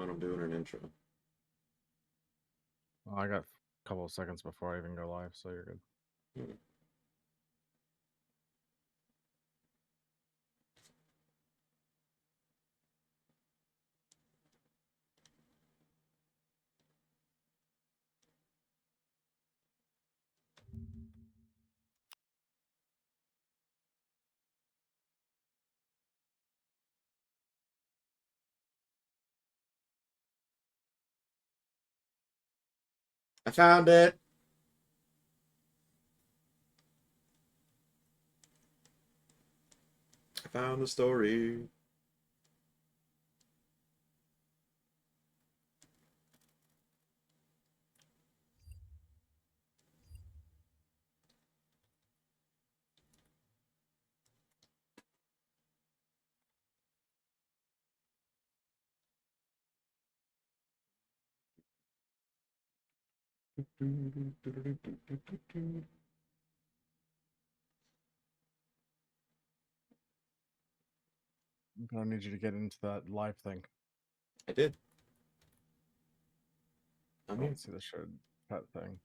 when I'm doing an intro. Well, I got a couple of seconds before I even go live, so you're good. Hmm. I found it. I found the story. I'm gonna need you to get into that live thing. I did. I I'm here. don't see the shared chat thing.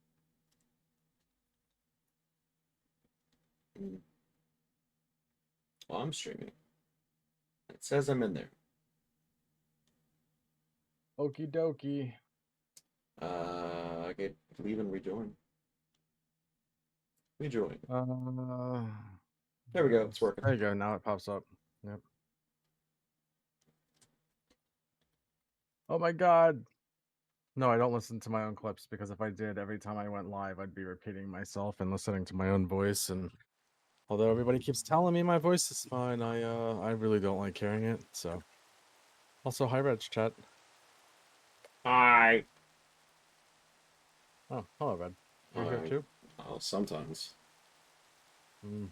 Well, I'm streaming. It says I'm in there. Okie dokie. I get leave and rejoin. Rejoin. There we go. It's working. There you go. Now it pops up. Yep. Oh my god. No, I don't listen to my own clips because if I did, every time I went live, I'd be repeating myself and listening to my own voice. And although everybody keeps telling me my voice is fine, I really don't like hearing it. So, also hi, Reg chat. Hi. Oh, hello, Red. You're here too. Oh, sometimes. I'm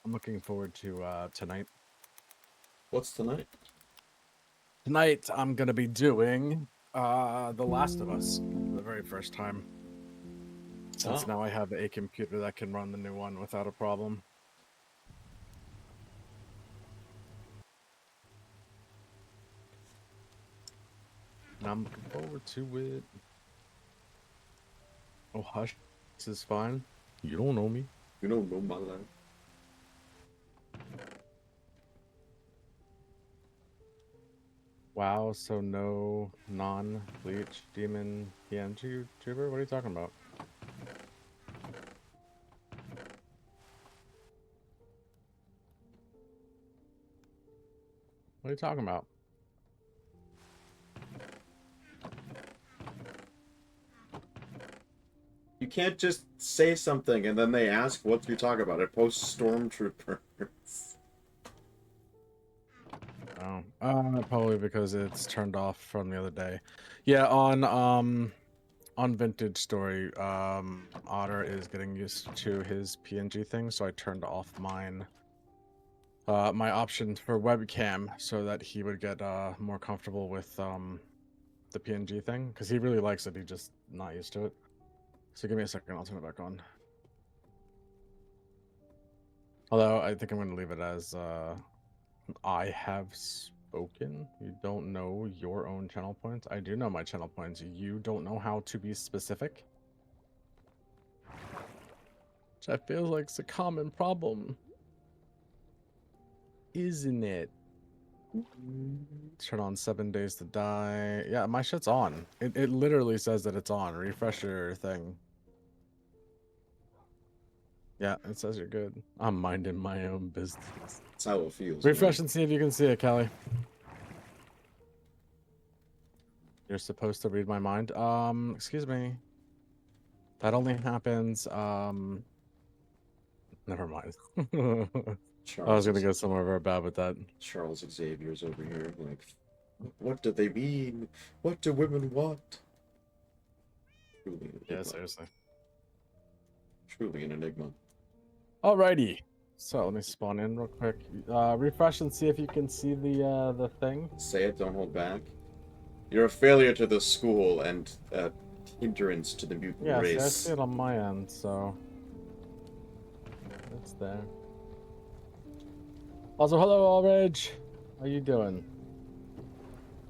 looking forward to tonight. What's tonight? Tonight I'm gonna be doing The Last of Us for the very first time. Since now I have a computer that can run the new one without a problem. And I'm looking forward to it. Oh hush, this is fine. You don't know me. You don't know my life. Wow, so no non-Bleach demon PNG YouTuber? What are you talking about? What are you talking about? You can't just say something and then they ask what you talk about. It posts stormtroopers. Oh, probably because it's turned off from the other day. Yeah, on Vintage Story, Otter is getting used to his PNG thing, so I turned off mine. My option for webcam so that he would get more comfortable with the PNG thing because he really likes it. He's just not used to it. So give me a second, I'll turn it back on. Although I think I'm going to leave it as I have spoken. You don't know your own channel points. I do know my channel points. You don't know how to be specific. Which I feel like it's a common problem. Isn't it? Turn on 7 Days to Die. Yeah, my shit's on. It literally says that it's on. Refresh your thing. Yeah, it says you're good. I'm minding my own business. That's how it feels. Refresh Man. and see if you can see it, Kelly. You're supposed to read my mind. Excuse me. That only happens, never mind. I was gonna go somewhere very bad with that. Charles Xavier's over here, like, what do they mean? What do women want? Truly an enigma. Yeah, seriously. Truly an enigma. Alrighty. So let me spawn in real quick. Refresh and see if you can see the thing. Say it, don't hold back. You're a failure to the school and a hindrance to the mutant Yeah, race. see, I see it on my end, so it's there. Also, hello, Allrage. How you doing?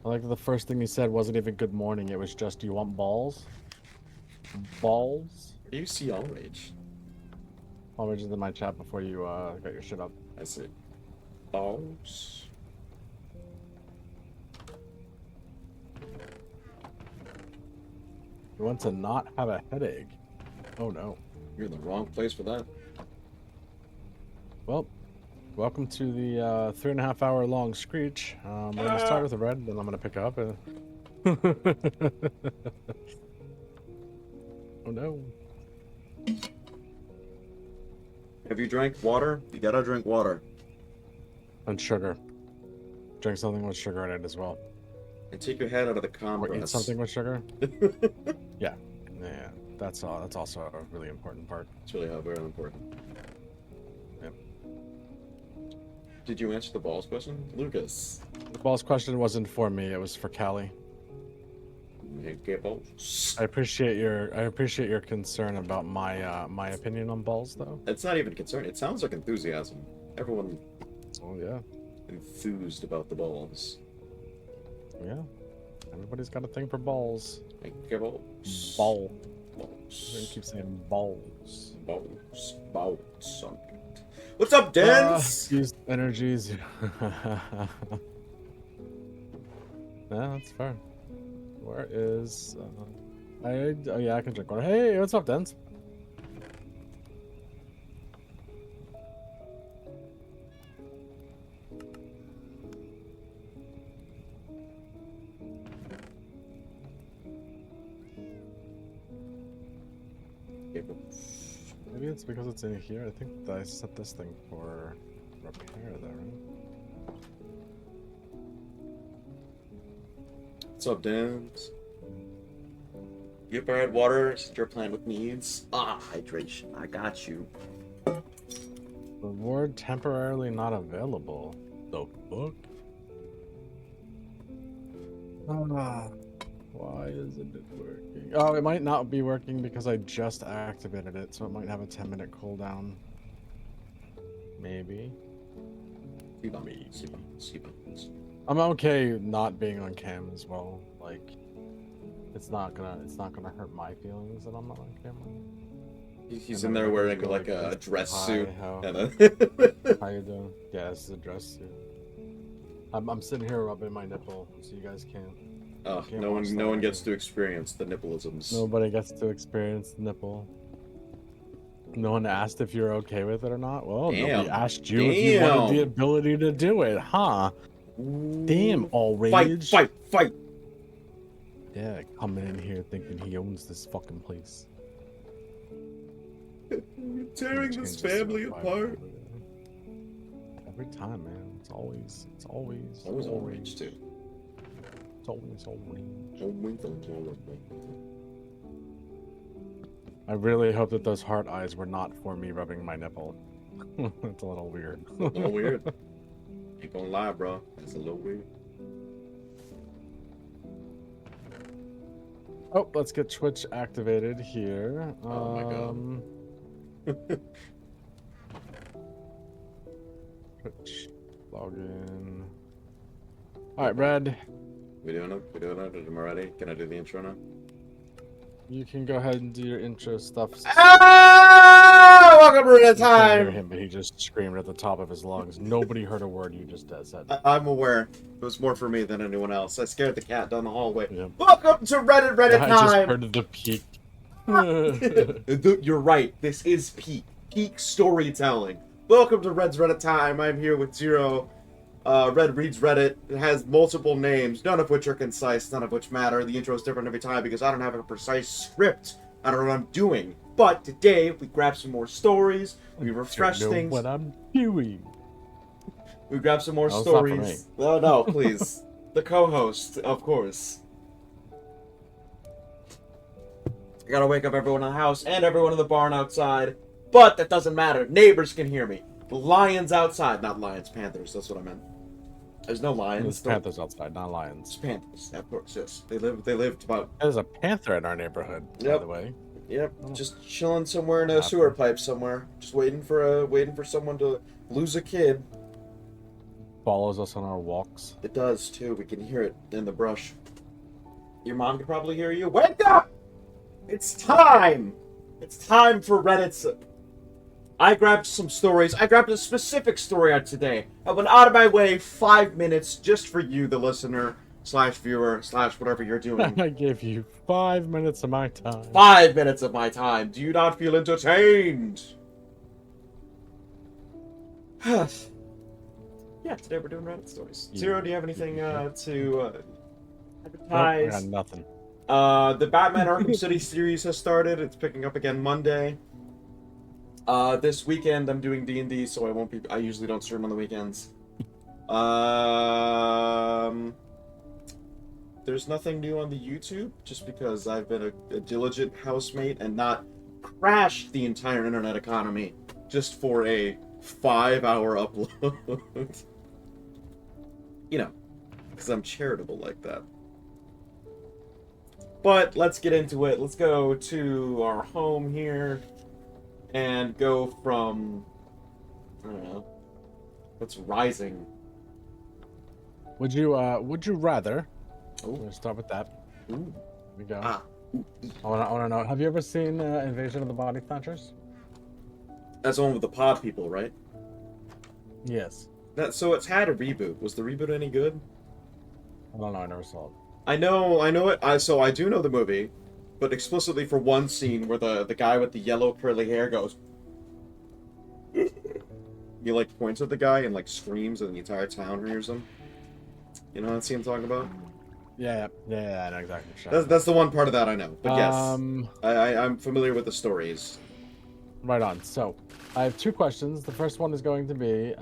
I like that the first thing he said wasn't even good morning. It was just, do you want balls? Balls? Where do you see All Rage? I'll read it in my chat before you got your shit up. I see. Balls. You want to not have a headache. Oh no. You're in the wrong place for that. Well, welcome to the 3.5 hour long screech. We're gonna start with a red, then I'm gonna pick up. And... oh no. Have you drank water? You gotta drink water. And sugar. Drink something with sugar in it as well. And take your head out of the Or compress. eat something with sugar. Yeah. Yeah. That's also a really important part. It's really very important. Yep. Did you answer the balls question? Lucas. The balls question wasn't for me, it was for Callie. Get balls. I appreciate your concern about my opinion on balls though. It's not even concern. It sounds like enthusiasm. Everyone Oh yeah. enthused about the balls. Yeah. Everybody's got a thing for balls. Get balls. Ball. I'm gonna Balls. keep saying balls. Balls. Balls. What's up, Dens? Use energies. Yeah, that's fair. Where is oh yeah, I can drink water. Hey, what's up, Dens? Maybe it's because it's in here. I think that I set this thing for repair there, right? What's up, Dens? You ever had water since you're playing with needs? Hydration. I got you. Reward temporarily not available. The fuck? Why isn't it working? Oh, it might not be working because I just activated it, so it might have a 10-minute cooldown. Maybe. I'm okay not being on cam as well. Like, it's not gonna hurt my feelings that I'm not on camera. He's in there wearing like a dress suit. How And a you doing? Yeah, this is a dress suit. I'm sitting here rubbing my nipple, so you guys can't. oh, Can't no watch one, that no one either. gets to experience the nippleisms. Nobody gets to experience the nipple. No one asked if you're okay with it or not. Well, nobody Damn. asked you if you wanted the Damn. ability to do it, huh? Damn, all Fight! rage. Fight! Fight! Yeah, coming in here thinking he owns this fucking place. You're tearing this Changes to a family 5 apart. Every time, man. It's always Always all rage too. It's always all rage. I really hope that those heart eyes were not for me rubbing my nipple. It's a little weird. A little weird. Ain't gonna lie, bro. It's a little weird. Oh, let's get Twitch activated here. Oh my God. Twitch, login. All right, Brad. We doing it? We doing it? Am I ready? Can I do the intro now? You can go ahead and do your intro stuff. Ah! Welcome to the You can't hear time. him, but he just screamed at the top of his lungs. Nobody heard a word you just said. I'm aware. It was more for me than anyone else. I scared the cat down the hallway. Yeah. Welcome to Reddit I just time. heard the peak. You're right. This is peak storytelling. Welcome to Red's Reddit time. I'm here with Zero. Red reads Reddit. It has multiple names, none of which are concise, none of which matter. The intro is different every time because I don't have a precise script. I don't know what I'm doing. But today we grab some more stories. We refresh Don't know things. what I'm doing. We grab some more No, it's not for stories. No, no, please. The co-host, of course. I gotta wake up everyone in the house and everyone in the barn outside. But that doesn't matter. Neighbors can hear me. Lions outside. Not lions, panthers. That's what I meant. There's no lions. There's panthers outside, not It's lions. panthers. Of course, yes. They lived about... There's a panther in our neighborhood, by Yep. the way. Yep, Oh. just chilling somewhere in a Happy. sewer pipe somewhere. Just waiting for someone to lose a kid. follows us on our walks. It does too. We can hear it in the brush. Your mom can probably hear you. Wake up! It's time! It's time for Reddit's. I grabbed some stories. I grabbed a specific story out today. I went out of my way 5 minutes just for you, the listener, slash viewer, slash whatever you're doing. I gave you 5 minutes of my time. 5 minutes of my time. Do you not feel entertained? Yeah, today we're doing Reddit stories. Zero, do you have anything to Nope, I advertise? got nothing. The Batman Arkham City series has started. It's picking up again Monday. This weekend I'm doing D&D, so I won't be. I usually don't stream on the weekends. There's nothing new on the YouTube, just because I've been a diligent housemate and not crashed the entire internet economy just for a 5-hour upload. You know, because I'm charitable like that. But let's get into it. Let's go to our home here and go from, I don't know, what's rising? Would you rather? Oh. We'll start with that. Ooh. Here we go. Ah. I wanna know. Have you ever seen Invasion of the Body Snatchers? That's the one with the pod people, right? Yes. So it's had a reboot. Was the reboot any good? I don't know. I never saw it. I know it. I do know the movie, but explicitly for one scene where the guy with the yellow curly hair goes, he like points at the guy and like screams, and the entire town hears him. You know that scene I'm talking about? Yeah, I know exactly. What you're That's the one part of that I know. But yes, talking I'm familiar with the stories. Right on. So, I have 2 questions. The first one is going to be,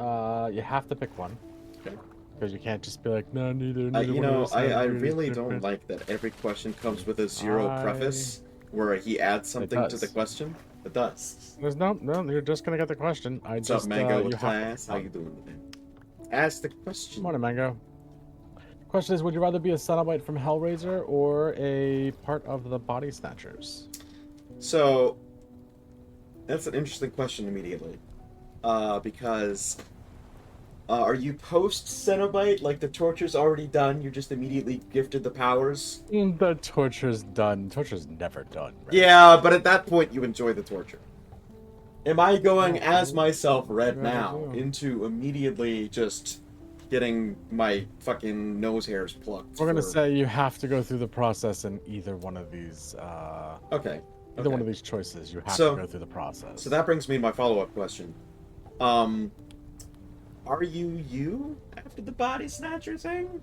you have to pick one. Okay. Because you can't just be like, no, neither one You of know, us I is really different." don't like that every question comes with a zero I- preface where he adds something to does. the question. It does. There's no, you're just gonna get the question. What's up, Mango you with have class? to- How you doing today? Ask the question. Morning, Mango. Question is, would you rather be a Cenobite from Hellraiser or a part of the Body Snatchers? So, that's an interesting question immediately. Because are you post-Cenobite? Like the torture's already done, you're just immediately gifted the powers? The torture's done. Torture's never done. Right? Yeah, but at that point you enjoy the torture. Am I going No, as myself Red yeah, now yeah. into immediately just getting my fucking nose hairs plucked? We're gonna for- say you have to go through the process in either one of these. Okay. Either one of these choices, you have So- to go through the process. So that brings me to my follow-up question. Are you after the body snatcher thing?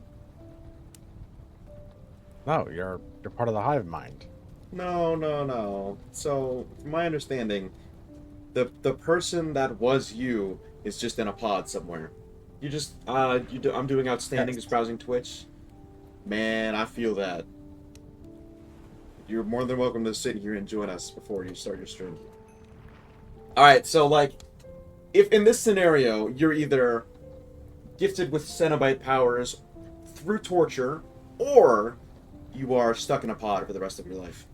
No, you're part of the hive mind. No. So, from my understanding, the person that was you is just in a pod somewhere. You just I'm doing outstanding, Yes. just browsing Twitch. Man, I feel that. You're more than welcome to sit here and join us before you start your stream. Alright, so like, if in this scenario, you're either gifted with Cenobite powers through torture, or you are stuck in a pod for the rest of your life.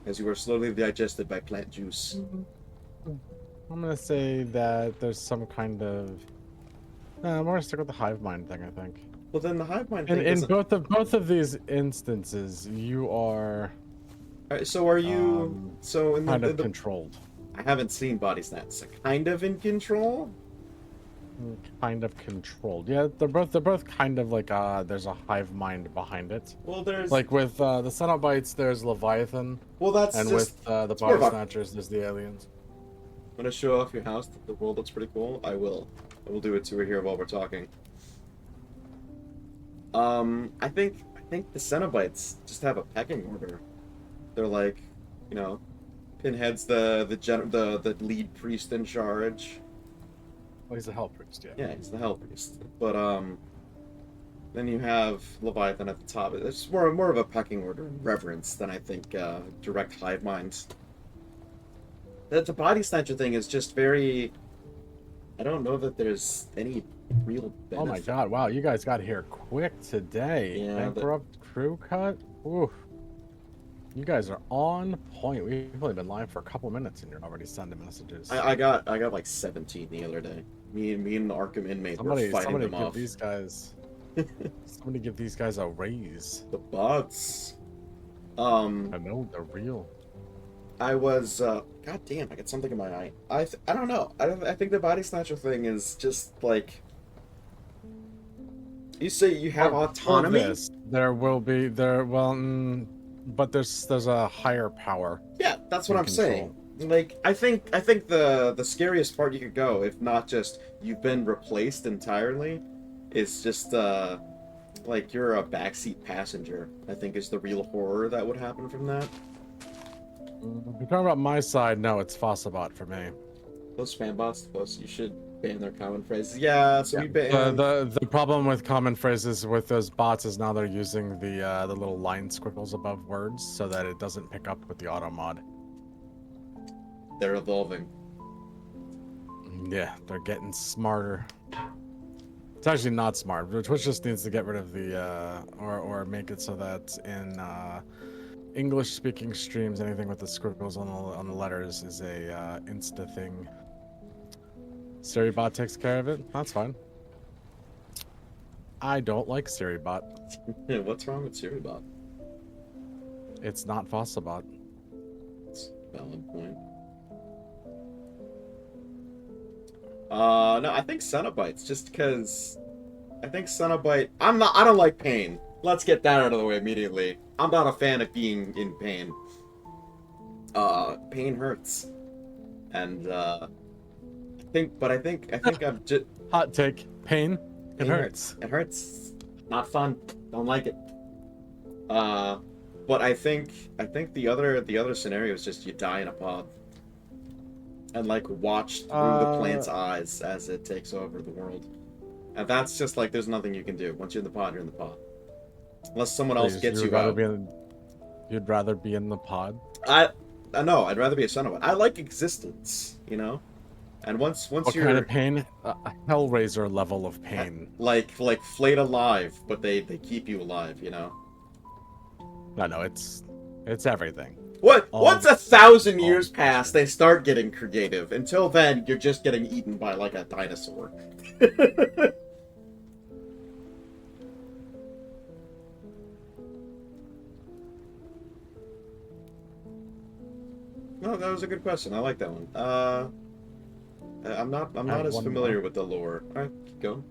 As you are slowly digested by plant juice. I'm gonna say that there's some kind of. I'm gonna stick with the hive mind thing. I think. Well, then the hive mind thing In doesn't... both of these instances, you are Alright, so are you... so in kind of the... controlled. I haven't seen Body Snatch. Kind of in control? Kind of controlled. Yeah, they're both kind of like there's a hive mind behind it. Well, there's... Like with the Cenobites, there's Leviathan, well, that's and just... with the more Body of a- Snatchers, there's the aliens. I'm gonna show off your house. The world looks pretty cool. I will. I will do it to her here while we're talking. I think the Cenobites just have a pecking order. They're like, you know, Pinhead's the lead priest in charge. Well, he's a hell priest, yeah. Yeah, he's the Hell Priest. But then you have Leviathan at the top. It's more of a pecking order and reverence than I think direct hive minds. The body snatcher thing is just very. I don't know that there's any real benefit. Oh my god! Wow, you guys got here quick today. Yeah, Bankrupt crew cut. Ooh, you guys are on point. We've only been live for a couple minutes, and you're already sending messages. I got like 17 the other day. Me and the Arkham inmate were fighting Somebody them give off. these guys. Somebody give these guys a raise. The bots. I know they're real. I was, god damn, I got something in my eye. I don't know. I think the body snatcher thing is just, like, you say you have autonomy? This, there will be, but there's a higher power. Yeah, that's what in I'm saying. control. Like, I think the scariest part you could go, if not just you've been replaced entirely, is just, like, you're a backseat passenger, I think is the real horror that would happen from that. If you're talking about my side, no, it's Fossabot for me. Those spam bots, you should ban their common phrases. Yeah, so we The, ban... the problem with common phrases with those bots is now they're using the little line squiggles above words so that it doesn't pick up with the auto mod. They're evolving. Yeah, they're getting smarter. It's actually not smart. Twitch just needs to get rid of the or make it so that in English-speaking streams, anything with the squiggles on the letters is a insta thing. SiriBot takes care of it. That's fine. I don't like SiriBot. Yeah, what's wrong with SiriBot? It's not Fossabot. That's a valid point. No, I think Cenobites, just because I think Cenobite. I don't like pain. Let's get that out of the way immediately. I'm not a fan of being in pain. Pain hurts, and I think I'm just Hot take. Pain. It hurts. It hurts. Not fun. Don't like it. But I think the other scenario is just you die in a pod. And like watch through the plant's eyes as it takes over the world. And that's just like there's nothing you can do. Once you're in the pod, you're in the pod. Unless someone else gets you out. You'd rather be in the pod? I know, I'd rather be a Cenobite. I like existence, you know? And once what you're kind of pain? A Hellraiser level of pain. like flayed alive, but they keep you alive, you know? No, it's everything. What? Once 1,000 years pass, they start getting creative. Until then, you're just getting eaten by like a dinosaur. No, that was a good question. I like that one. I'm not as familiar with the lore. All right, keep going.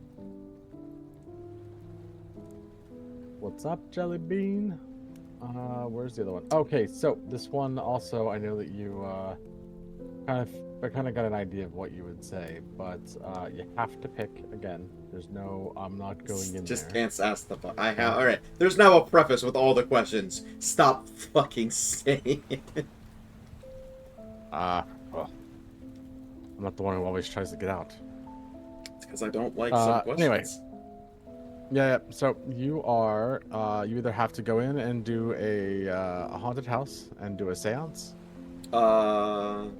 What's up, Jelly Bean? Where's the other one? Okay, so this one also, I know that you I kind of got an idea of what you would say, but you have to pick again. There's no, I'm not going in just there. can't ask the. All right. There's now a preface with all the questions. Stop fucking saying it. Well, I'm not the one who always tries to get out. It's because I don't like some questions. Anyway. Yeah, so you are, you either have to go in and do a haunted house and do a seance. Or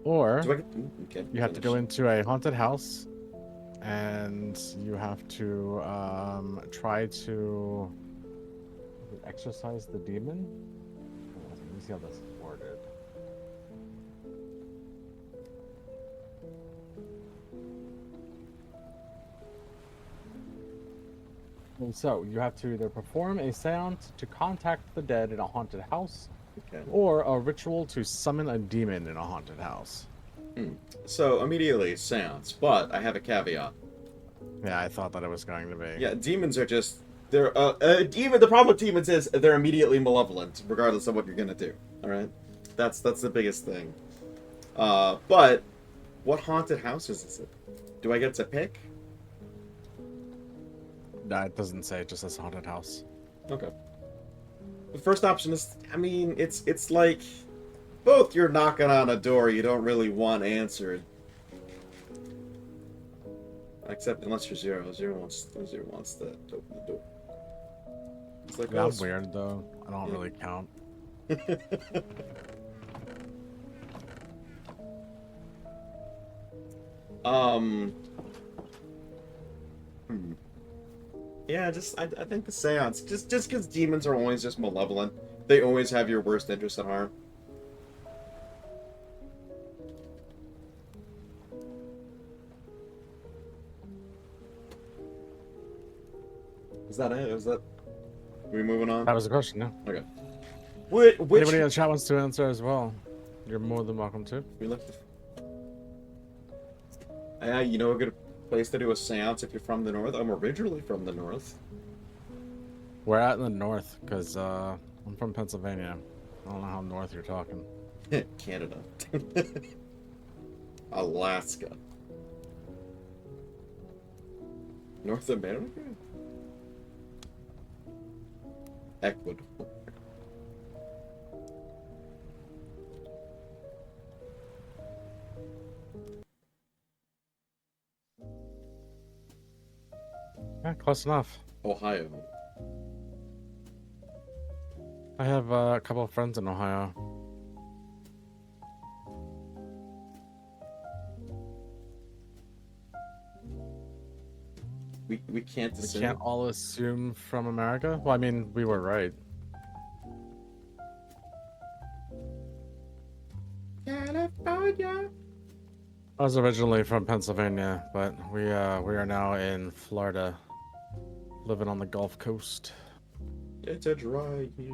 okay, you have to go into a haunted house and you have to try to exorcise the demon. Let me see how this is worded. And so, you have to either perform a seance to contact the dead in a haunted house, or a ritual to summon a demon in a haunted house. So, immediately, seance, but I have a caveat. Yeah, I thought that it was going to be. Yeah, demons are just... They're, the problem with demons is they're immediately malevolent, regardless of what you're gonna do, alright? That's the biggest thing. But, what haunted houses is it? Do I get to pick? Nah, it doesn't say, it just says haunted house. Okay. The first option is, I mean, it's like both you're knocking on a door you don't really want answered. Except unless you're Zero. Zero wants to open the door. It's like, Yeah, I'm weird though. I don't really count. Yeah, I think the seance, just because demons are always just malevolent, they always have your worst interest at heart. Is that it? Is that? Are we moving on? That was the question, yeah. Okay. Which Anybody in the chat wants to answer as well, you're more than welcome to. we left? You know a good place to do a seance if you're from the north. I'm originally from the north. We're out in the north, because I'm from Pennsylvania. I don't know how north you're talking. Canada. Alaska. North America? Ecuador. Yeah, close enough. Ohio. I have a couple of friends in Ohio. We can't We assume. can't all assume from America. Well, I mean, we were right. California. I was originally from Pennsylvania, but we are now in Florida, living on the Gulf Coast. It's a dry heat.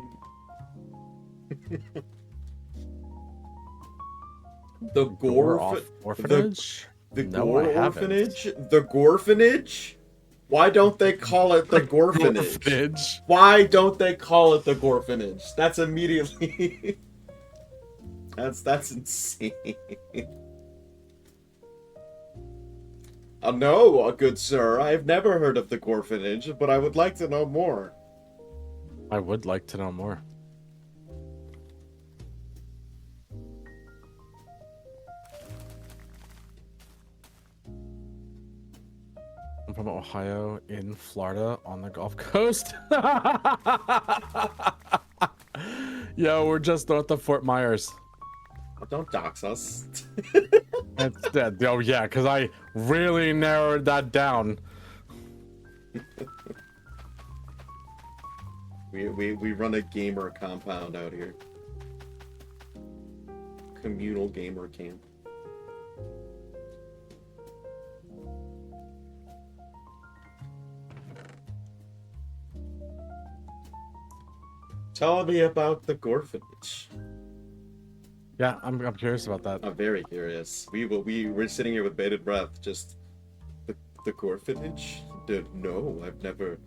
The Gore Gore orphanage? the No, Gore I haven't. orphanage? The Gorphanage? Why don't they call it the Gorphanage? Orphanage. Why don't they call it the Gorphanage? That's immediately that's insane. No, good sir. I've never heard of the Gorphanage, but I would like to know more. I would like to know more. I'm from Ohio in Florida on the Gulf Coast. Yo, we're just north of Fort Myers. Don't dox us. It's dead. Oh yeah, because I really narrowed that down. We run a gamer compound out here. Communal gamer camp. Tell me about the Gorphanage. Yeah, I'm curious about that. I'm very curious. We're sitting here with bated breath. Just the Gorphanage? No, I've never.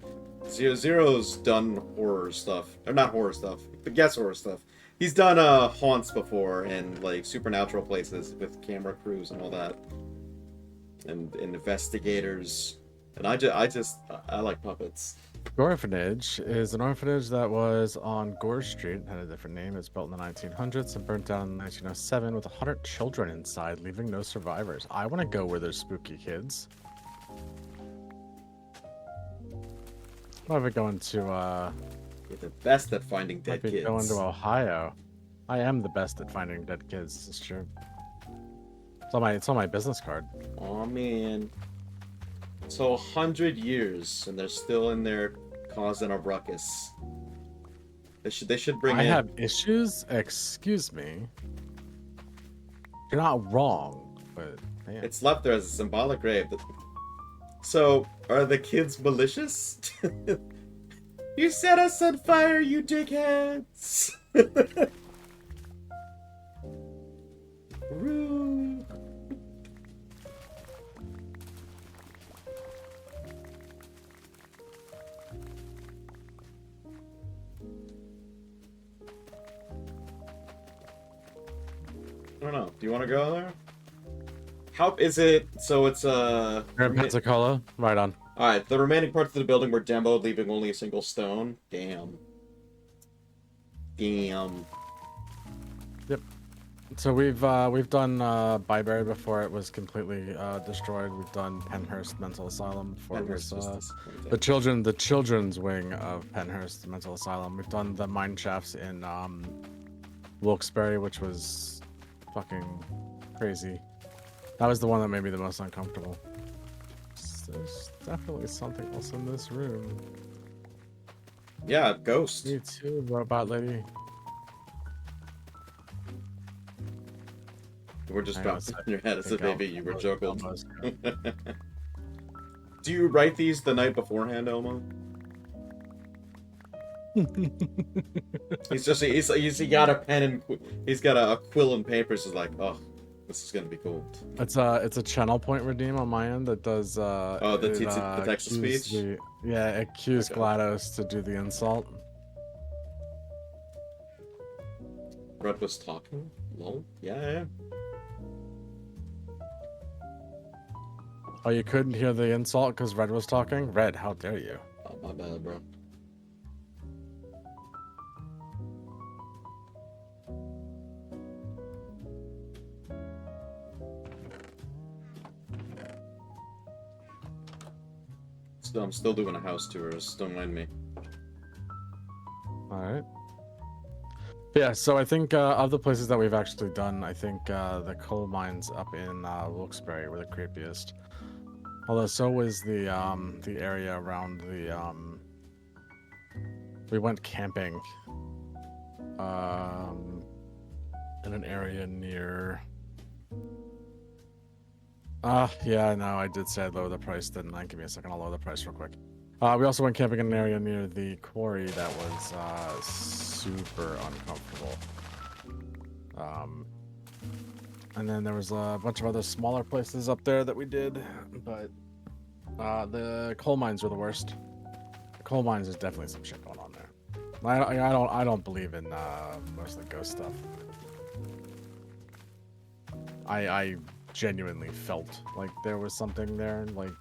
Zero's done horror stuff, or not horror stuff, but guess horror stuff. He's done haunts before and like supernatural places with camera crews and all that, and investigators. And I like puppets. Orphanage is an orphanage that was on Gore Street, had a different name. It's built in the 1900s and burnt down in 1907 with 100 children inside, leaving no survivors. I want to go where there's spooky kids. Might be going to You're the best at finding might dead be kids. going to Ohio. I am the best at finding dead kids. It's true. It's on my business card. Oh man. So 100 years and they're still in there causing a ruckus. They should bring I in. have issues. Excuse me. You're not wrong, but man. It's left there as a symbolic grave. So are the kids malicious? You set us on fire, you dickheads! Rude. I don't know. Do you want to go there? How is it? So it's You're in Pensacola? Right on. All right. The remaining parts of the building were demoed, leaving only a single stone. Damn. Damn. So we've done Byberry before it was completely destroyed. We've done Penhurst Mental Asylum before it was the children's wing of Penhurst Mental Asylum. We've done the mine shafts in Wilkes-Barre, which was fucking crazy. That was the one that made me the most uncomfortable. There's definitely something else in this room. Yeah, ghost. Me too, robot lady. We're just Hang on a dropping sec. in your head as a Think I'll- baby. You were I'll- juggled. I'll- Do you write these the night beforehand, Elmo? He got a pen and he's got a quill and papers. He's like, oh, this is gonna be cool. It's a channel point redeem on my end that does The text to cues speech. it cues Okay. GLaDOS to do the insult. Red was talking. Lol. Yeah. Oh, you couldn't hear the insult because Red was talking? Red, how dare you? Oh, my bad, bro. I'm still doing a house tour. Just don't mind me. Alright. Yeah, so I think of the places that we've actually done, I think the coal mines up in Wilkes-Barre were the creepiest. Although so was the area around the we went camping in an area near yeah, no, I did say I'd lower the price, didn't I? Give me a second, I'll lower the price real quick. We also went camping in an area near the quarry that was super uncomfortable. And then there was a bunch of other smaller places up there that we did, but the coal mines were the worst. The coal mines, there's definitely some shit going on there. I don't believe in most of the ghost stuff. I genuinely felt like there was something there, like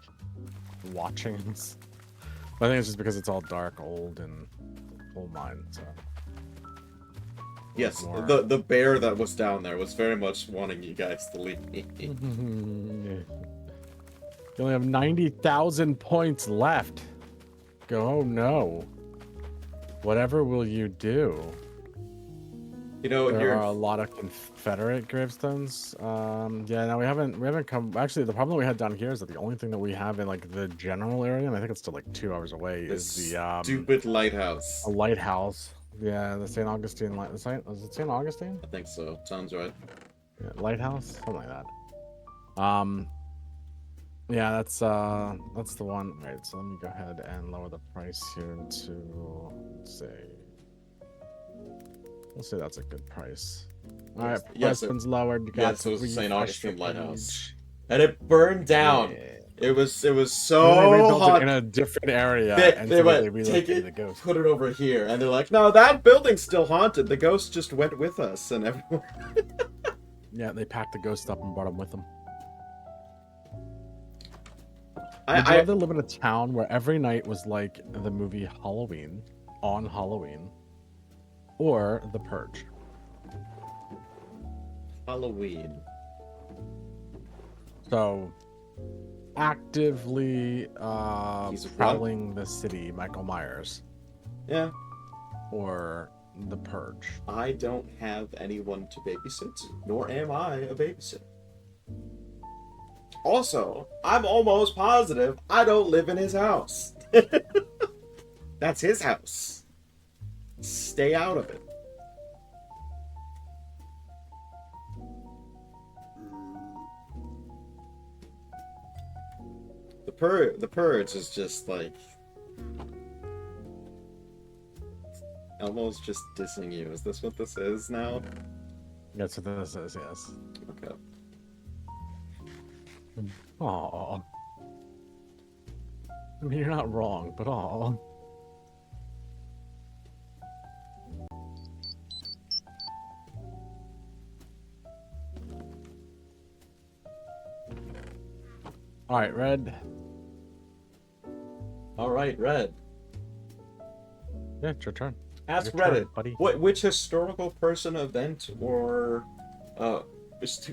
watchings. But I think it's just because it's all dark, old, and coal mine. So. Yes, More. the bear that was down there was very much wanting you guys to leave me. You only have 90,000 points left. Go, oh no. Whatever will you do? You know, There you're are a lot of Confederate gravestones. Yeah, no, we haven't come. Actually, the problem we had down here is that the only thing that we have in like the general area, and I think it's still like 2 hours away, this is the stupid lighthouse. a lighthouse. Yeah, the St. Augustine light. Is it St. Augustine? I think so. Sounds right. Yeah, lighthouse, something like that. Yeah, that's the one. All right, so let me go ahead and lower the price here to let's say that's a good price. All right, Yes, price one's lowered. You got yes, it was the refresh St. Augustine your lighthouse. page. And it burned down. Yeah. It was And then they so rebuilt hot. it in a different area, and They so went, they take relocated the it, ghost. put it over here, and they're like, no, that building's still haunted. The ghost just went with us, and everyone. Yeah, they packed the ghost up and brought him with them. Would you I rather live in a town where every night was like the movie Halloween on Halloween, or The Purge? Halloween. So, actively He's prowling the city, Michael Myers, Yeah. or The Purge? I don't have anyone to babysit, nor am I a babysitter. Also, I'm almost positive I don't live in his house. That's his house. Stay out of it. The Purge is just like Elmo's just dissing you. Is this what this is now? That's what this is, yes. Okay. Aww. I mean, you're not wrong, but aww. Alright, Red. Alright, Red. Yeah, it's your turn. Ask Your turn, Reddit, buddy. which historical person, event, or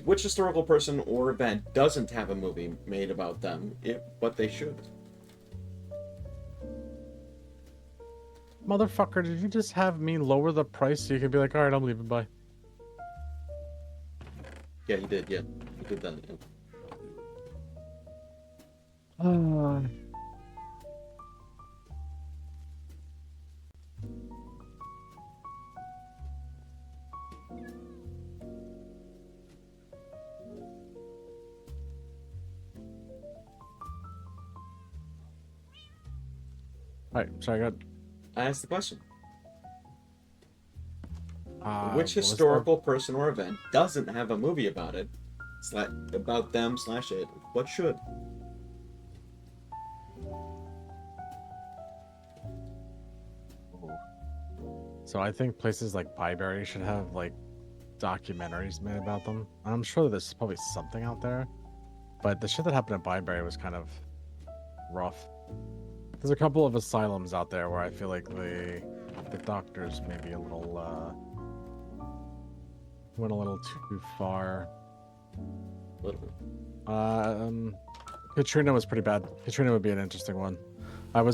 which historical person or event doesn't have a movie made about them, but they should? Motherfucker, did you just have me lower the price so you can be like, alright, I'm leaving, bye? Yeah, he did. Yeah, he did that. Yeah. Alright, sorry, good. I asked the question. Which what was historical person or event doesn't have a movie about it? About them slash it. What should? So I think places like Byberry should have like documentaries made about them. I'm sure there's probably something out there, but the shit that happened at Byberry was kind of rough. There's a couple of asylums out there where I feel like the doctors maybe a little went a little too far. Katrina was pretty bad. Katrina would be an interesting one. I've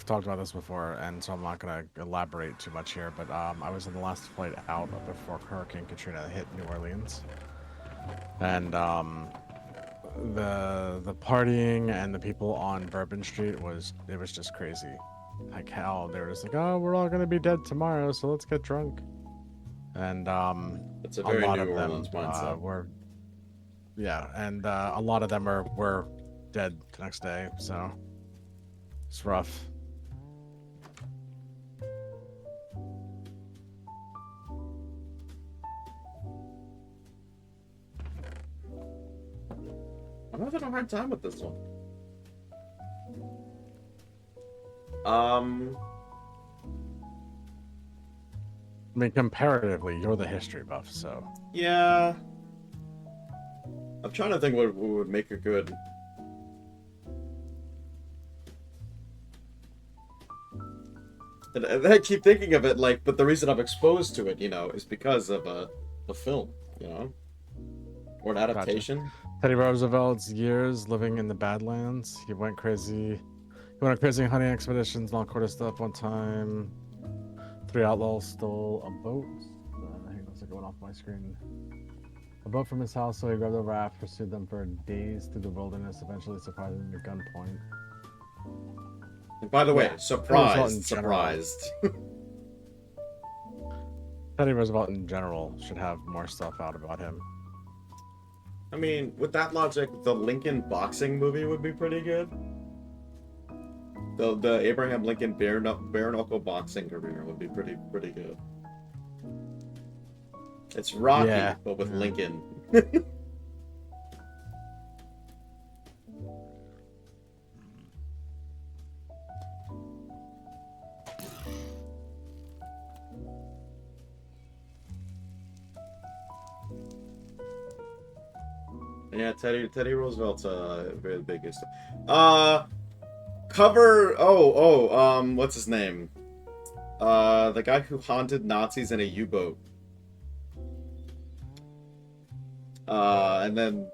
talked about this before, and so I'm not gonna elaborate too much here. But I was on the last flight out before Hurricane Katrina hit New Orleans, and the partying and the people on Bourbon Street was just crazy. Like how they were just like, oh, we're all gonna be dead tomorrow, so let's get drunk. And It's a a very lot New of them Orleans mindset. were, yeah, and a lot of them were dead the next day, so it's rough. I'm having a hard time with this one. I mean, comparatively, you're the history buff, so Yeah. I'm trying to think what would make a good. And I keep thinking of it like, but the reason I'm exposed to it, is because of a film, or an adaptation. Teddy Roosevelt's years living in the Badlands. He went crazy. He went on crazy hunting expeditions, long quarter stuff one time. 3 outlaws stole a boat. Hang on, it's going off my screen. A boat from his house, so he grabbed a raft, pursued them for days through the wilderness, eventually surprising them at gunpoint. And by the way, Yeah, surprised. Teddy Roosevelt in general should have more stuff out about him. I mean, with that logic, the Lincoln boxing movie would be pretty good. The Abraham Lincoln bare knuckle boxing career would be pretty good. It's Rocky, but with Lincoln. Yeah, Teddy Roosevelt's very biggest. What's his name? The guy who haunted Nazis in a U-boat. And then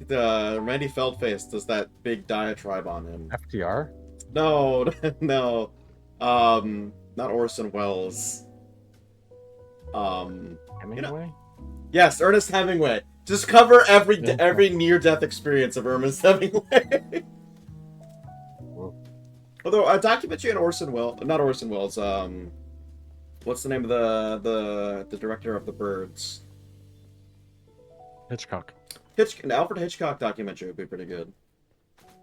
Randy Feldface does that big diatribe on him. FDR? No, no. Not Orson Welles. Hemingway? Yes, Ernest Hemingway. Just cover every near-death experience of Ernest Hemingway. Although a documentary on not Orson Welles. What's the name of the director of The Birds? Hitchcock. An Alfred Hitchcock documentary would be pretty good.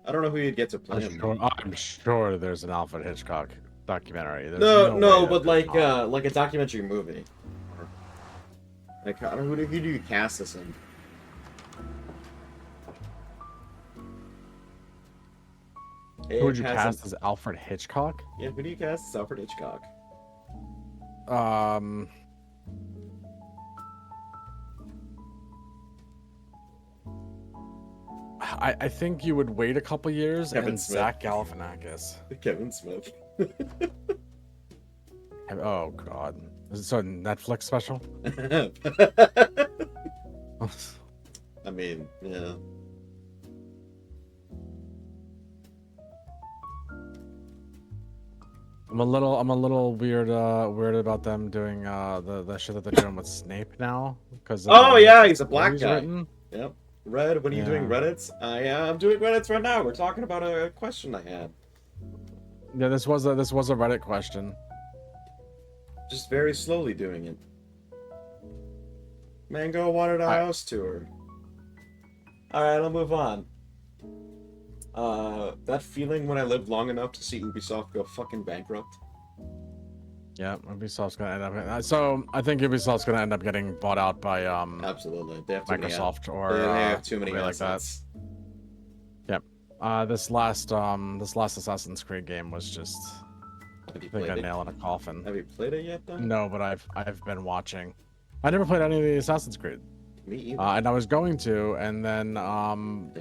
I don't know who you'd get to play him. I'm sure there's an Alfred Hitchcock documentary. No, but like a documentary movie. Like, I don't know, who do you cast this in? Who would you cast as Alfred Hitchcock? Yeah, who do you cast as Alfred Hitchcock? I think you would wait a couple years Kevin and Smith. Zach Galifianakis. Kevin Smith. Oh God! Is this a Netflix special? I mean, yeah. I'm a little weird about them doing the shit that they're doing with Snape now because He's a black guy. Written. Yep. Red, what are you doing Reddits? I'm doing Reddits right now. We're talking about a question I had. Yeah, this was a Reddit question. Just very slowly doing it. Mango wanted a house tour. Alright, I'll move on. That feeling when I lived long enough to see Ubisoft go fucking bankrupt. Yeah, Ubisoft's gonna end up. So I think Ubisoft's gonna end up getting bought out by Absolutely, they have too many. Microsoft or They have too many somebody like that. assets. Yep. This last Assassin's Creed game was just Have you I think played a it? nail in a coffin. Have you played it yet, though? No, but I've been watching. I never played any of the Assassin's Creed. Me either. And I was going to, and then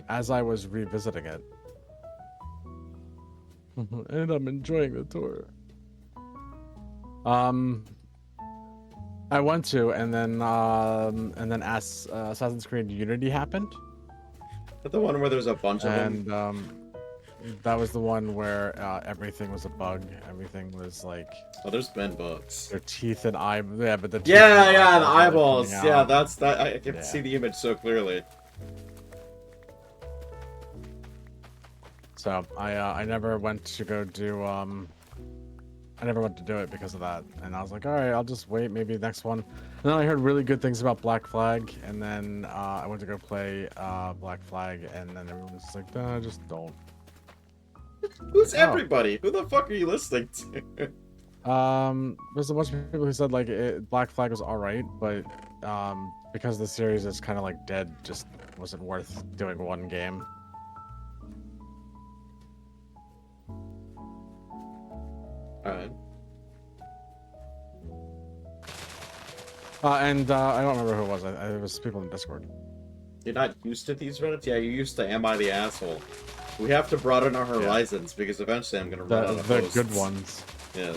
as I was revisiting it, and I'm enjoying the tour. I went to, and then as Assassin's Creed Unity happened, Is that the one where there's a bunch of them? and that was the one where everything was a bug. Everything was like Oh, there's been bugs. their teeth and eye. Yeah, but the teeth Yeah, and yeah, the were, like, eyeballs. coming Yeah, out. that's that. I can Yeah. see the image so clearly. So I never went to go do I never went to do it because of that, and I was like, all right, I'll just wait, maybe the next one. And then I heard really good things about Black Flag, and then I went to go play Black Flag, and then everyone was just like, nah, just don't. Who's Oh. everybody? Who the fuck are you listening to? There's a bunch of people who said like Black Flag was all right, but because the series is kind of like dead, just wasn't worth doing one game. Alright. And I don't remember who it was. It was people in Discord. You're not used to these Reddits? Yeah, you're used to Am I the Asshole? We have to broaden our horizons because eventually I'm gonna run out of The hosts. good ones. Yeah.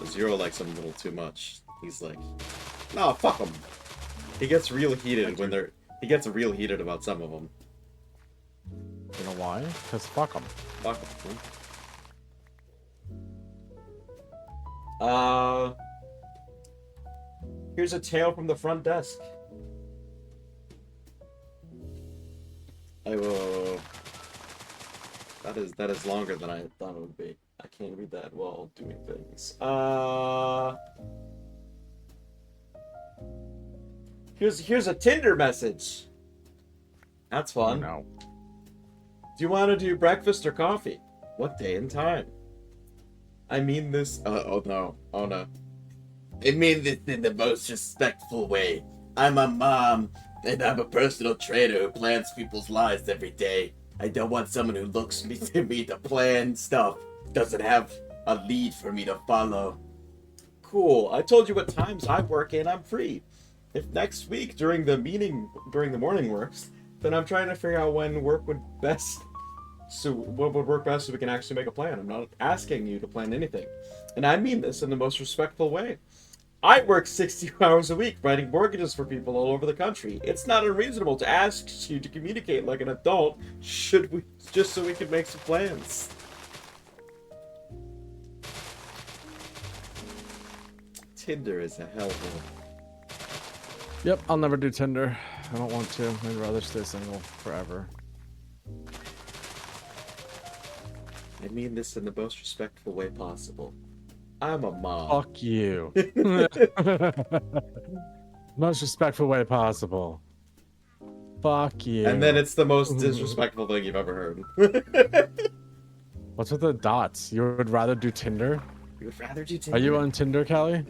Zero likes him a little too much. He's like, no, fuck him. He gets real heated when they're. He gets real heated about some of them. You know why? Because fuck them. Fuck him. Here's a tale from the front desk. I will. That is longer than I thought it would be. I can't read that while doing things. Here's a Tinder message. That's fun. No. Do you want to do breakfast or coffee? What day and time? I mean this. Oh no. Oh no. I mean this in the most respectful way. I'm a mom, and I'm a personal trainer who plans people's lives every day. I don't want someone who looks to me to plan stuff, doesn't have a lead for me to follow. Cool. I told you what times I work in. I'm free. If next week during the morning works, then I'm trying to figure out when work would best. So what would work best so we can actually make a plan? I'm not asking you to plan anything. And I mean this in the most respectful way. I work 60 hours a week writing mortgages for people all over the country. It's not unreasonable to ask you to communicate like an adult, should we, just so we can make some plans. Tinder is a hellhole. Yep, I'll never do Tinder. I don't want to. I'd rather stay single forever. I mean this in the most respectful way possible. I'm a mom. Fuck you. Most respectful way possible. Fuck you. And then it's the most disrespectful thing you've ever heard. What's with the dots? You would rather do Tinder? You would rather do Tinder? Are you on Tinder, Callie?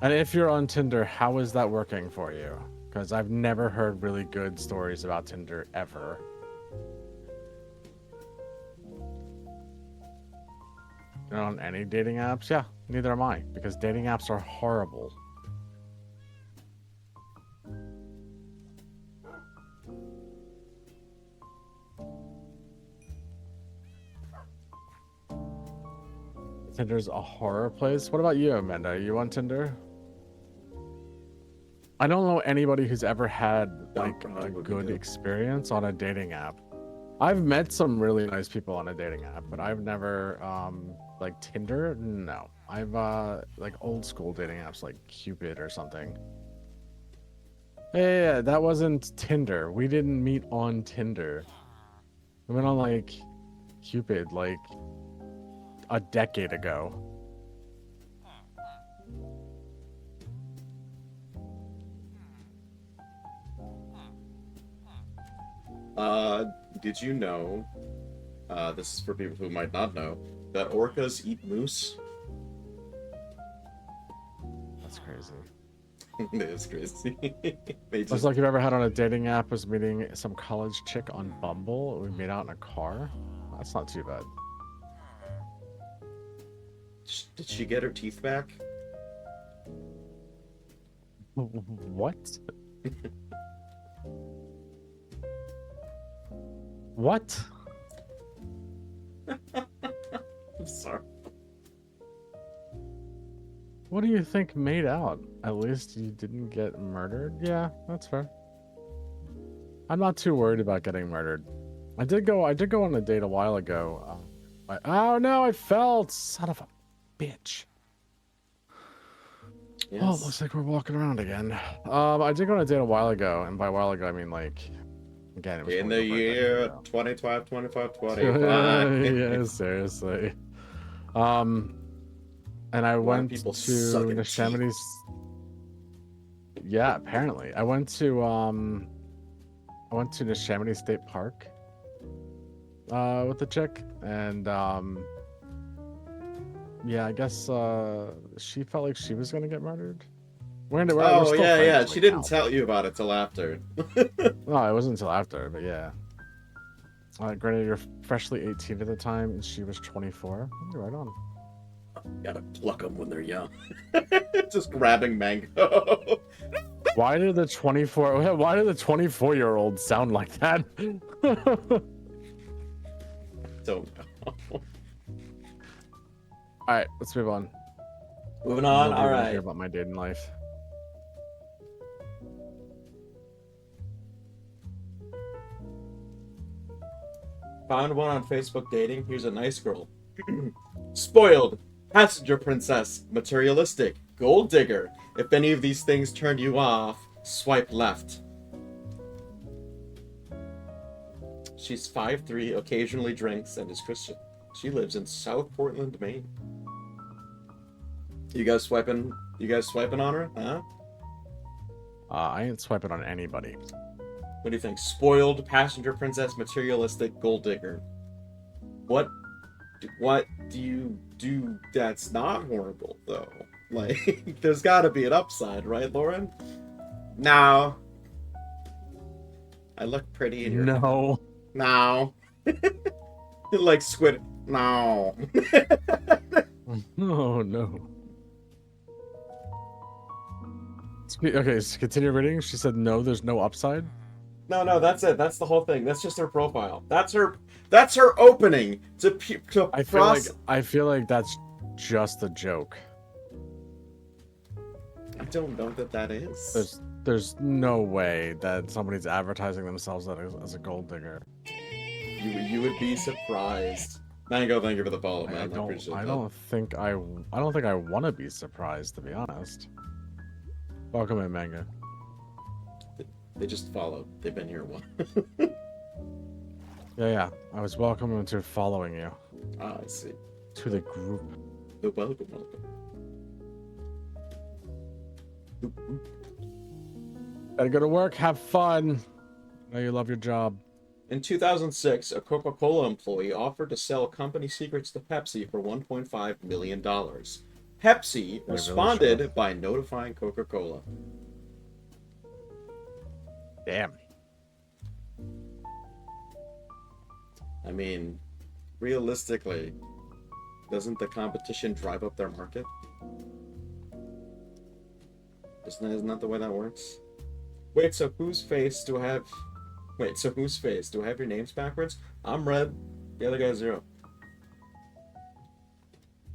And if you're on Tinder, how is that working for you? Because I've never heard really good stories about Tinder ever. You're not on any dating apps? Yeah, neither am I. Because dating apps are horrible. Tinder's a horror place. What about you, Amanda? Are you on Tinder? I don't know anybody who's ever had like a good experience on a dating app. I've met some really nice people on a dating app, but I've never like Tinder. No, I've like old school dating apps like Cupid or something. Yeah, that wasn't Tinder. We didn't meet on Tinder. We went on like Cupid like a decade ago. Did you know, this is for people who might not know, that orcas eat moose? That's crazy. It is crazy. They Most just, like you've ever had on a dating app was meeting some college chick on Bumble. We made out in a car. That's not too bad. did she get her teeth back? What? What? I'm sorry. What do you think made out? At least you didn't get murdered? Yeah, that's fair. I'm not too worried about getting murdered. I did go on a date a while ago. Oh no, I fell! Son of a bitch. Yes. Oh, it looks like we're walking around again. I did go on a date a while ago, and by a while ago I mean like, again, it was In only the over a decade year ago. 25, 25, 25. Yeah, seriously. And I A lot of went people to suck at Neshaminy. Yeah, apparently. I went to Neshaminy State Park with the chick, and yeah, I guess she felt like she was gonna get murdered. We're Oh, still yeah, friends yeah. right She didn't now. tell you about it till after. No, it wasn't until after, but yeah. Granted, you're freshly 18 at the time, and she was 24. You're right on. Gotta pluck them when they're young. Just grabbing mango. Why did the 24-year-old sound like that? Don't know. All right, let's move on. Moving on. Nobody All wanna right. hear about my dating life. Found one on Facebook dating. Here's a nice girl. Spoiled, passenger princess, materialistic, gold digger. If any of these things turned you off, swipe left. She's 5'3", occasionally drinks, and is Christian. She lives in South Portland, Maine. You guys swiping on her? Huh? I ain't swiping on anybody. What do you think? Spoiled, passenger princess, materialistic, gold digger. What do you do that's not horrible, though? Like, there's gotta be an upside, right, Lauren? No. I look pretty in your... No. No. Like Squid... No. Oh no. Okay, so continue reading. She said no, there's no upside. No, that's it. That's the whole thing. That's just her profile. That's her opening to I feel like that's just a joke. I don't know that is. There's no way that somebody's advertising themselves as a gold digger. You would be surprised. Mango, thank you for the follow, man. I appreciate that. I don't think I want to be surprised, to be honest. Welcome in, Mango. They just followed. They've been here a while. Yeah. I was welcome into following you. Ah, I see. To the group. Welcome. Gotta go to work, have fun. I know you love your job. In 2006, a Coca-Cola employee offered to sell company secrets to Pepsi for $1.5 million. Pepsi responded by notifying Coca-Cola. Damn. I mean, realistically, doesn't the competition drive up their market? Isn't that the way that works? Wait, so whose face do I have? Wait, so whose face? Do I have your names backwards? I'm red. The other guy's zero.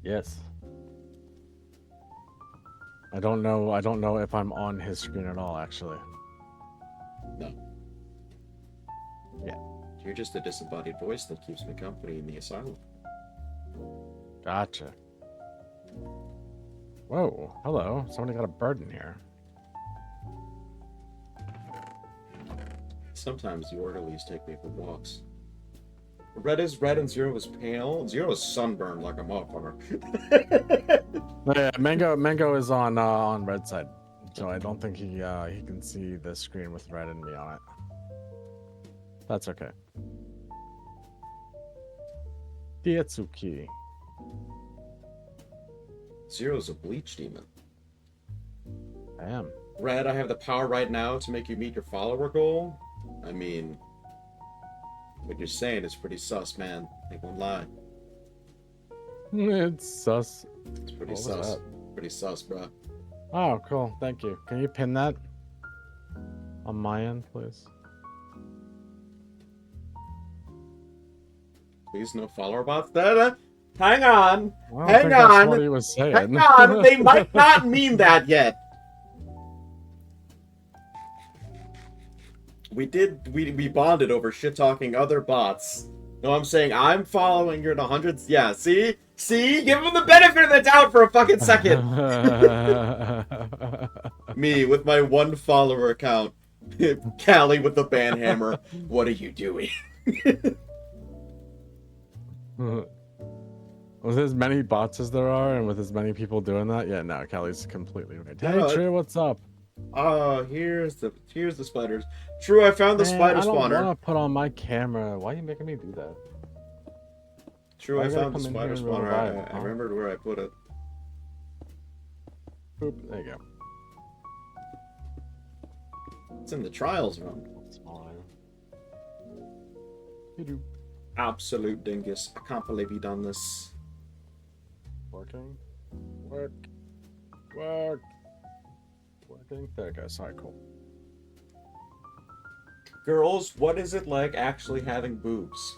Yes. I don't know if I'm on his screen at all, actually. No. Yeah. You're just a disembodied voice that keeps me company in the asylum. Gotcha. Whoa, hello. Somebody got a bird in here. Sometimes the orderlies take me for walks. Red is red and zero is pale. Zero is sunburned like a motherfucker. Yeah, Mango is on red side, so I don't think he can see the screen with red and me on it. That's okay. Dietsuki. Zero's a bleach demon. I am. Red, I have the power right now to make you meet your follower goal. I mean, what you're saying is pretty sus, man. I won't lie. It's sus. It's pretty What was sus. that? Pretty sus, bro. Oh, cool. Thank you. Can you pin that on my end, please? Please, no follower bots. Hang on. I don't Hang think that's on. what he was saying. Hang on. They might not mean that yet. We bonded over shit talking other bots. No, I'm saying I'm following your 100s. Yeah, see? See? Give them the benefit of the doubt for a fucking second. Me with my one follower account. Callie with the banhammer. What are you doing? With as many bots as there are, and with as many people doing that, yeah, no, Kelly's completely right. Hey, No, True, what's up? Here's the spiders. True, I found the spider I don't spawner. want to put on my camera. Why are you making me do that? True, Why I you gotta found the come in spider here and spawner. revive, I huh? remembered where I put it. Boop, there you go. It's in the trials room. Smaller. You Absolute dingus. I can't believe you done this. working? Work. Work. Working? There it goes. Alright, cool. Girls, what is it like actually having boobs?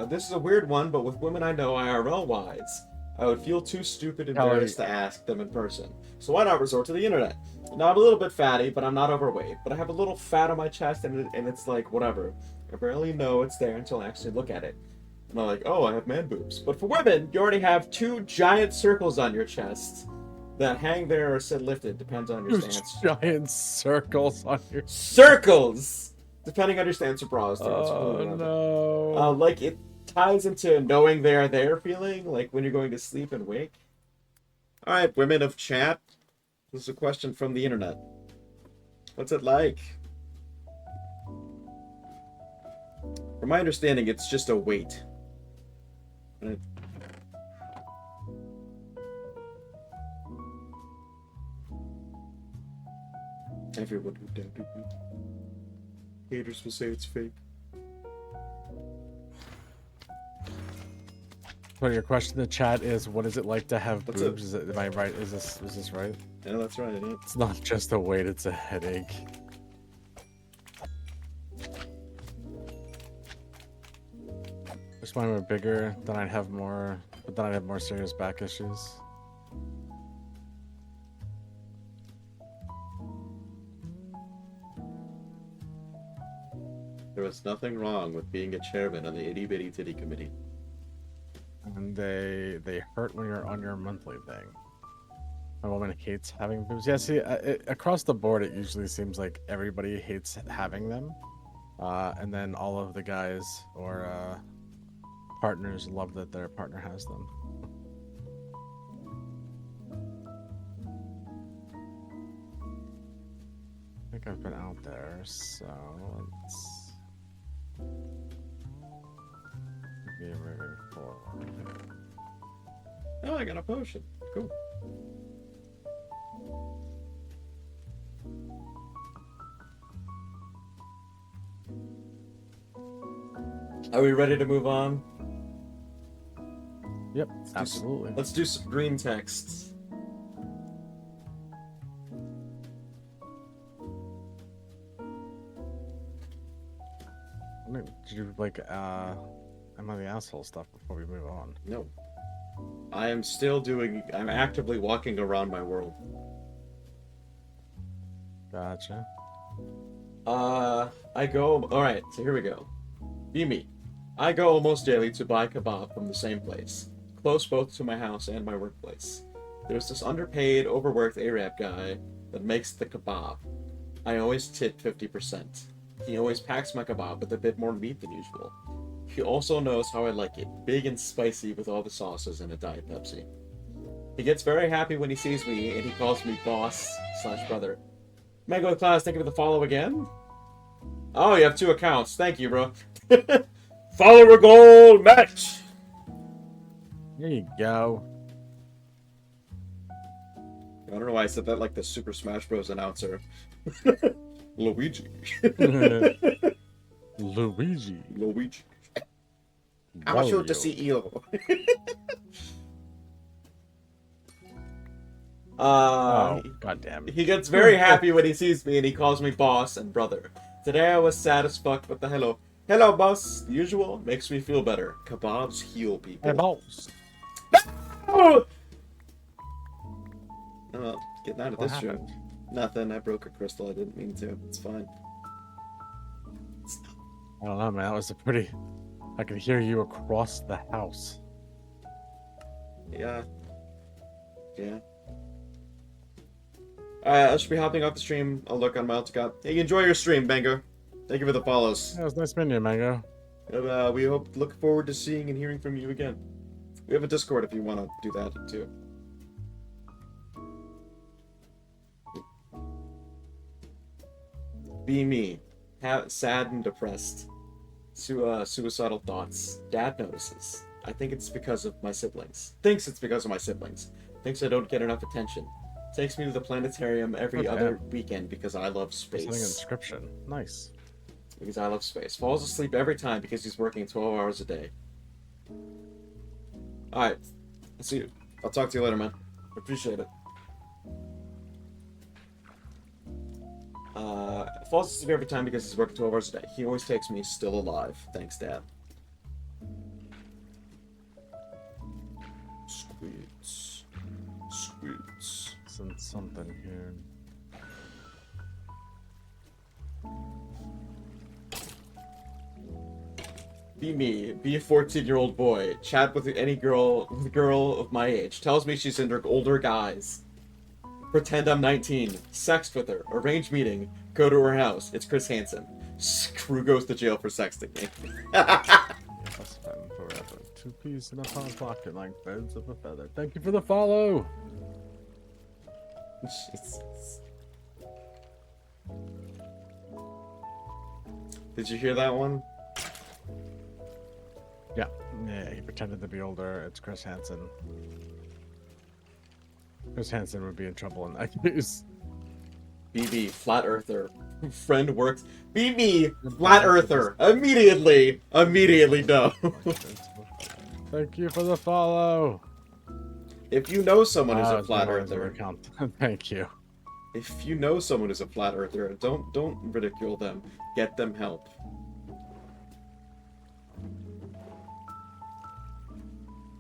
This is a weird one, but with women I know IRL-wise, I would feel too stupid and embarrassed to ask them in person. So why not resort to the internet? Now, I'm a little bit fatty, but I'm not overweight. But I have a little fat on my chest, and it's like, whatever. I barely know it's there until I actually look at it. And I'm like, oh, I have man boobs. But for women, you already have 2 giant circles on your chest that hang there or sit lifted, depends on your stance. Giant circles on your... Circles! Depending on your stance or bra stance. Oh, no. Like, it ties into knowing they are there feeling, like when you're going to sleep and wake. Alright, women of chat. This is a question from the internet. What's it like? From my understanding, it's just a weight. Right? Everyone who doubted me. Haters will say it's fake. So your question in the chat is, what is it like to have What's boobs? Am I right? Is this right? Yeah, that's right. Yeah. It's not just a weight, it's a headache. Wish mine were bigger, then I'd have more, but then I'd have more serious back issues. There was nothing wrong with being a chairman on the itty bitty titty committee. And they hurt when you're on your monthly thing. A woman hates having boobs. Yeah, see, across the board, it usually seems like everybody hates having them. And then all of the guys or partners love that their partner has them. I think I've been out there, so let's be moving forward. Oh, I got a potion. Cool. Are we ready to move on? Yep, absolutely. Let's do some green texts. Did you like am I the asshole stuff before we move on? No. I am still doing... I'm actively walking around my world. Gotcha. I go... Alright, so here we go. Be me. I go almost daily to buy kebab from the same place. Close both to my house and my workplace. There's this underpaid, overworked Arab guy that makes the kebab. I always tip 50%. He always packs my kebab with a bit more meat than usual. He also knows how I like it, big and spicy with all the sauces and a Diet Pepsi. He gets very happy when he sees me, and he calls me boss/brother. Mango Class, thank you for the follow again. Oh, you have 2 accounts. Thank you, bro. Follower goal match. There you go. I don't know why I said that like the Super Smash Bros. Announcer. Luigi. Luigi. Luigi. I'm sure the Wario. CEO. Oh, god damn it. He gets very happy when he sees me and he calls me boss and brother. Today I was sad as fuck with the hello. Hello, boss. The usual makes me feel better. Kebabs heal people. Hey, balls. Oh! Getting out of What this show. happened? Nothing. I broke a crystal. I didn't mean to. It's fine. I don't know, man. That was a pretty... I could hear you across the house. Yeah. Yeah. I should be hopping off the stream. I'll look on my Altacot. Hey, enjoy your stream, Bango. Thank you for the follows. Yeah, it was nice meeting you, Mango. We look forward to seeing and hearing from you again. We have a Discord if you want to do that too. Be me. Sad and depressed. Suicidal thoughts. Dad notices. I think it's because of my siblings. Thinks it's because of my siblings. Thinks I don't get enough attention. Takes me to the planetarium every other weekend because I love space. Something inscription. Nice. Because I love space. Falls asleep every time because he's working 12 hours a day. Alright. See you. I'll talk to you later, man. Appreciate it. Falls asleep every time because he's working 12 hours a day. He always takes me still alive. Thanks, Dad. Squeets. Squeets. Something here. Be me. Be a 14-year-old boy. Chat with any girl of my age. Tells me she's into older guys. Pretend I'm 19. Sext with her. Arrange meeting. Go to her house. It's Chris Hansen. Screw goes to jail for sexting me. Yes, spend forever. 2 peas in a palm pocket like birds of a feather. Thank you for the follow. Jesus. Did you hear that one? Yeah, he pretended to be older. It's Chris Hansen. Chris Hansen would be in trouble in that case. BB, flat earther. Friend works. BB, flat earther. Immediately no. Thank you for the follow. If you know someone who's a It's flat my Lorenzo earther, account. Thank you. if you know someone who's a flat earther, don't ridicule them. Get them help.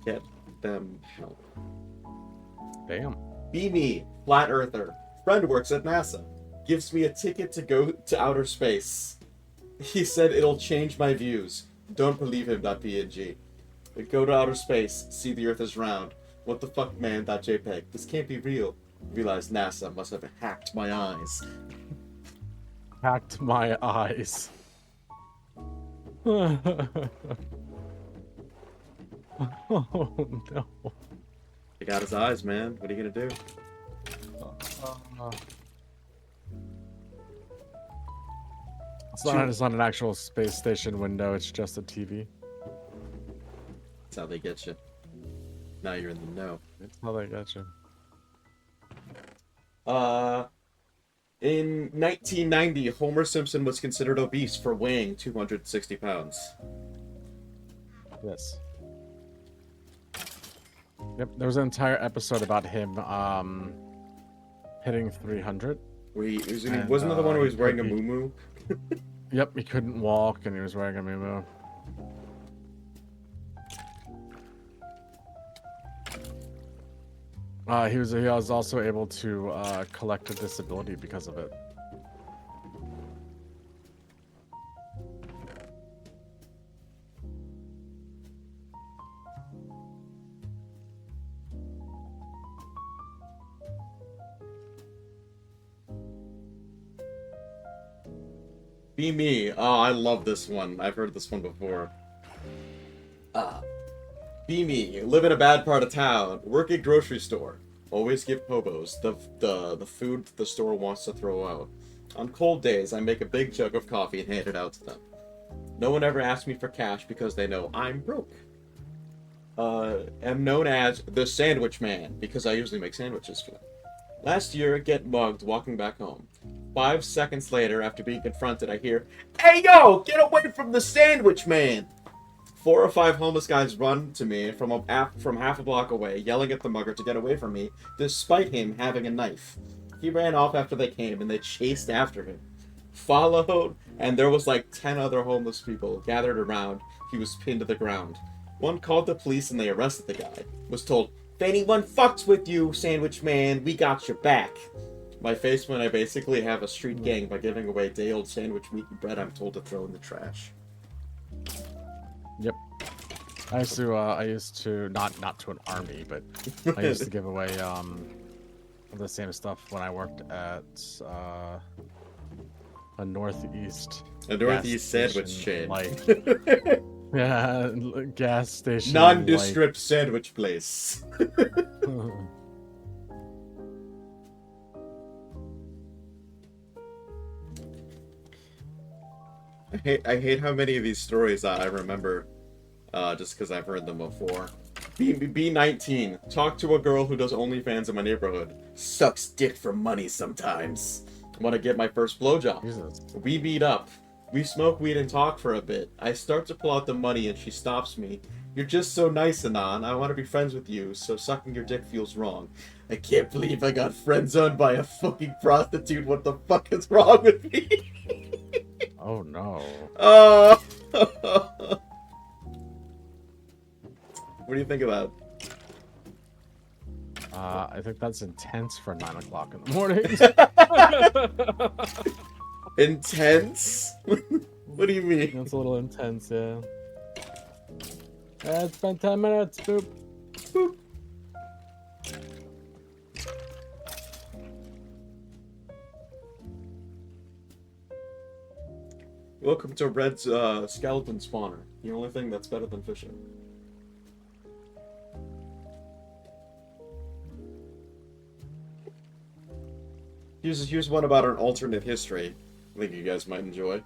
Get them help. Damn. Be me, flat earther. Friend works at NASA. Gives me a ticket to go to outer space. He said it'll change my views. Don't believe him. .png. Go to outer space. See the Earth is round. What the fuck, man? .jpg. This can't be real. Realize NASA must have hacked my eyes. Hacked my eyes. Oh no. He got his eyes, man. What are you gonna do? It's not an actual space station window, it's just a TV. That's how they get you. Now you're in the know. That's how they got you. In 1990, Homer Simpson was considered obese for weighing 260 pounds. Yes. Yep, there was an entire episode about him hitting 300. Wasn't it the one where he was wearing a muumuu? Yep, he couldn't walk and he was wearing a muumuu. He was also able to collect a disability because of it. Be me. Oh, I love this one. I've heard this one before. Be me. Live in a bad part of town. Work at grocery store. Always give Pobos the food the store wants to throw out. On cold days, I make a big jug of coffee and hand it out to them. No one ever asks me for cash because they know I'm broke. Am known as the Sandwich Man because I usually make sandwiches for them. Last year, I get mugged walking back home. 5 seconds later, after being confronted, I hear, "Hey yo, get away from the Sandwich Man!" 4 or 5 homeless guys run to me from half a block away, yelling at the mugger to get away from me, despite him having a knife. He ran off after they came, and they chased after him. Followed, and there was like 10 other homeless people gathered around. He was pinned to the ground. One called the police and they arrested the guy. Was told, "If anyone fucks with you, Sandwich Man, we got your back." My face when I basically have a street gang by giving away day-old sandwich meat and bread I'm told to throw in the trash. Yep. I used to not to an army, but I used to give away the same stuff when I worked at a northeast. A northeast sandwich chain. Yeah, gas station. Nondescript sandwich place. I hate how many of these stories I remember, just because I've heard them before. B19. Talk to a girl who does OnlyFans in my neighborhood. Sucks dick for money sometimes. Want to get my first blowjob. Jesus. We meet up. We smoke weed and talk for a bit. I start to pull out the money and she stops me. "You're just so nice, Anon. I want to be friends with you, so sucking your dick feels wrong." I can't believe I got friend-zoned by a fucking prostitute. What the fuck is wrong with me? Oh no. Oh. What do you think of that? I think that's intense for 9 o'clock in the morning. Intense? What do you mean? That's a little intense, yeah. It's been 10 minutes, boop. Boop. Welcome to Red's skeleton spawner. The only thing that's better than fishing. Here's one about an alternate history. I think you guys might enjoy.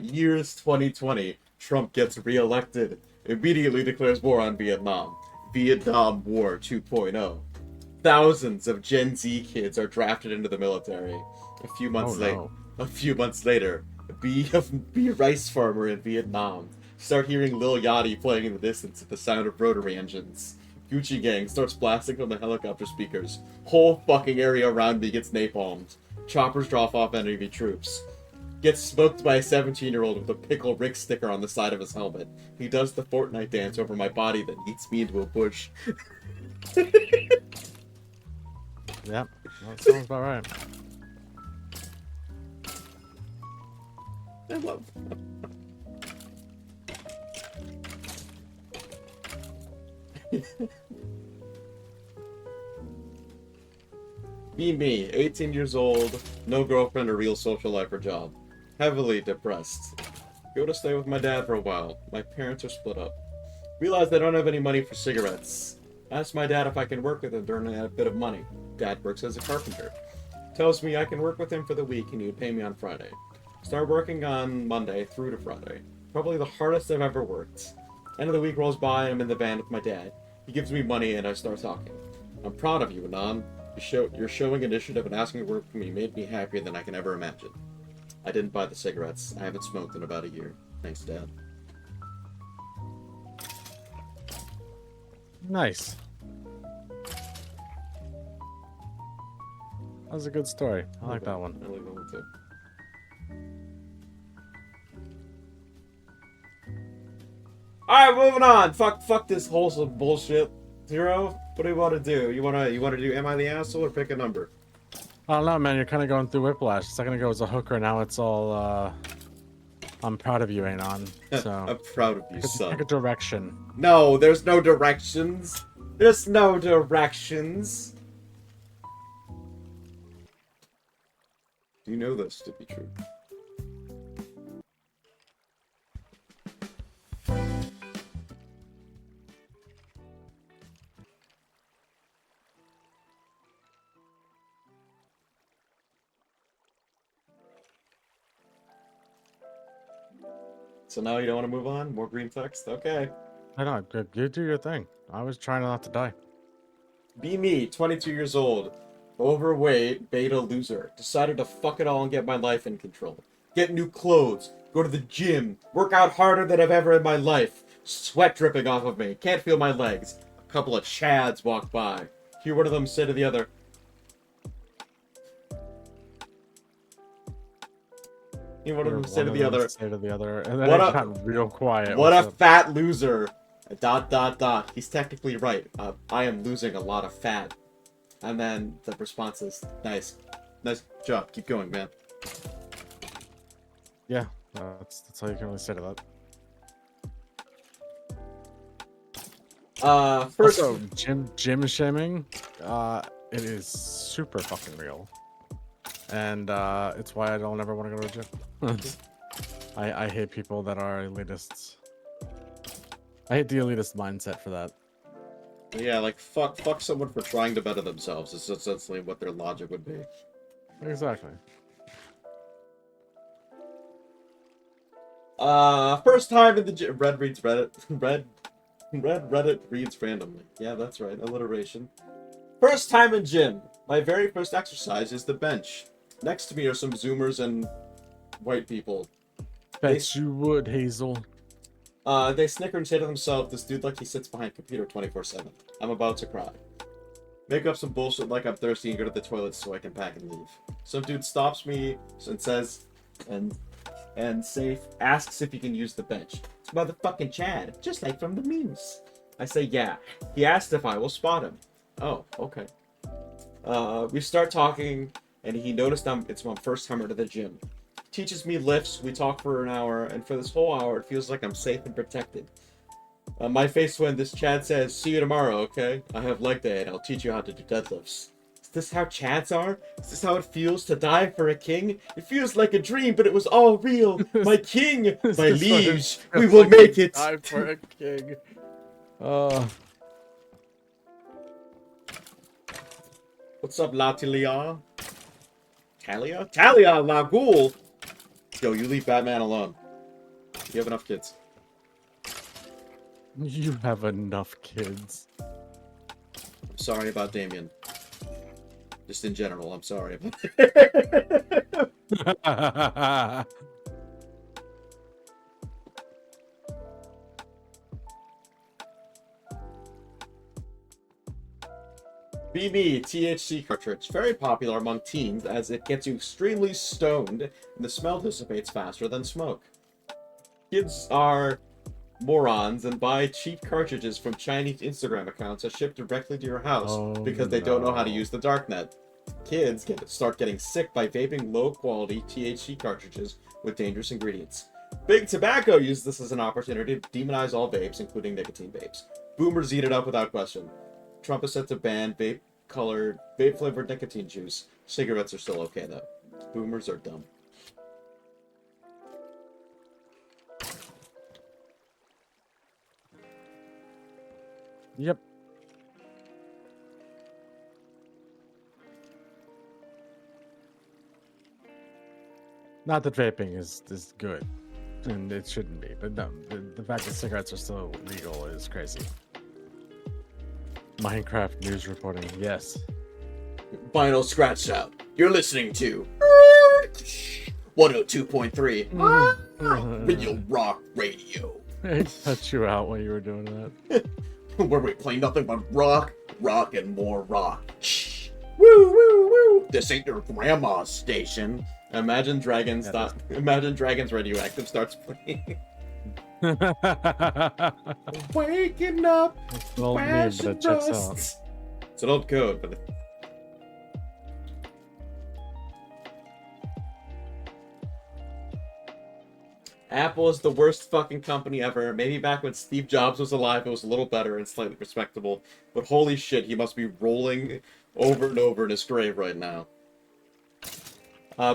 Years 2020, Trump gets reelected. Immediately declares war on Vietnam. Vietnam War 2.0. Thousands of Gen Z kids are drafted into the military. A few months later, be a rice farmer in Vietnam. Start hearing Lil Yachty playing in the distance at the sound of rotary engines. Gucci Gang starts blasting from the helicopter speakers. Whole fucking area around me gets napalmed. Choppers drop off enemy troops. Gets smoked by a 17-year-old with a Pickle Rick sticker on the side of his helmet. He does the Fortnite dance over my body that eats me into a bush. Yep, that sounds about right. I love Be me, 18 years old, no girlfriend or real social life or job. Heavily depressed. Go to stay with my dad for a while. My parents are split up. Realize I don't have any money for cigarettes. Ask my dad if I can work with him to earn a bit of money. Dad works as a carpenter. Tells me I can work with him for the week and he would pay me on Friday. Start working on Monday through to Friday. Probably the hardest I've ever worked. End of the week rolls by and I'm in the van with my dad. He gives me money and I start talking. "I'm proud of you, Anon. You're showing initiative and asking to work for me made me happier than I can ever imagine. I didn't buy the cigarettes. I haven't smoked in about a year. Thanks, Dad." Nice. That was a good story. I like that one. I like that one too. Alright, moving on. Fuck this wholesome bullshit. Zero, what do you want to do? You wanna do Am I the Asshole or pick a number? I don't know, man. You're kind of going through whiplash. A second ago it was a hooker. Now it's all, I'm proud of you, Anon. So I'm proud of you, son. Pick a direction. No, there's no directions. There's no directions. Do you know this to be true? So now you don't want to move on? More green text? Okay. I know. You do your thing. I was trying not to die. Be me, 22 years old, overweight, beta loser. Decided to fuck it all and get my life in control. Get new clothes, go to the gym, work out harder than I've ever in my life. Sweat dripping off of me, can't feel my legs. A couple of chads walk by. Hear one of them say to the other, hear one of them say to the other, and then What it a- got real quiet. what a What's up? fat loser. ... He's technically right. I am losing a lot of fat. And then the response is, nice. Nice job. Keep going, man. Yeah, that's all you can really say to that. First, Also, gym shaming, it is super fucking real, and it's why I don't ever want to go to the gym. I hate people that are elitists. I hate the elitist mindset for that. yeah, like fuck someone for trying to better themselves. Is essentially what their logic would be. Exactly. First time in the gym. Red reads Reddit. Red Reddit reads randomly. Yeah, that's right. Alliteration. First time in gym. My very first exercise is the bench. Next to me are some Zoomers and white people. Bet you would, Hazel. They snicker and say to themselves, this dude like he sits behind a computer 24/7. I'm about to cry. Make up some bullshit like I'm thirsty and go to the toilet so I can pack and leave. Some dude stops me and says, asks if he can use the bench. It's motherfucking Chad, just like from the memes. I say yeah. He asked if I will spot him. Oh, okay. We start talking, and he noticed it's my first timer to the gym. Teaches me lifts, we talk for an hour, and for this whole hour it feels like I'm safe and protected. My face when this Chad says, see you tomorrow, okay? I have leg day and I'll teach you how to do deadlifts. Is this how Chads are? Is this how it feels to die for a king? It feels like a dream, but it was all real. My king, my liege, we will make it. Time for a king. What's up, Latilia? Talia La Ghul! Yo, you leave Batman alone. You have enough kids. You have enough kids. I'm sorry about Damien. Just in general, I'm sorry. BB THC cartridge. Very popular among teens as it gets you extremely stoned and the smell dissipates faster than smoke. Kids are morons and buy cheap cartridges from Chinese Instagram accounts that ship directly to your house because they don't know how to use the darknet. Kids start getting sick by vaping low-quality THC cartridges with dangerous ingredients. Big Tobacco used this as an opportunity to demonize all vapes, including nicotine vapes. Boomers eat it up without question. Trump is set to ban vape-flavored nicotine juice. Cigarettes are still okay, though. Boomers are dumb. Yep. Not that vaping is good, and it shouldn't be, but no, the fact that cigarettes are still legal is crazy. Minecraft news reporting, yes. Final scratch out. You're listening to 102.3 Real Rock Radio. I cut you out when you were doing that. Where we play nothing but rock, and more rock. Shh. Woo, woo, woo. This ain't your grandma's station. Imagine Dragons Radioactive starts playing. Waking up. It's an old meme, but it checks out. It's an old code, but Apple is the worst fucking company ever. Maybe back when Steve Jobs was alive, it was a little better and slightly respectable. But holy shit, he must be rolling over and over in his grave right now.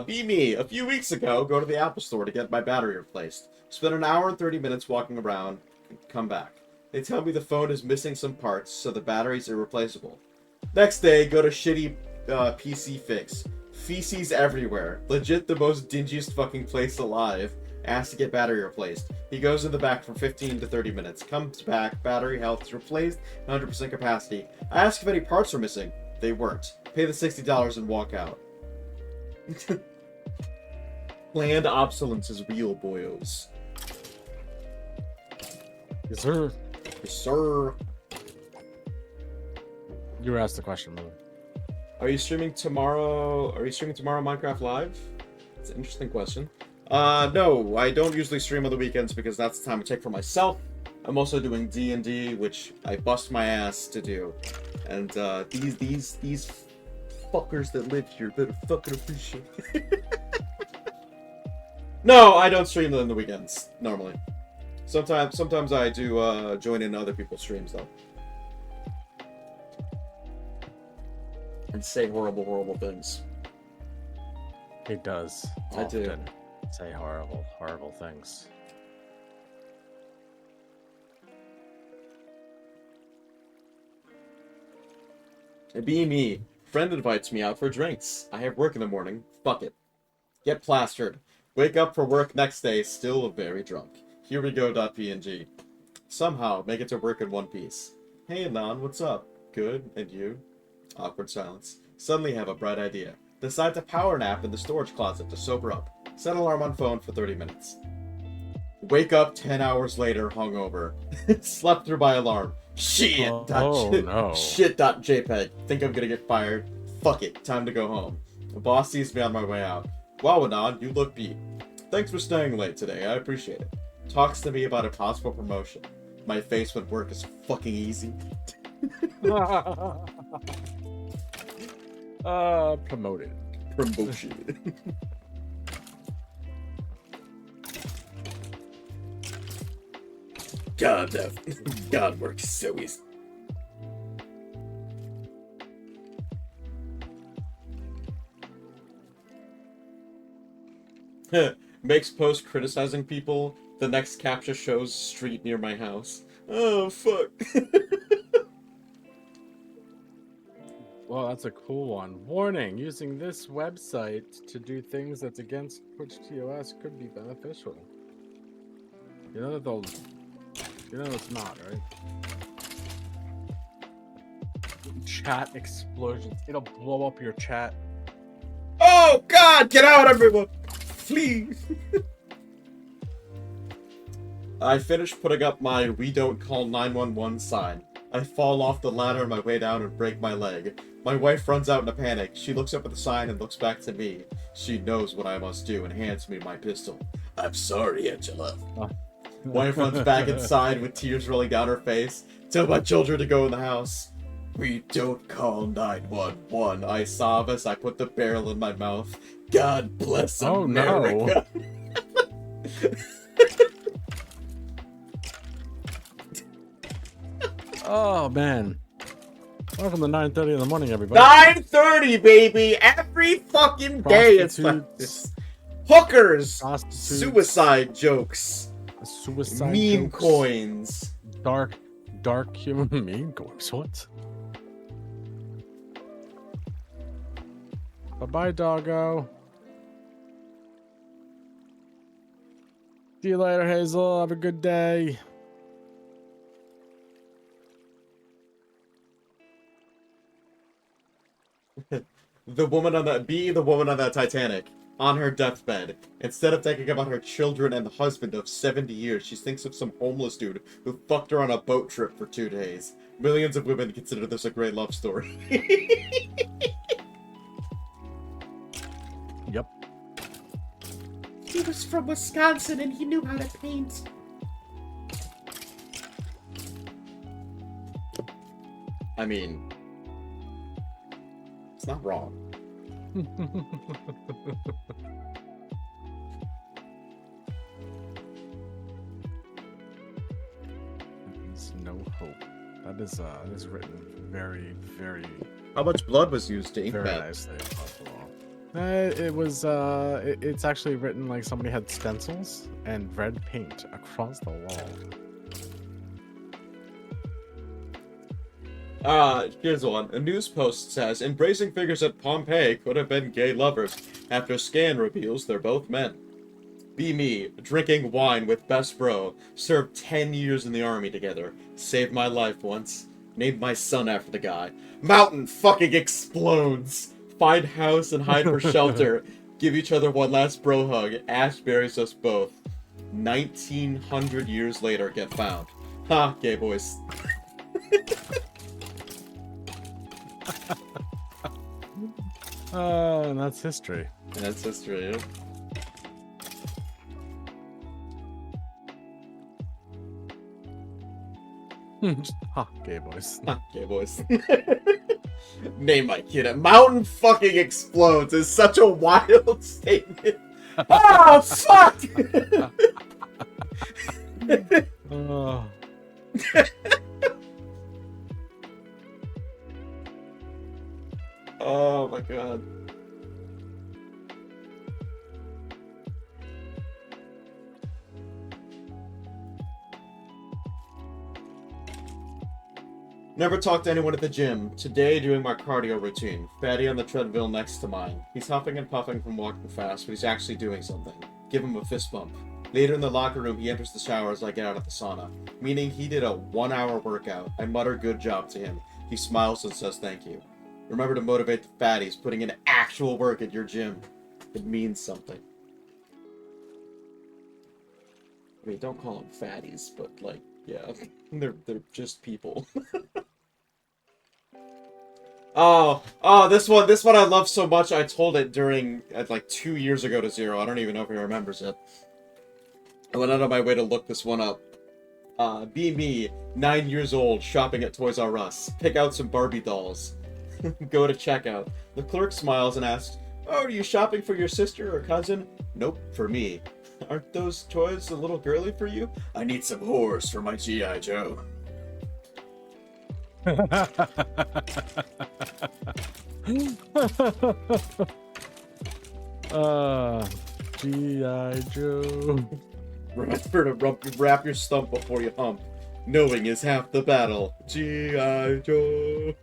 Be me. A few weeks ago, go to the Apple store to get my battery replaced. Spend an hour and 30 minutes walking around, come back. They tell me the phone is missing some parts, so the battery's irreplaceable. Next day, go to shitty PC Fix. Feces everywhere. Legit the most dingiest fucking place alive. asks to get battery replaced. He goes in the back for 15 to 30 minutes, comes back, battery health is replaced, 100% capacity. I ask if any parts are missing. They weren't. Pay the $60 and walk out. Planned obsolescence is real, boyos. Yes, sir. Yes, sir. You were asked the question, brother. Are you streaming tomorrow? Minecraft Live? It's an interesting question. No, I don't usually stream on the weekends because that's the time I take for myself. I'm also doing D&D, which I bust my ass to do. And these fuckers that live here better fucking appreciate it. No, I don't stream on the weekends normally. Sometimes I do join in other people's streams though. And say horrible things. He does. I do. Often say horrible things. It be me. Friend invites me out for drinks. I have work in the morning. Fuck it. Get plastered. Wake up for work next day, still very drunk. Here we go. .png. Somehow make it to work in one piece. Hey, Anon, what's up? Good, and you? Awkward silence. Suddenly have a bright idea. Decide to power nap in the storage closet to sober up. Set alarm on phone for 30 minutes. Wake up 10 hours later, hungover. Slept through my alarm. Shit. No. Shit.jpg. Think I'm gonna get fired? Fuck it. Time to go home. The boss sees me on my way out. Wow, Anon, you look beat. Thanks for staying late today. I appreciate it. Talks to me about a possible promotion. My face when work is fucking easy. Promoted. Promotion. God, God works so easy. Makes post criticizing people. The next captcha shows street near my house. Oh, fuck. Well, that's a cool one. Warning, using this website to do things that's against Twitch TOS could be beneficial. You know that they'll... You know it's not, right? Chat explosions. It'll blow up your chat. Oh, God! Get out, everyone! Please! I finished putting up my "We don't call 911" sign. I fall off the ladder on my way down and break my leg. My wife runs out in a panic. She looks up at the sign and looks back to me. She knows what I must do and hands me my pistol. I'm sorry, Angela. Wife runs back inside with tears rolling down her face. Tell my children to go in the house. We don't call 911. I sob as I put the barrel in my mouth. God bless America. No. Oh, man. Welcome to 9:30 in the morning, everybody. 9:30, baby! Every fucking day it's like this. Hookers! Prostitutes, Suicide jokes. suicide Meme jokes, coins. dark human meme coins. What? Bye-bye, doggo. See you later, Hazel. Have a good day. The woman on that Titanic. On her deathbed. Instead of thinking about her children and the husband of 70 years, she thinks of some homeless dude who fucked her on a boat trip for 2 days. Millions of women consider this a great love story. Yep. He was from Wisconsin and he knew how to paint. I mean, it's not wrong. There's no hope. That is written very, very, How much blood was used to ink very that? nicely across the wall. It's actually written like somebody had stencils and red paint across the wall. Here's one. A news post says, embracing figures at Pompeii could have been gay lovers. After scan reveals they're both men. Be me, drinking wine with best bro. Served 10 years in the army together. Saved my life once. Named my son after the guy. Mountain fucking explodes. Find house and hide for shelter. Give each other one last bro hug. Ash buries us both. 1900 years later, get found. Ha, gay boys. And that's history. And that's history, yeah. Ha, gay boys. Ha, gay boys. Name my kid a mountain fucking explodes is such a wild statement. Oh, fuck! Oh. Oh my god. Never talked to anyone at the gym. Today, doing my cardio routine. Fatty on the treadmill next to mine. He's huffing and puffing from walking fast, but he's actually doing something. Give him a fist bump. Later in the locker room, he enters the shower as I get out of the sauna. Meaning he did a 1-hour workout. I mutter good job to him. He smiles and says thank you. Remember to motivate the fatties, putting in actual work at your gym. It means something. I mean, don't call them fatties, but like, yeah, they're just people. This one I love so much. I told it during like 2 years ago to Zero. I don't even know if he remembers it. I went out of my way to look this one up. Be me, 9 years old, shopping at Toys R Us. Pick out some Barbie dolls. Go to checkout. The clerk smiles and asks, "Oh, are you shopping for your sister or cousin?" "Nope, for me." "Aren't those toys a little girly for you?" "I need some whores for my G.I. Joe." G.I. Joe. Remember to wrap your stump before you hump. Knowing is half the battle. G.I. Joe.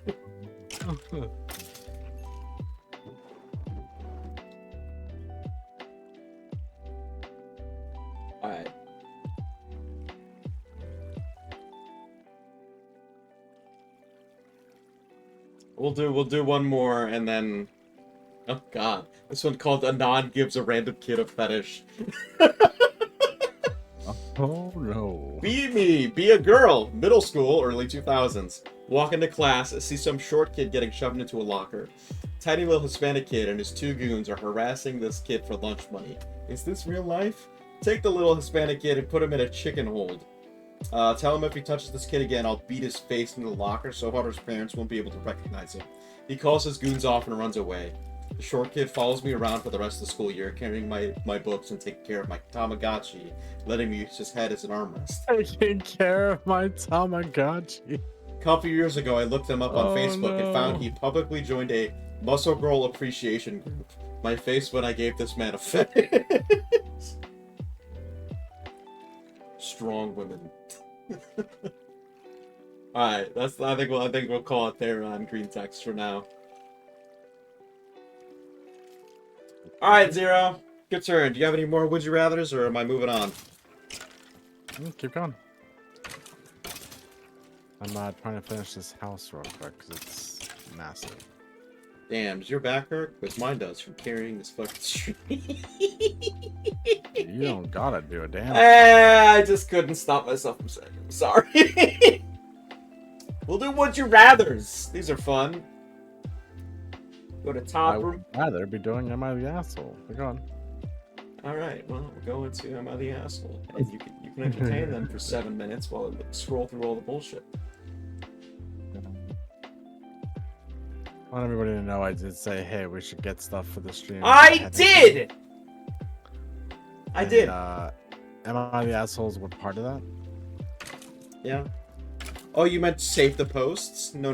Alright. We'll do one more and then, oh god. This one called Anon gives a random kid a fetish. Oh no. Be me, be a girl. Middle school, early 2000s. Walk into class, see some short kid getting shoved into a locker. Tiny little Hispanic kid and his 2 goons are harassing this kid for lunch money. Is this real life? Take the little Hispanic kid and put him in a chicken hold. Tell him if he touches this kid again, I'll beat his face into the locker so hard his parents won't be able to recognize him. He calls his goons off and runs away. The short kid follows me around for the rest of the school year, carrying my books and taking care of my Tamagotchi, letting me use his head as an armrest. Taking care of my Tamagotchi. A couple years ago, I looked him up on Facebook and found he publicly joined a muscle girl appreciation group. My face when I gave this man a fetish. Strong women. Alright, I think we'll call it there on green text for now. Alright, Zero. Good turn. Do you have any more would you rathers or am I moving on? Keep going. I'm trying to finish this house real quick because it's massive. Damn, does your back hurt? Because mine does from carrying this fucking street. You don't gotta do a damn. I just couldn't stop myself from saying it. Sorry. We'll do would you rathers. These are fun. Go to top I room. would rather be doing Am I the Asshole? Go on. Alright, well, we're going to Am I the Asshole? And you can entertain them for 7 minutes while I scroll through all the bullshit. I want everybody to know I did say, hey, we should get stuff for the stream. I did! I And, did! Am I the Assholes were part of that? Yeah. Oh, you meant save the posts? No.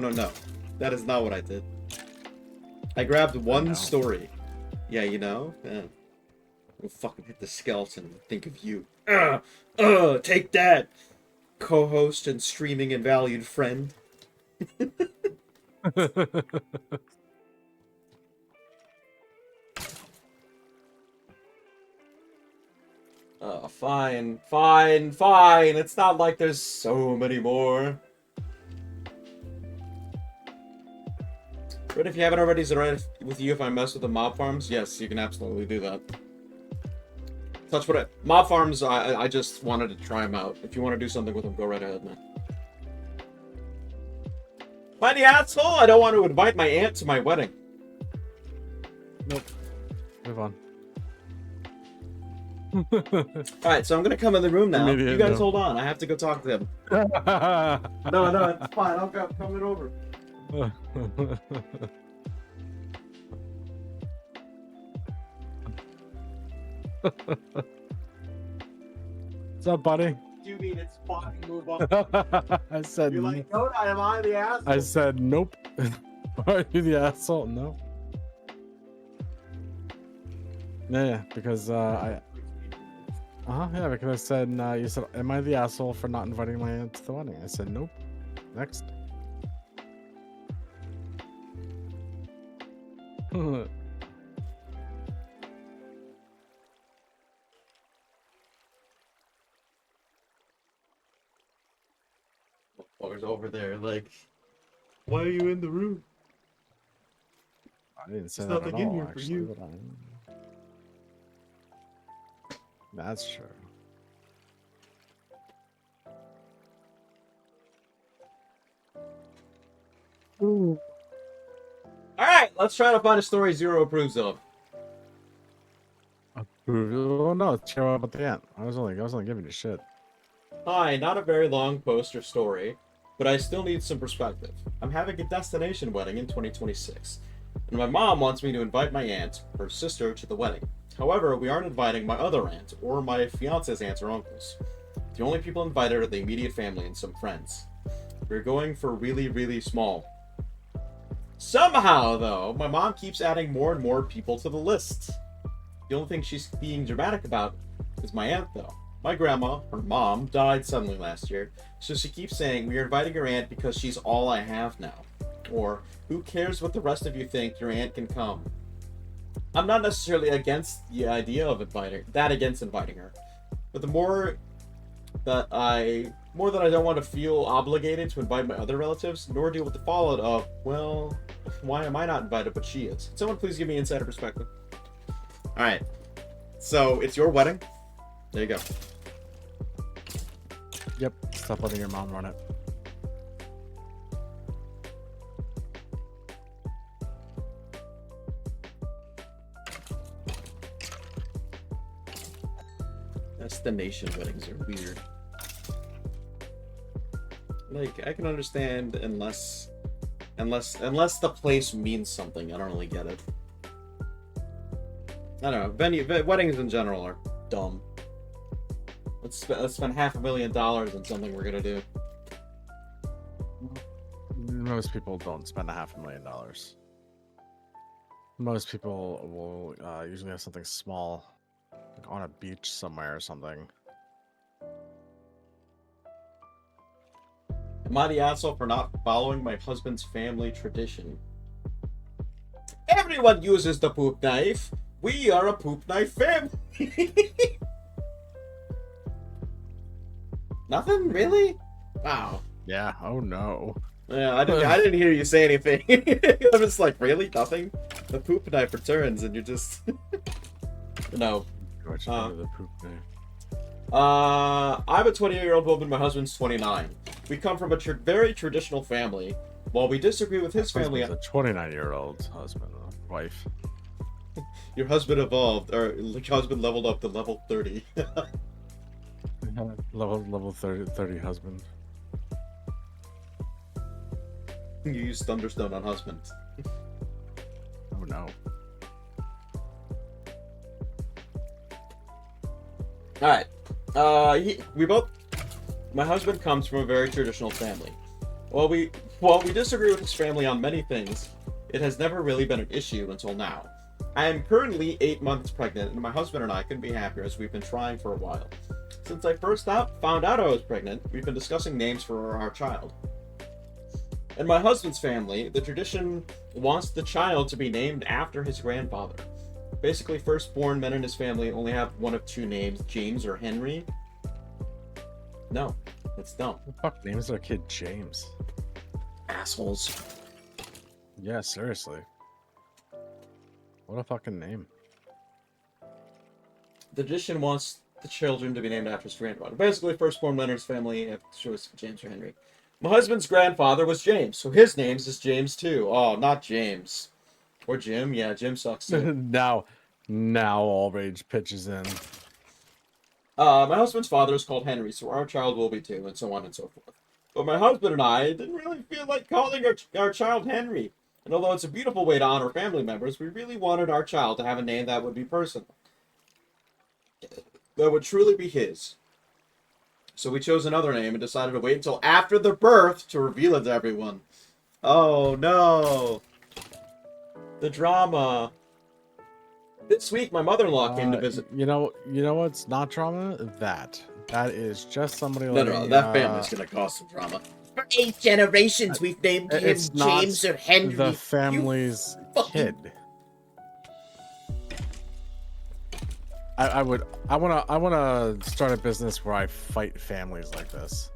That is not what I did. I grabbed one story. Yeah, you know? Yeah. We'll fucking hit the skeleton and think of you. Take that! Co-host and streaming and valued friend. Fine, fine, fine. It's not like there's so many more. But if you haven't already, is it alright with you if I mess with the mob farms? Yes, you can absolutely do that. Touch what mob farms, I just wanted to try them out. If you want to do something with them, go right ahead, man. By the asshole, I don't want to invite my aunt to my wedding. Nope. Move on. Alright, so I'm gonna come in the room now. Immediate You guys no. hold on, I have to go talk to him. No, it's fine, I'll go coming over. What's up, buddy? You mean it's fine, move on. I said You're like, no, am I the asshole? I said nope. Are you the asshole? No. Yeah, because yeah, because I said you said, am I the asshole for not inviting my aunt to the wedding? I said nope. Next. Motherfucker's over there, like, why are you in the room? I didn't say There's that at nothing in all, here for actually, you. but that's true. Alright, let's try to find a story Zero approves of. Oh no, it's cheer about the aunt. I was only giving you shit. Hi, not a very long post or story, but I still need some perspective. I'm having a destination wedding in 2026, and my mom wants me to invite my aunt, her sister, to the wedding. However, we aren't inviting my other aunt, or my fiance's aunts or uncles. The only people invited are the immediate family and some friends. We're going for really, really small. Somehow, though, my mom keeps adding more and more people to the list. The only thing she's being dramatic about is my aunt, though. My grandma, her mom, died suddenly last year, so she keeps saying we are inviting your aunt because she's all I have now. Or, who cares what the rest of you think, your aunt can come. I'm not necessarily against the idea of inviting her, but the more that I don't want to feel obligated to invite my other relatives, nor deal with the fallout of, well, why am I not invited but she is? Someone please give me insider perspective. Alright, so it's your wedding. There you go. Yep. Stop letting your mom run it. Destination weddings are weird. Like, I can understand unless the place means something. I don't really get it. I don't know. Weddings in general are dumb. Let's spend $500,000 on something we're gonna do. Most people don't spend $500,000. Most people will usually have something small, like on a beach somewhere or something. Am I the asshole for not following my husband's family tradition? Everyone uses the poop knife. We are a poop knife family. Nothing really? Wow. Yeah. Oh no. Yeah, I didn't hear you say anything. I'm just like, really? Nothing? The poop knife returns and you're just no. The poop knife. I'm a 28-year-old woman. My husband's 29. We come from a very traditional family. While we disagree with his family, a 29-year-old husband, wife. Your husband evolved, or your husband leveled up to level 30. level 30 husband. You use Thunderstone on husband. Oh no. Alright. My husband comes from a very traditional family. While we disagree with his family on many things, it has never really been an issue until now. I am currently 8 months pregnant, and my husband and I couldn't be happier as we've been trying for a while. Since I first found out I was pregnant, we've been discussing names for our child. In my husband's family, the tradition wants the child to be named after his grandfather. Basically, firstborn men in his family only have one of two names, James or Henry. No, that's dumb. Who the fuck names their kid James? Assholes. Yeah, seriously. What a fucking name. The tradition wants the children to be named after his grandfather. Basically, firstborn men in his family have choice of James or Henry. My husband's grandfather was James, so his name is James too. Oh, not James. Or Jim. Yeah, Jim sucks too. now all rage pitches in. My husband's father is called Henry, so our child will be too, and so on and so forth. But my husband and I didn't really feel like calling our child Henry. And although it's a beautiful way to honor family members, we really wanted our child to have a name that would be personal. That would truly be his. So we chose another name and decided to wait until after the birth to reveal it to everyone. Oh no! The drama. This week, my mother-in-law came to visit. You know what's not drama? That is just somebody. No, that family's gonna cause some drama. For 8 generations, we've named him It's James or Henry. the family's kid. I wanna start a business where I fight families like this.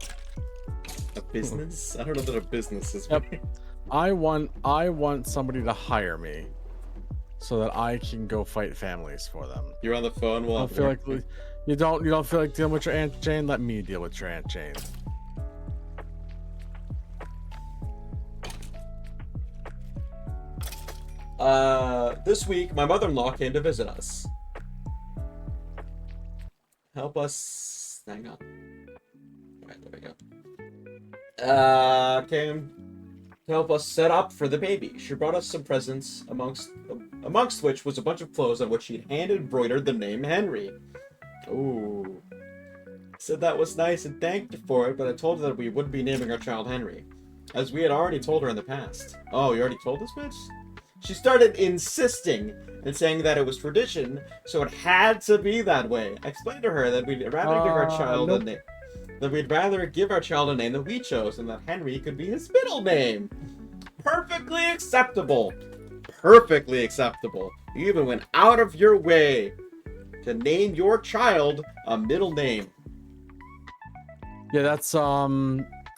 A business? I don't know that a business is. Yep. I want somebody to hire me so that I can go fight families for them. You're on the phone. I Well, don't feel like you don't feel like dealing with your Aunt Jane. Let me deal with your Aunt Jane. This week, my mother-in-law came to visit us. Help us. Hang on. Alright, there we go. Came to help us set up for the baby. She brought us some presents, amongst which was a bunch of clothes on which she had hand embroidered the name Henry. Ooh. Said that was nice and thanked her for it, but I told her that we wouldn't be naming our child Henry, as we had already told her in the past. Oh, you already told this bitch? She started insisting and saying that it was tradition, so it had to be that way. I explained to her that we'd rather give our child a name. That we'd rather give our child a name that we chose, and that Henry could be his middle name. Perfectly acceptable. Perfectly acceptable. You even went out of your way to name your child a middle name. Yeah, that's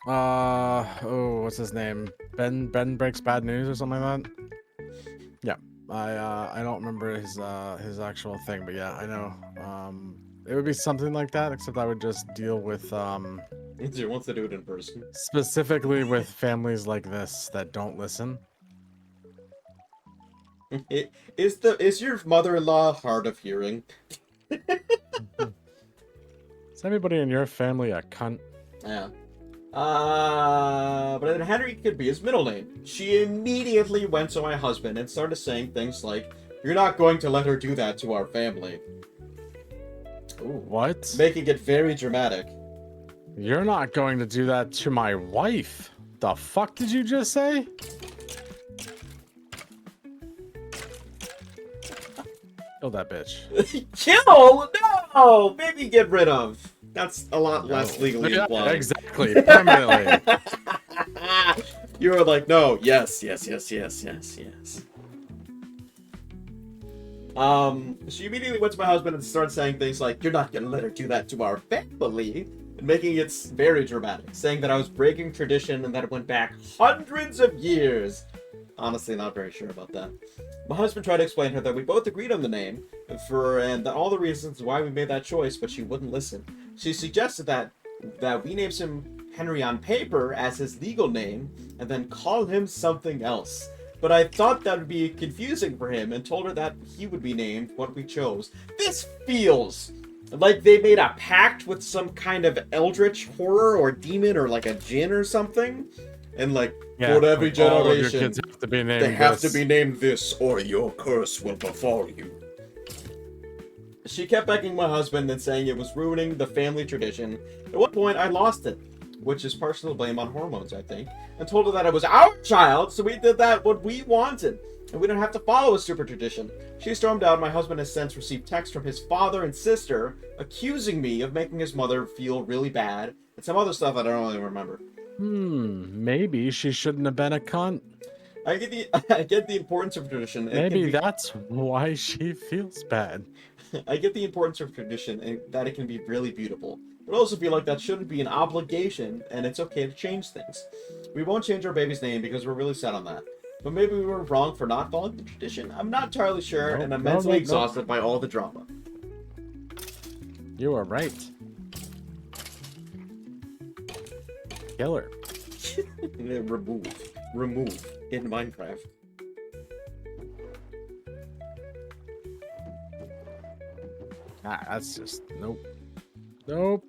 what's his name? Ben Breaks Bad News or something like that. Yeah, I don't remember his actual thing, but yeah, I know. It would be something like that, except I would just deal with He wants to do it in person. specifically with families like this that don't listen. Is your mother-in-law hard of hearing? Is everybody in your family a cunt? Yeah. But then Henry could be his middle name. She immediately went to my husband and started saying things like, "You're not going to let her do that to our family." Ooh. What? Making it very dramatic. You're not going to do that to my wife. The fuck did you just say? Kill that bitch. Kill? No! Maybe get rid of. That's a lot less legally Yeah, implied. exactly. Permanently. You were like, no, yes. She immediately went to my husband and started saying things like, "You're not gonna let her do that to our family," and making it very dramatic, saying that I was breaking tradition and that it went back hundreds of years. Honestly, not very sure about that. My husband tried to explain to her that we both agreed on the name and that all the reasons why we made that choice, but she wouldn't listen. She suggested that we name him Henry on paper as his legal name and then call him something else. But I thought that would be confusing for him and told her that he would be named what we chose. This feels like they made a pact with some kind of eldritch horror or demon or like a djinn or something. And like, for every like all of your generation, kids have to be named they have this. to be named this or your curse will befall you. She kept begging my husband and saying it was ruining the family tradition. At one point, I lost it, which is partially blame on hormones, I think, and told her that it was our child, so we did that what we wanted, and we didn't have to follow a stupid tradition. She stormed out. My husband has since received texts from his father and sister accusing me of making his mother feel really bad, and some other stuff I don't really remember. Maybe she shouldn't have been a cunt. I get the importance of tradition. Maybe that's why she feels bad. I get the importance of tradition and that it can be really beautiful. But I also feel like that shouldn't be an obligation, and it's okay to change things. We won't change our baby's name because we're really set on that. But maybe we were wrong for not following the tradition. I'm not entirely sure, and I'm mentally exhausted by all the drama. You are right. Killer. Remove in Minecraft. Ah, that's just nope. Nope.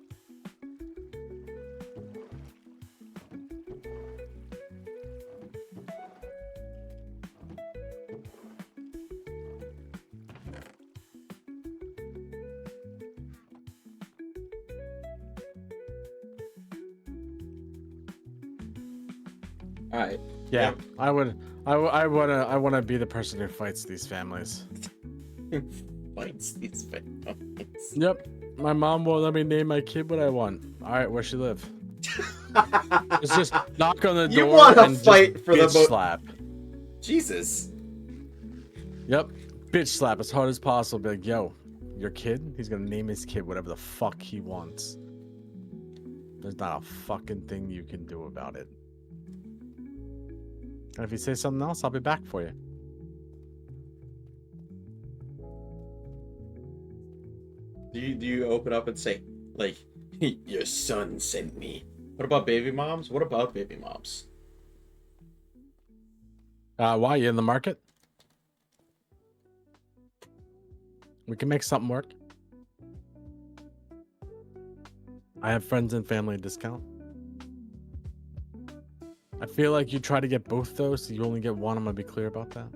All right. Yeah, I wanna be the person who fights these families. Fights these families. Yep. My mom won't let me name my kid what I want. All right, where she live? It's just knock on the door. You want to and fight just for the bitch slap. Jesus. Yep, bitch slap as hard as possible. Be like, yo, your kid? He's gonna name his kid whatever the fuck he wants. There's not a fucking thing you can do about it. And if you say something else, I'll be back for you. Do you open up and say, like, your son sent me? What about baby moms? What about baby moms? Why you in the market? We can make something work. I have friends and family discount. I feel like you try to get both those, so you only get one. I'm gonna be clear about that.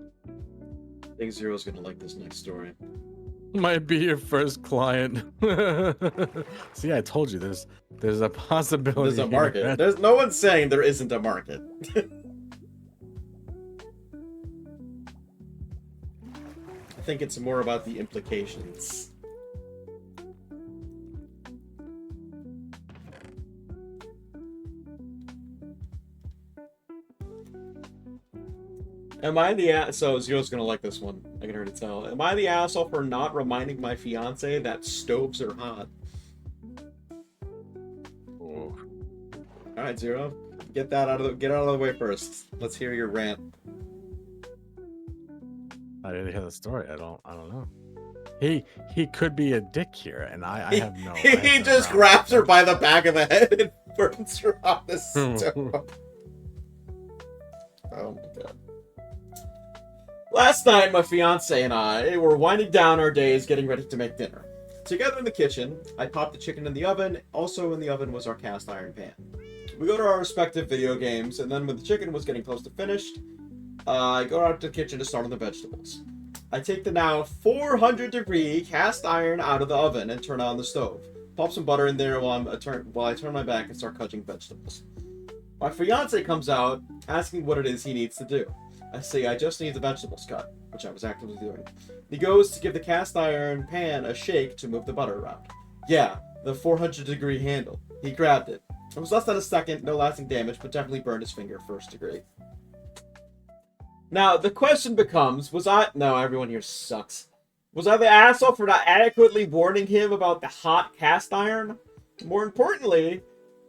I think Zero's gonna like this next story. Might be your first client. See, I told you there's a possibility. There's a market. There's no one saying there isn't a market. I think it's more about the implications. Am I the so Zero's gonna like this one? I can already tell. Am I the asshole for not reminding my fiance that stoves are hot? Oh. All right, Zero, get out of the way first. Let's hear your rant. I didn't hear the story. I don't know. He could be a dick here, and I have no. He just grabs her by the back of the head and burns her on the stove. Oh my god. Last night, my fiance and I were winding down our days getting ready to make dinner. Together in the kitchen, I popped the chicken in the oven. Also in the oven was our cast iron pan. We go to our respective video games, and then when the chicken was getting close to finished, I go out to the kitchen to start on the vegetables. I take the now 400-degree cast iron out of the oven and turn on the stove. Pop some butter in there while I turn my back and start cutting vegetables. My fiance comes out asking what it is he needs to do. I say I just need the vegetables cut, which I was actively doing. He goes to give the cast iron pan a shake to move the butter around. Yeah, the 400-degree handle. He grabbed it. It was less than a second, no lasting damage, but definitely burned his finger first degree. Now, the question becomes, no, everyone here sucks. Was I the asshole for not adequately warning him about the hot cast iron? More importantly,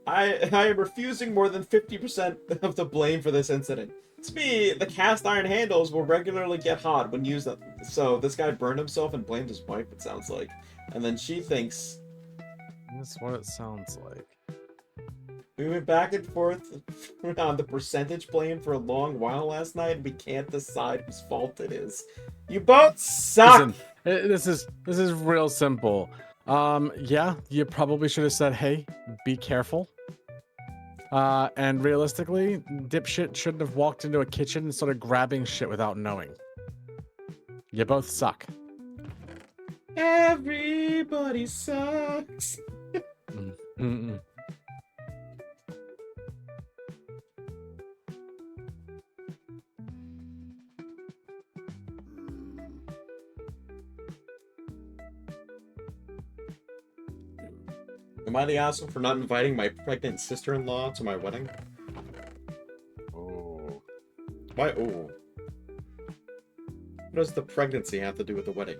I am refusing more than 50% of the blame for this incident. To me, the cast iron handles will regularly get hot when used. So this guy burned himself and blamed his wife, it sounds like. And then she thinks... That's what it sounds like. We went back and forth on the percentage blame for a long while last night, and we can't decide whose fault it is. You both suck! Listen, this is real simple. Yeah, you probably should have said, hey, be careful. And realistically, dipshit shouldn't have walked into a kitchen and started grabbing shit without knowing. You both suck. Everybody sucks. Mm-mm. Am I the asshole for not inviting my pregnant sister-in-law to my wedding? Oh. Am Why? Oh. What does the pregnancy have to do with the wedding?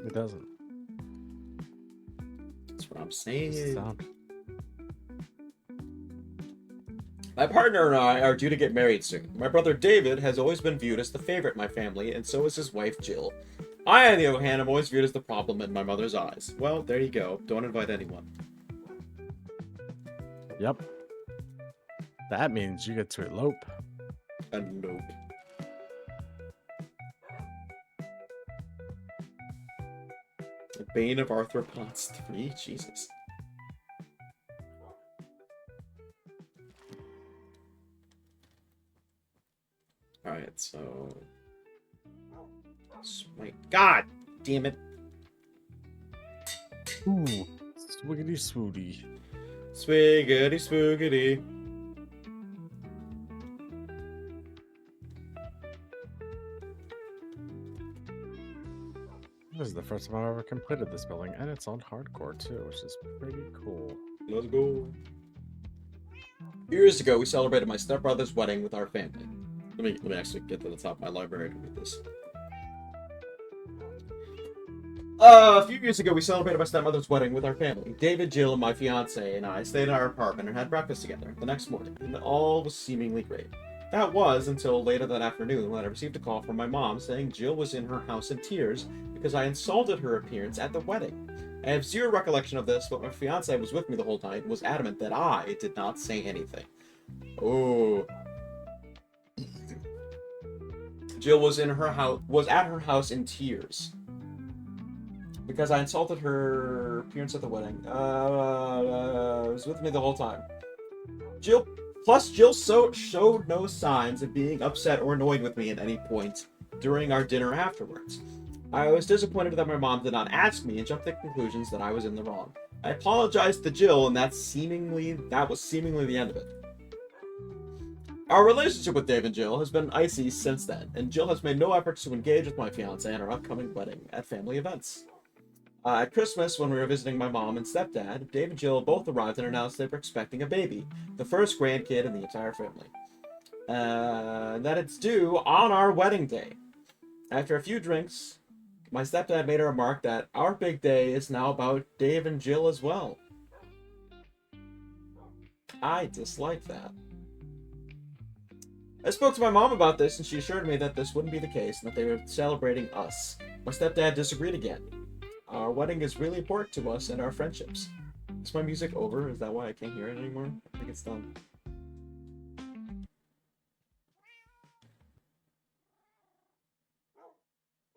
It doesn't. That's what I'm It's the saying. sound. My partner and I are due to get married soon. My brother David has always been viewed as the favorite in my family, and so is his wife Jill. I, on the other hand, am always viewed as the problem in my mother's eyes. Well, there you go. Don't invite anyone. Yep. That means you get to elope. And nope. The Bane of Arthropods 3? Jesus. Alright, so... Smite. God damn it. Ooh. Swiggity swooty. Swiggity spoogity. This is the first time I've ever completed this building, and it's on hardcore too, which is pretty cool. Let's go. Years ago, we celebrated my stepbrother's wedding with our family. Let me actually get to the top of my library to read this. A few years ago, we celebrated my stepmother's wedding with our family. David, Jill, and my fiance and I stayed in our apartment and had breakfast together the next morning, and all was seemingly great. That was until later that afternoon when I received a call from my mom saying Jill was in her house in tears because I insulted her appearance at the wedding. I have zero recollection of this, but my fiance was with me the whole night and was adamant that I did not say anything. Oh. Jill was at her house in tears because I insulted her appearance at the wedding. Was with me the whole time. Jill showed no signs of being upset or annoyed with me at any point during our dinner afterwards. I was disappointed that my mom did not ask me and jumped to conclusions that I was in the wrong. I apologized to Jill, and that was seemingly the end of it. Our relationship with Dave and Jill has been icy since then, and Jill has made no efforts to engage with my fiance and our upcoming wedding at family events. At Christmas, when we were visiting my mom and stepdad, Dave and Jill both arrived and announced they were expecting a baby, the first grandkid in the entire family. That it's due on our wedding day. After a few drinks, my stepdad made a remark that our big day is now about Dave and Jill as well. I dislike that. I spoke to my mom about this, and she assured me that this wouldn't be the case and that they were celebrating us. My stepdad disagreed again. Our wedding is really important to us and our friendships. Is my music over? Is that why I can't hear it anymore? I think it's done.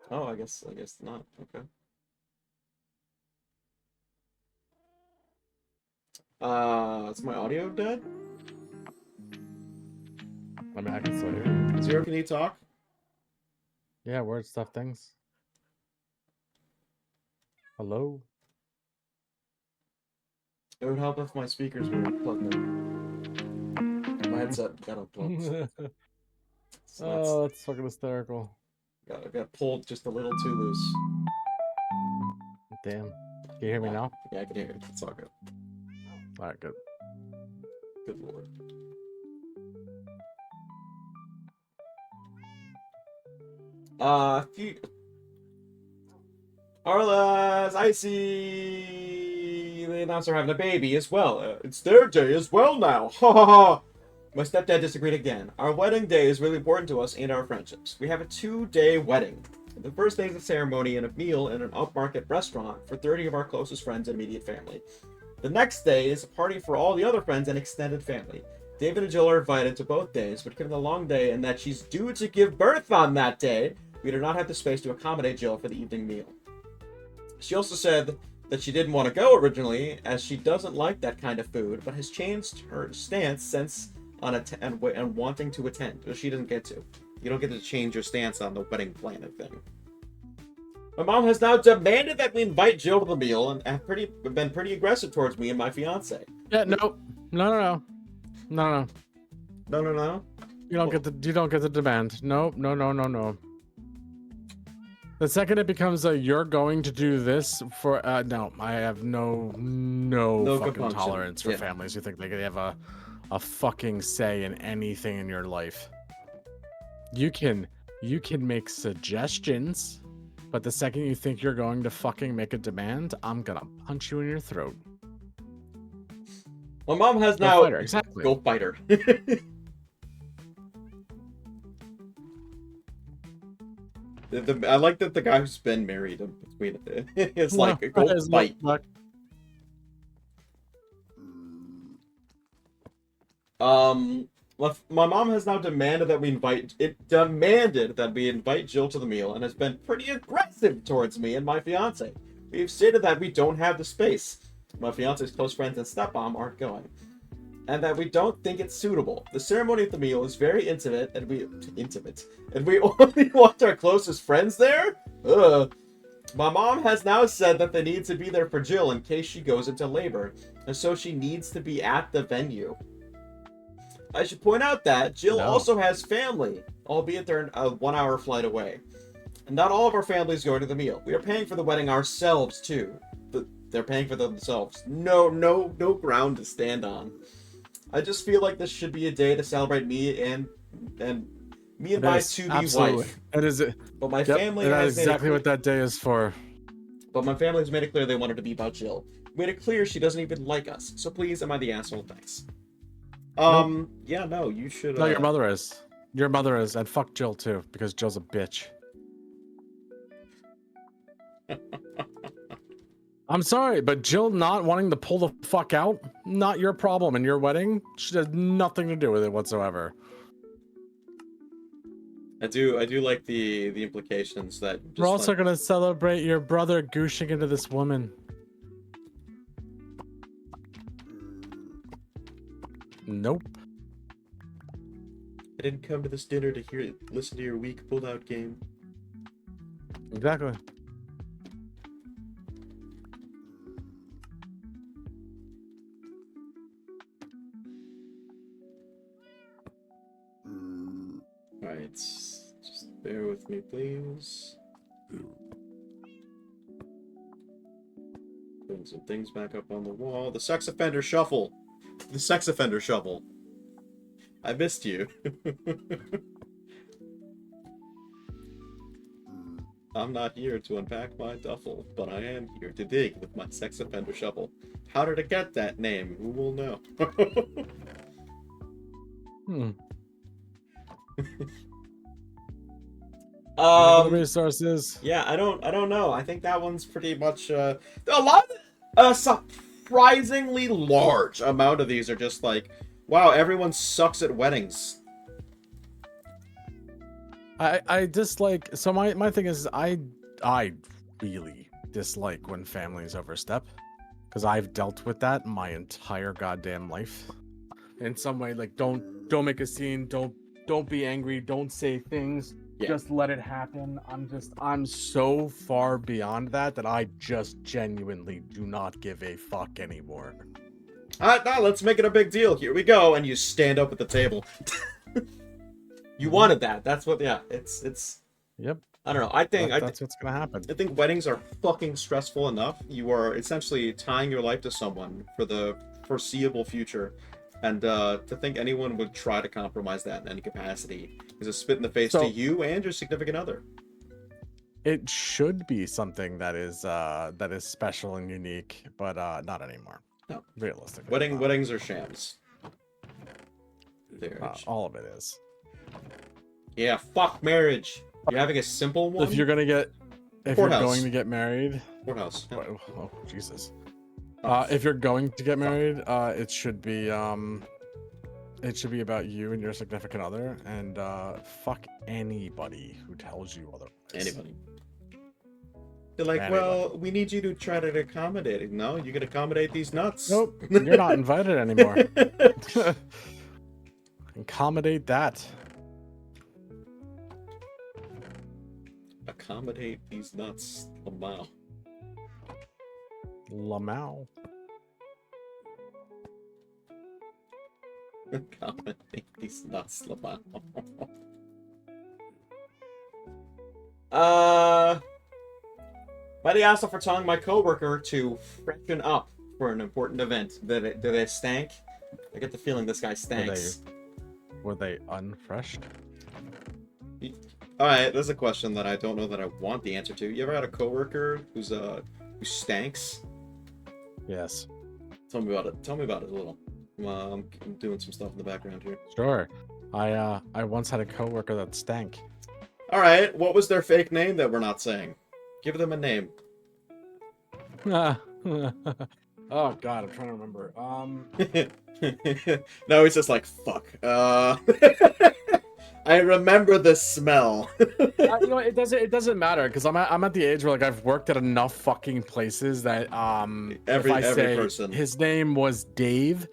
Oh, I guess not. Okay. Is my audio dead? I mean, I can still hear you. Zero, can you talk? Yeah, word stuff things. Hello? It would help if my speakers were plugged in. My headset got unplugged. So that's fucking hysterical. got pulled just a little too loose. Damn. Can you hear me now? Yeah, I can hear it. It's all good. Alright, good. Good lord. Arla's Icy! They announced they're having a baby as well. It's their day as well now. Ha ha ha! My stepdad disagreed again. Our wedding day is really important to us and our friendships. We have a 2-day wedding. The first day is a ceremony and a meal in an upmarket restaurant for 30 of our closest friends and immediate family. The next day is a party for all the other friends and extended family. David and Jill are invited to both days, but given the long day and that she's due to give birth on that day, we do not have the space to accommodate Jill for the evening meal. She also said that she didn't want to go originally, as she doesn't like that kind of food, but has changed her stance since on wanting to attend. Or she doesn't get to. You don't get to change your stance on the wedding planning thing. My mom has now demanded that we invite Jill to the meal and have been pretty aggressive towards me and my fiance. Yeah, no. No. No. You don't get the demand. No. The second it becomes a you're going to do this for no, I have no fucking compunction. tolerance for families who think they have a fucking say in anything in your life. You can make suggestions, but the second you think you're going to fucking make a demand, I'm gonna punch you in your throat. My mom has Go now. fight her, exactly. Go fight her. I like that the guy who's been married in between it. It's like go fight. My mom has now demanded that we invite Jill to the meal and has been pretty aggressive towards me and my fiance. We've stated that we don't have the space. My fiance's close friends and stepmom aren't going, and that we don't think it's suitable. The ceremony at the meal is very intimate, and we only want our closest friends there. Ugh. My mom has now said that they need to be there for Jill in case she goes into labor, and so she needs to be at the venue. I should point out that Jill also has family, albeit they're a 1-hour flight away. And not all of our family is going to the meal. We are paying for the wedding ourselves, too. They're paying for themselves. No ground to stand on. I just feel like this should be a day to celebrate me and my to-be wife. It is. But my family has exactly what that day is for. But my family has made it clear they want it to be about Jill. Made it clear she doesn't even like us. So please, am I the asshole? Thanks. Yeah, no, you should. No, your mother is. Your mother is, and fuck Jill too, because Jill's a bitch. I'm sorry, but Jill not wanting to pull the fuck out, not your problem in your wedding. She has nothing to do with it whatsoever. I do like the implications that we're also gonna celebrate your brother gooshing into this woman. Nope. I didn't come to this dinner to listen to your weak pull-out game. Exactly. Alright, just bear with me, please. Putting some things back up on the wall. The sex offender shuffle. The sex offender shovel. I missed you. I'm not here to unpack my duffel, but I am here to dig with my sex offender shovel. How did it get that name? Who will know? The resources. Yeah, I don't know. I think that one's pretty much a lot of surprisingly large amount of these are just like, wow, everyone sucks at weddings. I dislike, so my thing is I really dislike when families overstep, because I've dealt with that my entire goddamn life. In some way, like don't make a scene, don't be angry, don't say things. Yeah. Just let it happen. I'm so far beyond that I just genuinely do not give a fuck anymore. Alright, now let's make it a big deal. Here we go, and you stand up at the table. You wanted that. That's what. Yeah, it's. Yep. I don't know. I think that's what's gonna happen. I think weddings are fucking stressful enough. You are essentially tying your life to someone for the foreseeable future. And to think anyone would try to compromise that in any capacity is a spit in the face to you and your significant other. It should be something that is special and unique, but not anymore. No, realistically. Weddings are shams. All of it is. Yeah, fuck marriage. You're having a simple one. If you're going to get married, courthouse. Yeah. Oh Jesus. If you're going to get married, it should be about you and your significant other, and fuck anybody who tells you otherwise. Anybody. They're like, well, we need you to try to accommodate it. No, you can accommodate these nuts. Nope, you're not invited anymore. Accommodate that. Accommodate these nuts. Lamau. Lamau. Accommodate these nuts. Lamau. Mighty asked for telling my coworker to freshen up for an important event. Did they stank? I get the feeling this guy stanks. Were they unfreshed? All right, there's a question that I don't know that I want the answer to. You ever had a coworker who stanks? Yes. Tell me about it. Tell me about it a little. I'm doing some stuff in the background here. Sure. I once had a coworker that stank. All right, what was their fake name that we're not saying? Give them a name. Oh God, I'm trying to remember. No, he's just like fuck. I remember the smell. You know, it doesn't matter because I'm at the age where like I've worked at enough fucking places that Every if I say person. his name was Dave,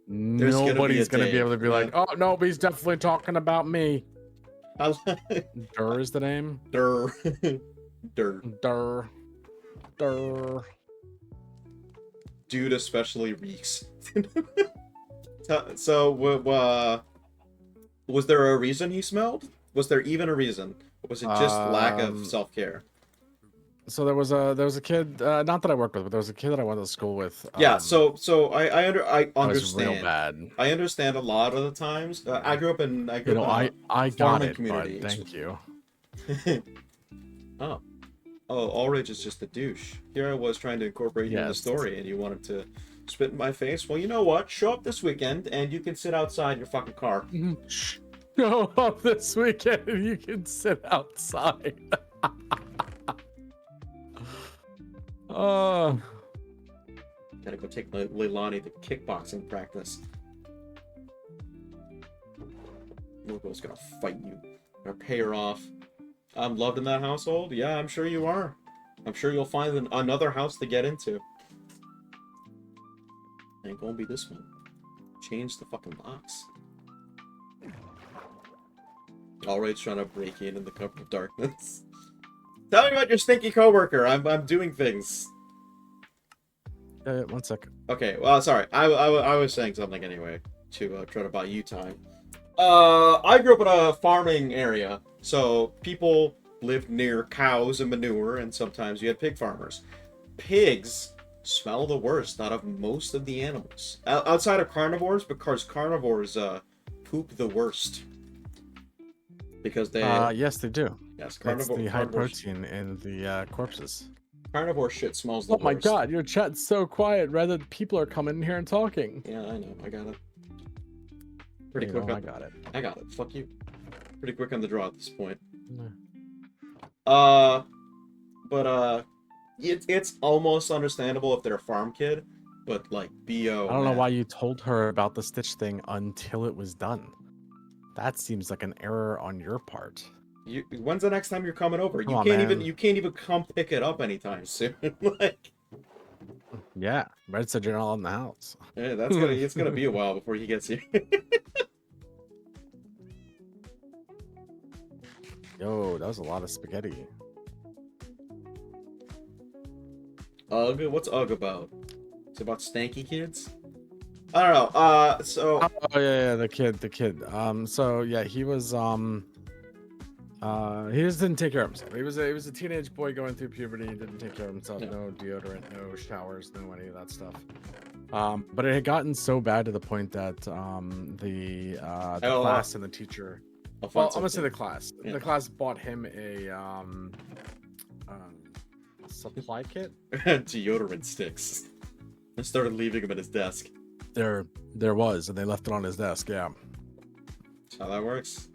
There's gonna be nobody's a gonna be Dave, able to be yeah. like, oh no, he's definitely talking about me. I Dur is the name. Dur. Dur. Dur. Dur. Dude especially reeks. So, was there a reason he smelled? Was there even a reason? Or was it just lack of self-care? So there was a kid, not that I worked with, but there was a kid that I went to school with. Yeah, so I That was understand. real bad. I understand a lot of the times. I grew up in You know, I got farming it, community. but thank you. Oh, Ulrich is just a douche. Here I was trying to incorporate you in the Yes. story, and you wanted to spit in my face. Well, you know what? Show up this weekend, and you can sit outside your fucking car. Show up this weekend and you can sit outside. Gotta go take Leilani to kickboxing practice. Loco's gonna fight you. Gonna pay her off. I'm loved in that household? Yeah, I'm sure you are. I'm sure you'll find another house to get into. Ain't gonna be this one. Change the fucking locks. Alright, trying to break in the cover of darkness. Tell me about your stinky coworker. I'm doing things. 1 second. Okay, well, sorry. I was saying something anyway to try to buy you time. I grew up in a farming area, so people lived near cows and manure, and sometimes you had pig farmers. Pigs smell the worst out of most of the animals. Outside of carnivores, because carnivores poop the worst. Because they... yes, they do. Yes, That's the high carnivores. protein in the corpses. Carnivore shit smells the Oh worst. my god, your chat's so quiet. Rather, people are coming in here and talking. Yeah, I know. I got it. Pretty You quick. know, I got it. I got it. Fuck you. Pretty quick on the draw at this point. Yeah. It's almost understandable if they're a farm kid, but like BO. I don't know why you told her about the Stitch thing until it was done. That seems like an error on your part. When's the next time you're coming over? Come on, man. You can't even come pick it up anytime soon. Like, Yeah, Red said you're not in the house. yeah, it's gonna be a while before he gets here. Yo, that was a lot of spaghetti. Ugh, what's Ugh about? It's about stanky kids? I don't know. So Oh yeah, the kid. So yeah, he was he just didn't take care of himself. He was a teenage boy going through puberty. He didn't take care of himself. No deodorant, no showers, no any of that stuff. But it had gotten so bad to the point that the class and the teacher. Well, I'm gonna say the class. Yeah. The class bought him a supply kit. deodorant sticks. I started leaving him at his desk. There was, and they left it on his desk. Yeah. That's how that works.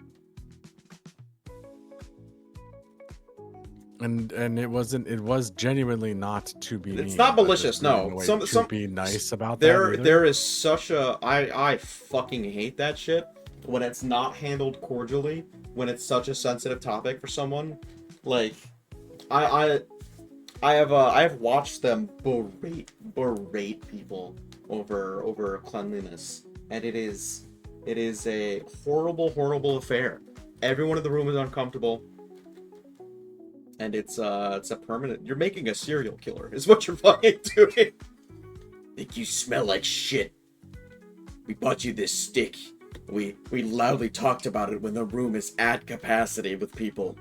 And it wasn't. It was genuinely not to be. It's mean, not but malicious. there's really No, way some to be nice about that. there is such a I fucking hate that shit when it's not handled cordially, when it's such a sensitive topic for someone. Like I have watched them berate people over cleanliness, and it is a horrible affair. Everyone in the room is uncomfortable. And it's a permanent. You're making a serial killer, is what you're fucking doing. Think you smell like shit. We bought you this stick. We loudly talked about it when the room is at capacity with people.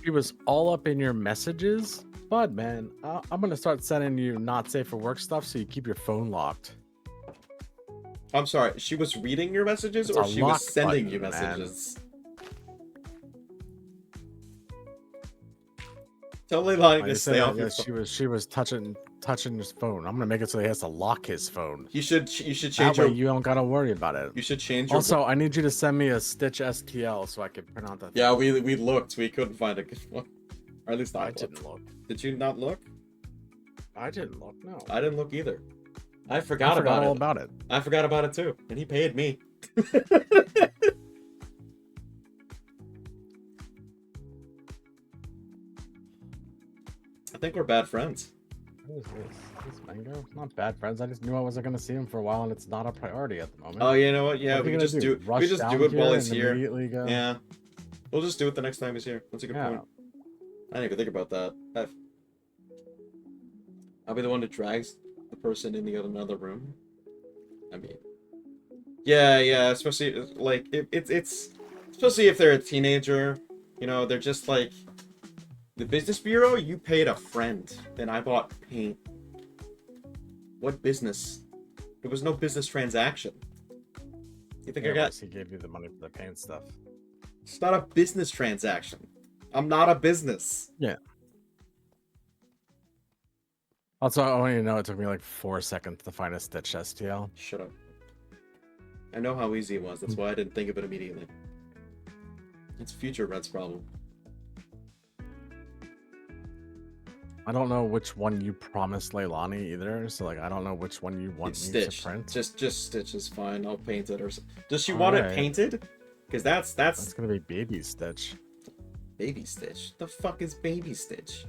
He was all up in your messages, bud. Man, I'm gonna start sending you not safe for work stuff so you keep your phone locked. I'm sorry. She was reading your messages, It's or a she was lock sending button, you man. messages. Tell Leilani I to just said stay that, off your yes, phone. she was touching his phone. I'm gonna make it so he has to lock his phone. You should That change way your you don't gotta worry about it. you should change your Also, I need you to send me a Stitch STL so I can print out that. Yeah, we looked. We couldn't find a good one. Or at least I I looked. didn't look. Did you not look? I didn't look. No. I didn't look either. I I forgot forgot about all it. about it. I forgot about it too, and he paid me. I think we're bad friends. What is this? This mango? Not bad friends. I just knew I wasn't gonna see him for a while, and it's not a priority at the moment. Oh, you know what? Yeah, What are we we can gonna just do Rush we just down do it while here he's and here. Immediately go. Yeah, we'll just do it the next time he's here. That's a good Yeah. point. I didn't even think about that. I'll be the one that drags the person in the another room. I mean, yeah, especially like it's especially if they're a teenager. You know, they're just like the business bureau. You paid a friend, and I bought paint. What business? There was no business transaction. You think Yeah, I got? he gave you the money for the paint stuff. It's not a business transaction. I'm not a business. Yeah. Also, I want you to know it took me like 4 seconds to find a Stitch STL. Shut up. I know how easy it was. That's why I didn't think of it immediately. It's future Red's problem. I don't know which one you promised Leilani either, so like I don't know which one you want It's me Stitch. to print. Just Stitch is fine. I'll paint it or something. Does she All want it right. painted? Because that's That's gonna be baby Stitch. baby Stitch. The fuck is baby Stitch?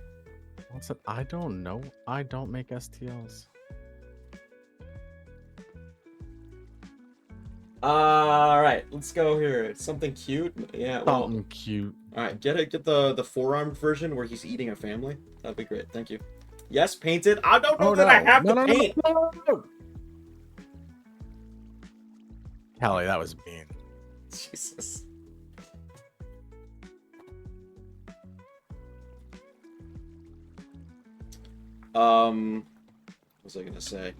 What's it? I don't know. I don't make STLs. All right, let's go here. Something cute. Yeah. Well, Something cute. all right. Get the forearmed version where he's eating a family. That'd be great. Thank you. Yes, painted. I don't know Oh that no! I have no, to no, no, paint. no, no, no. Kelly, that was mean. Jesus. What was I gonna say?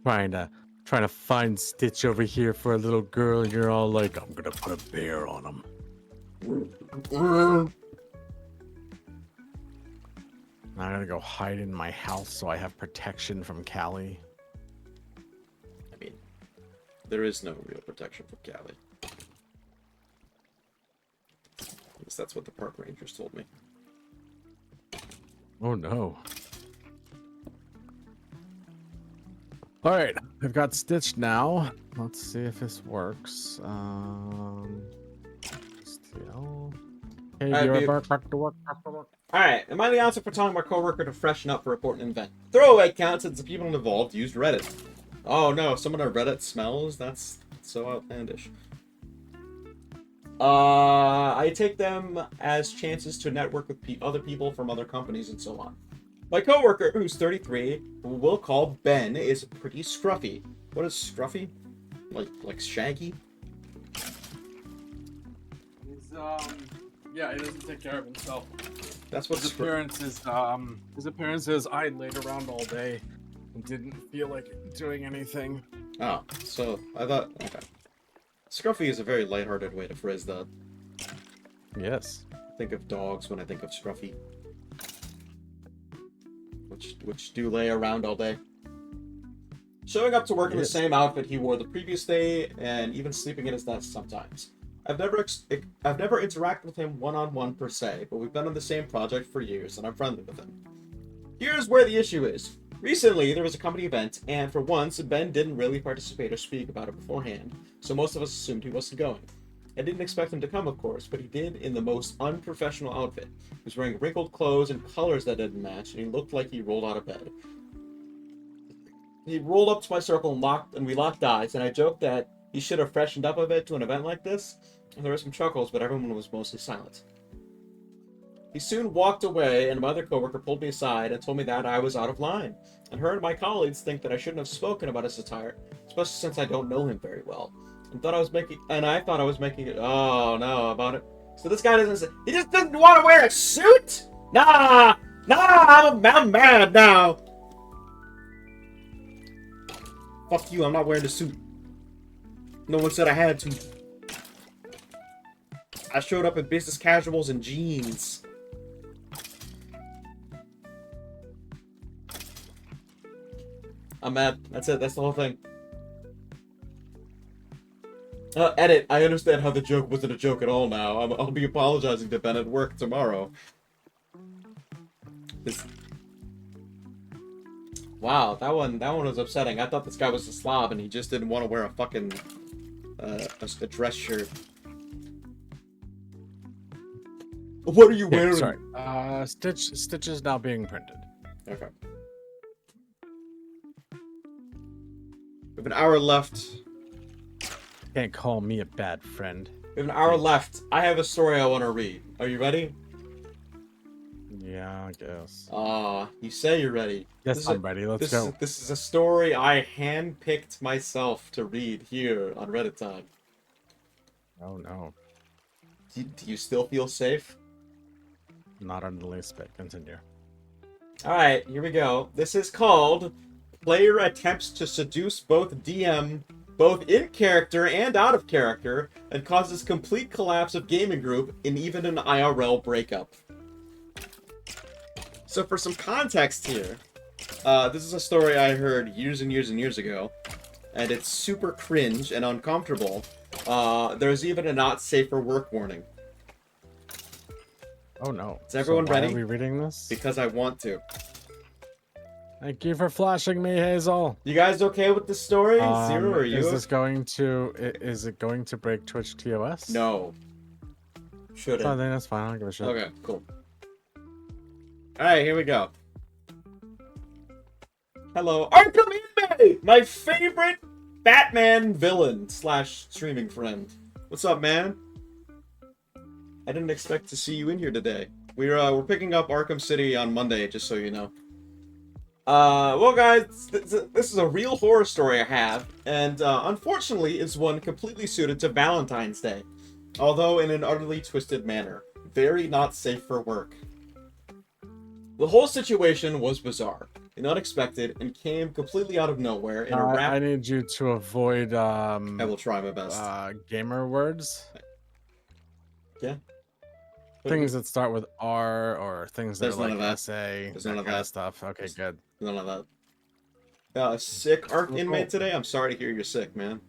Trying to find Stitch over here for a little girl, and you're all like, I'm gonna put a bear on him. I gotta go hide in my house so I have protection from Callie. I mean, there is no real protection from Callie. At least that's what the park rangers told me. Oh no. Alright, I've got Stitch now. Let's see if this works. STL. Hey, Alright, you're babe. back to work. Alright, am I the answer for telling my coworker to freshen up for reporting an event? Throwaway count since the people involved used Reddit. Oh no, someone on Reddit smells? That's so outlandish. I take them as chances to network with other people from other companies and so on. My coworker, who's 33, who we'll call Ben, is pretty scruffy. What is scruffy? Like shaggy? He's yeah, he doesn't take care of himself. That's what His appearance is I laid around all day and didn't feel like doing anything. Oh, so I thought, okay. Scruffy is a very lighthearted way to phrase that. Yes. I think of dogs when I think of Scruffy. Which do lay around all day. Showing up to work in the Yes. same outfit he wore the previous day, and even sleeping in his desk sometimes. I've never interacted with him one-on-one per se, but we've been on the same project for years, and I'm friendly with him. Here's where the issue is. Recently, there was a company event, and for once, Ben didn't really participate or speak about it beforehand, so most of us assumed he wasn't going. I didn't expect him to come, of course, but he did in the most unprofessional outfit. He was wearing wrinkled clothes and colors that didn't match, and he looked like he rolled out of bed. He rolled up to my circle and we locked eyes, and I joked that he should have freshened up a bit to an event like this. And there were some chuckles, but everyone was mostly silent. He soon walked away, and my other coworker pulled me aside and told me that I was out of line. And her and my colleagues think that I shouldn't have spoken about his attire, especially since I don't know him very well. I thought I was making it. Oh no, about it. So this guy he just doesn't want to wear a suit? Nah, I'm mad now. Fuck you, I'm not wearing a suit. No one said I had to. I showed up in business casuals and jeans. I'm mad. That's it. That's the whole thing. Edit. I understand how the joke wasn't a joke at all now. I'll be apologizing to Ben at work tomorrow. This... Wow, that one was upsetting. I thought this guy was a slob and he just didn't want to wear a fucking a dress shirt. What are you wearing? Sorry. Stitch is now being printed. Okay. We have an hour left. Can't call me a bad friend. We have an hour left. I have a story I want to read. Are you ready? Yeah, I guess. You say you're ready. Yes, I'm ready. Let's go. This is a story I handpicked myself to read here on Reddit Time. Oh no. Do you still feel safe? Not on the least bit. Continue. Alright, here we go. This is called Player Attempts to Seduce Both DM, both in character and out of character, and causes complete collapse of gaming group and even an IRL breakup. So for some context here, this is a story I heard years and years and years ago, and it's super cringe and uncomfortable. There's even a not safe for work warning. Oh no. Is everyone ready? Why are we reading this? Because I want to. Thank you for flashing me, Hazel. You guys okay with the story? Zero, are you? Is it going to break Twitch TOS? No. Shouldn't. I think that's fine. I don't give a shit. Okay, cool. Alright, here we go. Hello, Arkham Anime! My favorite Batman villain / streaming friend. What's up, man? I didn't expect to see you in here today. We're picking up Arkham City on Monday, just so you know. Well guys, this is a real horror story I have, and unfortunately it's one completely suited to Valentine's Day. Although in an utterly twisted manner. Very not safe for work. The whole situation was bizarre and unexpected and came completely out of nowhere in a rap... I need you to avoid I will try my best. gamer words. Yeah. Things that start with R or things that There's are none like of that. SA. There's that none of kind that. stuff. Okay, good. None of that. Sick ARC Cool. inmate today? I'm sorry to hear you're sick, man.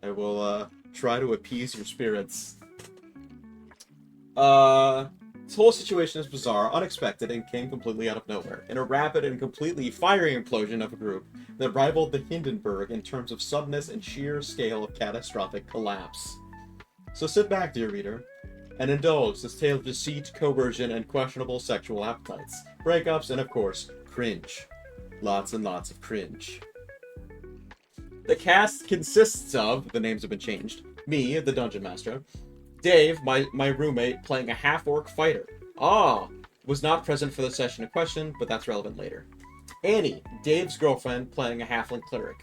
I will try to appease your spirits. This whole situation is bizarre, unexpected, and came completely out of nowhere, in a rapid and completely fiery implosion of a group that rivaled the Hindenburg in terms of suddenness and sheer scale of catastrophic collapse. So sit back, dear reader, and indulge this tale of deceit, coercion, and questionable sexual appetites, breakups, and of course, cringe. Lots and lots of cringe. The cast consists of, the names have been changed, me, the Dungeon Master, Dave, my roommate, playing a half-orc fighter. Was not present for the session in question, but that's relevant later. Annie, Dave's girlfriend, playing a halfling cleric.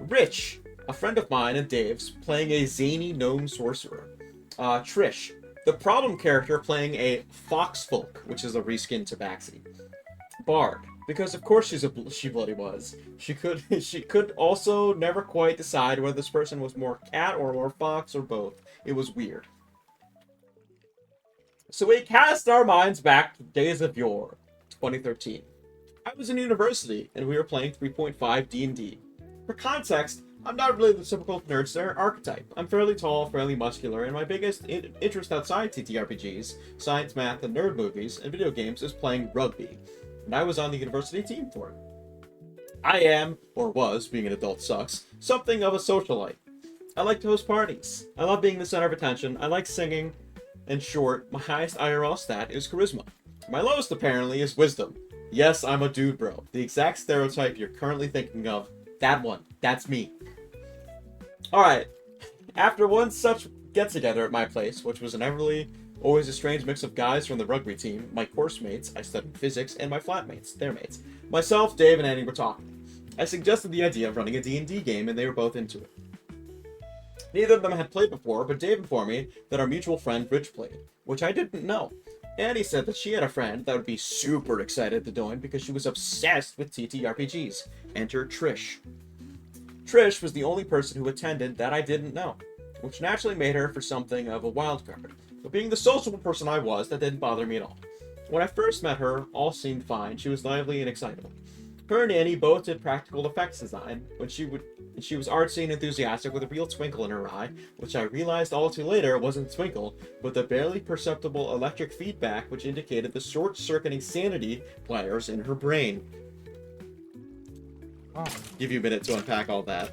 Rich, a friend of mine and Dave's, playing a zany gnome sorcerer. Trish, the problem character, playing a foxfolk, which is a reskin tabaxi. Bard, because of course she bloody was. She could also never quite decide whether this person was more cat or more fox or both. It was weird. So we cast our minds back to days of yore, 2013. I was in university, and we were playing 3.5 D&D. For context, I'm not really the typical nerdster archetype. I'm fairly tall, fairly muscular, and my biggest interest outside TTRPGs, science, math, and nerd movies, and video games is playing rugby, and I was on the university team for it. I am, or was, being an adult sucks, something of a socialite. I like to host parties. I love being the center of attention. I like singing. In short, my highest IRL stat is charisma. My lowest, apparently, is wisdom. Yes, I'm a dude bro. The exact stereotype you're currently thinking of. That one. That's me. Alright. After one such get-together at my place, which was always a strange mix of guys from the rugby team, my course mates, I studied physics, and my flatmates, their mates. Myself, Dave, and Annie were talking. I suggested the idea of running a D&D game, and they were both into it. Neither of them had played before, but Dave informed me that our mutual friend Rich played, which I didn't know. Annie said that she had a friend that would be super excited to join because she was obsessed with TTRPGs. Enter Trish. Trish was the only person who attended that I didn't know, which naturally made her for something of a wild card. But being the sociable person I was, that didn't bother me at all. When I first met her, all seemed fine. She was lively and excitable. Her and Annie both did practical effects design, when she was artsy and enthusiastic with a real twinkle in her eye, which I realized all too later wasn't twinkle, but the barely perceptible electric feedback which indicated the short-circuiting sanity wires in her brain. Oh. Give you a minute to unpack all that.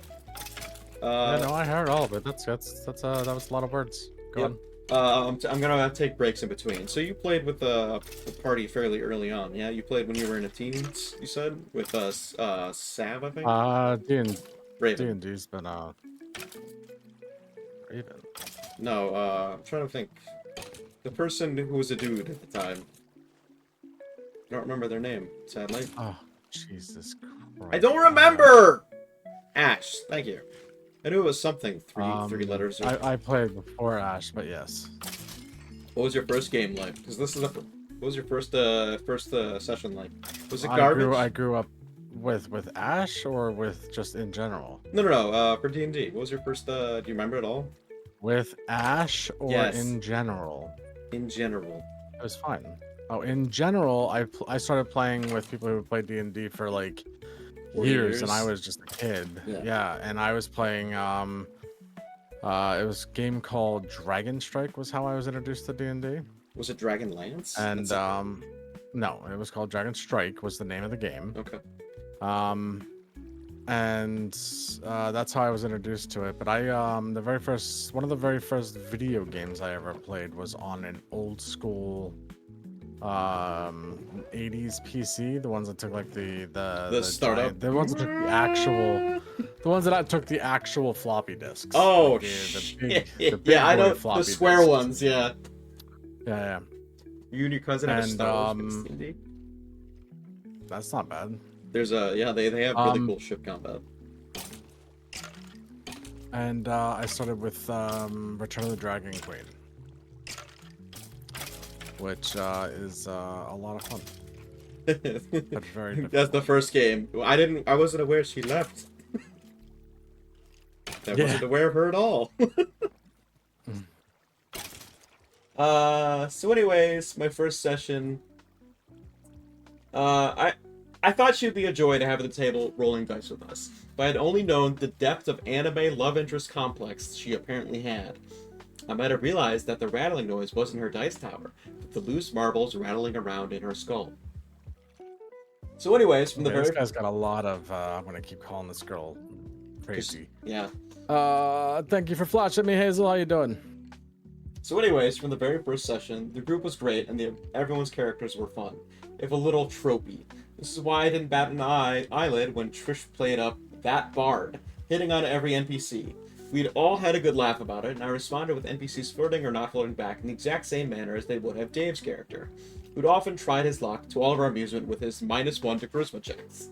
Yeah, no, I heard all of it. That was a lot of words. Go Yep. on. I'm gonna take breaks in between. So you played with the party fairly early on, yeah? You played when you were in the teens, you said, with Sav, I think. D&D's Raven. been Raven. No, I'm trying to think. The person who was a dude at the time. I don't remember their name, sadly. Oh, Jesus Christ. I don't remember. Ash. Thank you. I knew it was something. Three letters. Or... I played before Ash, but yes. What was your first game like? Because this is what was your first session like? Was it garbage? I grew up with Ash or with just in general. No. For D&D, what was your first? Do you remember it all? With Ash or Yes. in general? In general. It was fine. Oh, in general, I started playing with people who played D&D for like years, and I was just a kid. Yeah, and I was playing it was a game called Dragon Strike was how I was introduced to D&D. Was it Dragon Lance? And no, it was called Dragon Strike was the name of the game. Okay. And that's how I was introduced to it. But one of the very first video games I ever played was on an old school 80s PC, the ones that took like the startup, giant, the ones that took the ones that took the actual floppy disks. Oh, like the big yeah, I know floppy the square disks. ones. Yeah. Yeah. You and your cousin have a And, Star Wars D&D? That's not bad. There's they have really cool ship combat. And I started with Return of the Dragon Queen, which is a lot of fun. But very difficult. That's the first game. I wasn't aware she left. I wasn't aware of her at all. So anyways, my first session. I thought she'd be a joy to have at the table rolling dice with us. If I had only known the depth of anime love interest complex she apparently had. I might have realized that the rattling noise wasn't her dice tower, but the loose marbles rattling around in her skull. So anyways, from the This guy's got a lot of I'm gonna keep calling this girl crazy. Yeah. Thank you for flashing me, Hazel. How you doing? So anyways, from the very first session, the group was great and everyone's characters were fun, if a little tropey. This is why I didn't bat an eyelid when Trish played up that bard, hitting on every NPC. We'd all had a good laugh about it, and I responded with NPCs flirting or not flirting back in the exact same manner as they would have Dave's character, who'd often tried his luck to all of our amusement with his -1 to charisma checks.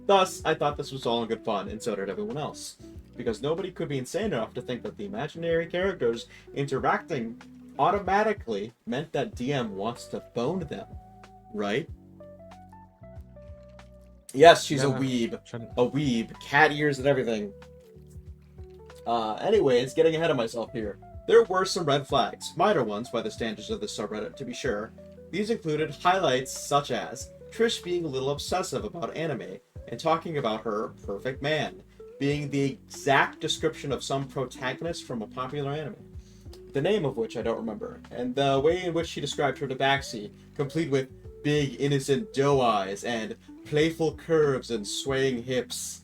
Thus, I thought this was all in good fun, and so did everyone else. Because nobody could be insane enough to think that the imaginary characters interacting automatically meant that DM wants to bone them, right? Yes, she's a weeb. A weeb. Cat ears and everything. Anyways, getting ahead of myself here. There were some red flags. Minor ones by the standards of this subreddit, to be sure. These included highlights such as Trish being a little obsessive about anime and talking about her perfect man being the exact description of some protagonist from a popular anime, the name of which I don't remember, and the way in which she described her tabaxi, complete with big innocent doe eyes and playful curves and swaying hips.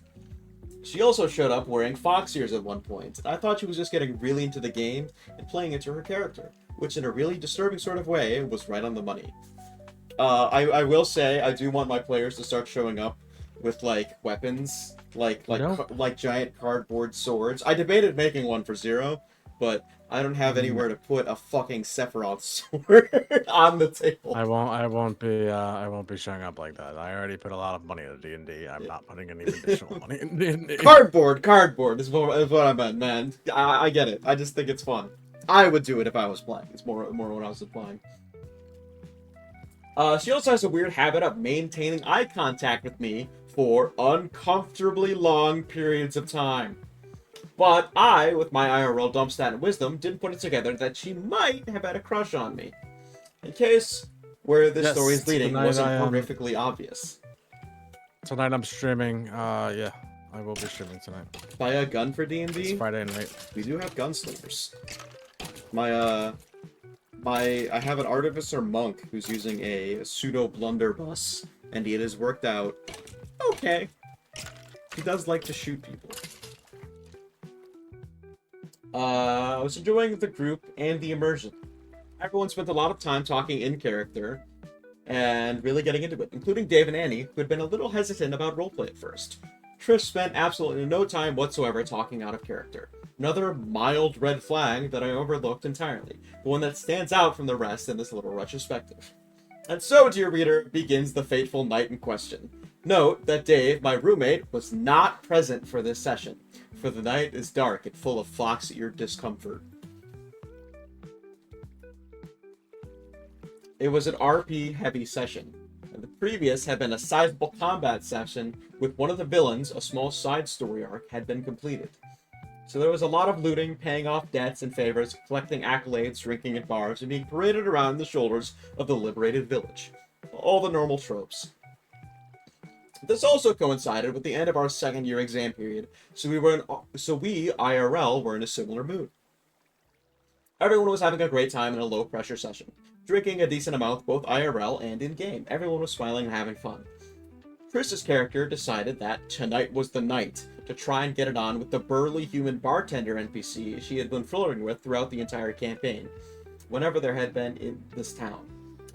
She also showed up wearing fox ears at one point. I thought she was just getting really into the game and playing into her character, which in a really disturbing sort of way was right on the money. I will say I do want my players to start showing up with like weapons, like giant cardboard swords. I debated making one for Zero, but I don't have anywhere to put a fucking Sephiroth sword on the table. I won't be showing up like that. I already put a lot of money into D&D. I'm not putting any additional money in D&D. Cardboard is what I meant, man. I get it. I just think it's fun. I would do it if I was playing. It's more when I was playing. She also has a weird habit of maintaining eye contact with me for uncomfortably long periods of time. But I, with my IRL dump stat and wisdom, didn't put it together that she might have had a crush on me. In case where this Yes, story is leading tonight wasn't I am- horrifically obvious. Tonight I'm streaming. Yeah, I will be streaming tonight. Buy a gun for It's D&D? Friday night. We do have gunslingers. I have an artificer monk who's using a pseudo blunderbuss, and it has worked out okay. He does like to shoot people. I was enjoying the group and the immersion. Everyone spent a lot of time talking in character and really getting into it, including Dave and Annie, who had been a little hesitant about roleplay at first. Trish spent absolutely no time whatsoever talking out of character. Another mild red flag that I overlooked entirely, the one that stands out from the rest in this little retrospective. And so, dear reader, begins the fateful night in question. Note that Dave, my roommate, was not present for this session, for the night is dark and full of fox-eared discomfort. It was an RP-heavy session, and the previous had been a sizable combat session with one of the villains. A small side story arc had been completed. So there was a lot of looting, paying off debts and favors, collecting accolades, drinking at bars, and being paraded around the shoulders of the liberated village. All the normal tropes. This also coincided with the end of our second-year exam period, so we IRL were in a similar mood. Everyone was having a great time in a low-pressure session, drinking a decent amount both IRL and in-game. Everyone was smiling and having fun. Trish's character decided that tonight was the night to try and get it on with the burly human bartender NPC she had been flirting with throughout the entire campaign, whenever there had been in this town.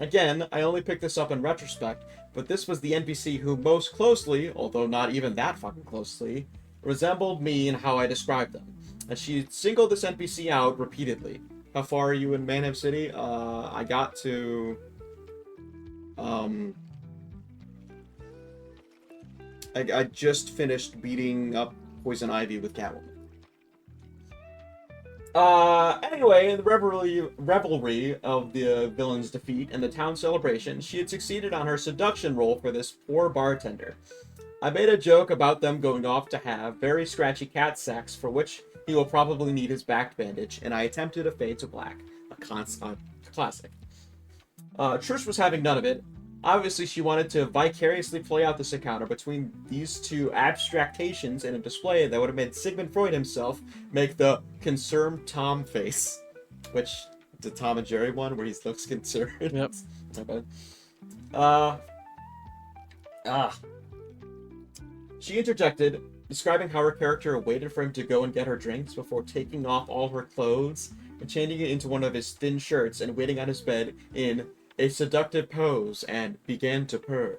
Again, I only picked this up in retrospect, but this was the NPC who most closely, although not even that fucking closely, resembled me in how I described them. And she singled this NPC out repeatedly. How far are you in Manheim City? I got to... I just finished beating up Poison Ivy with Catwoman. Anyway, in the revelry of the villain's defeat and the town celebration, she had succeeded on her seduction role for this poor bartender. I made a joke about them going off to have very scratchy cat sex, for which he will probably need his back bandage, and I attempted a fade to black, a classic. Trish was having none of it. Obviously, she wanted to vicariously play out this encounter between these two abstractations in a display that would have made Sigmund Freud himself make the concerned Tom face. Which, the Tom and Jerry one, where he looks concerned. Yep. My bad. She interjected, describing how her character waited for him to go and get her drinks before taking off all her clothes and changing it into one of his thin shirts and waiting on his bed in a seductive pose and began to purr.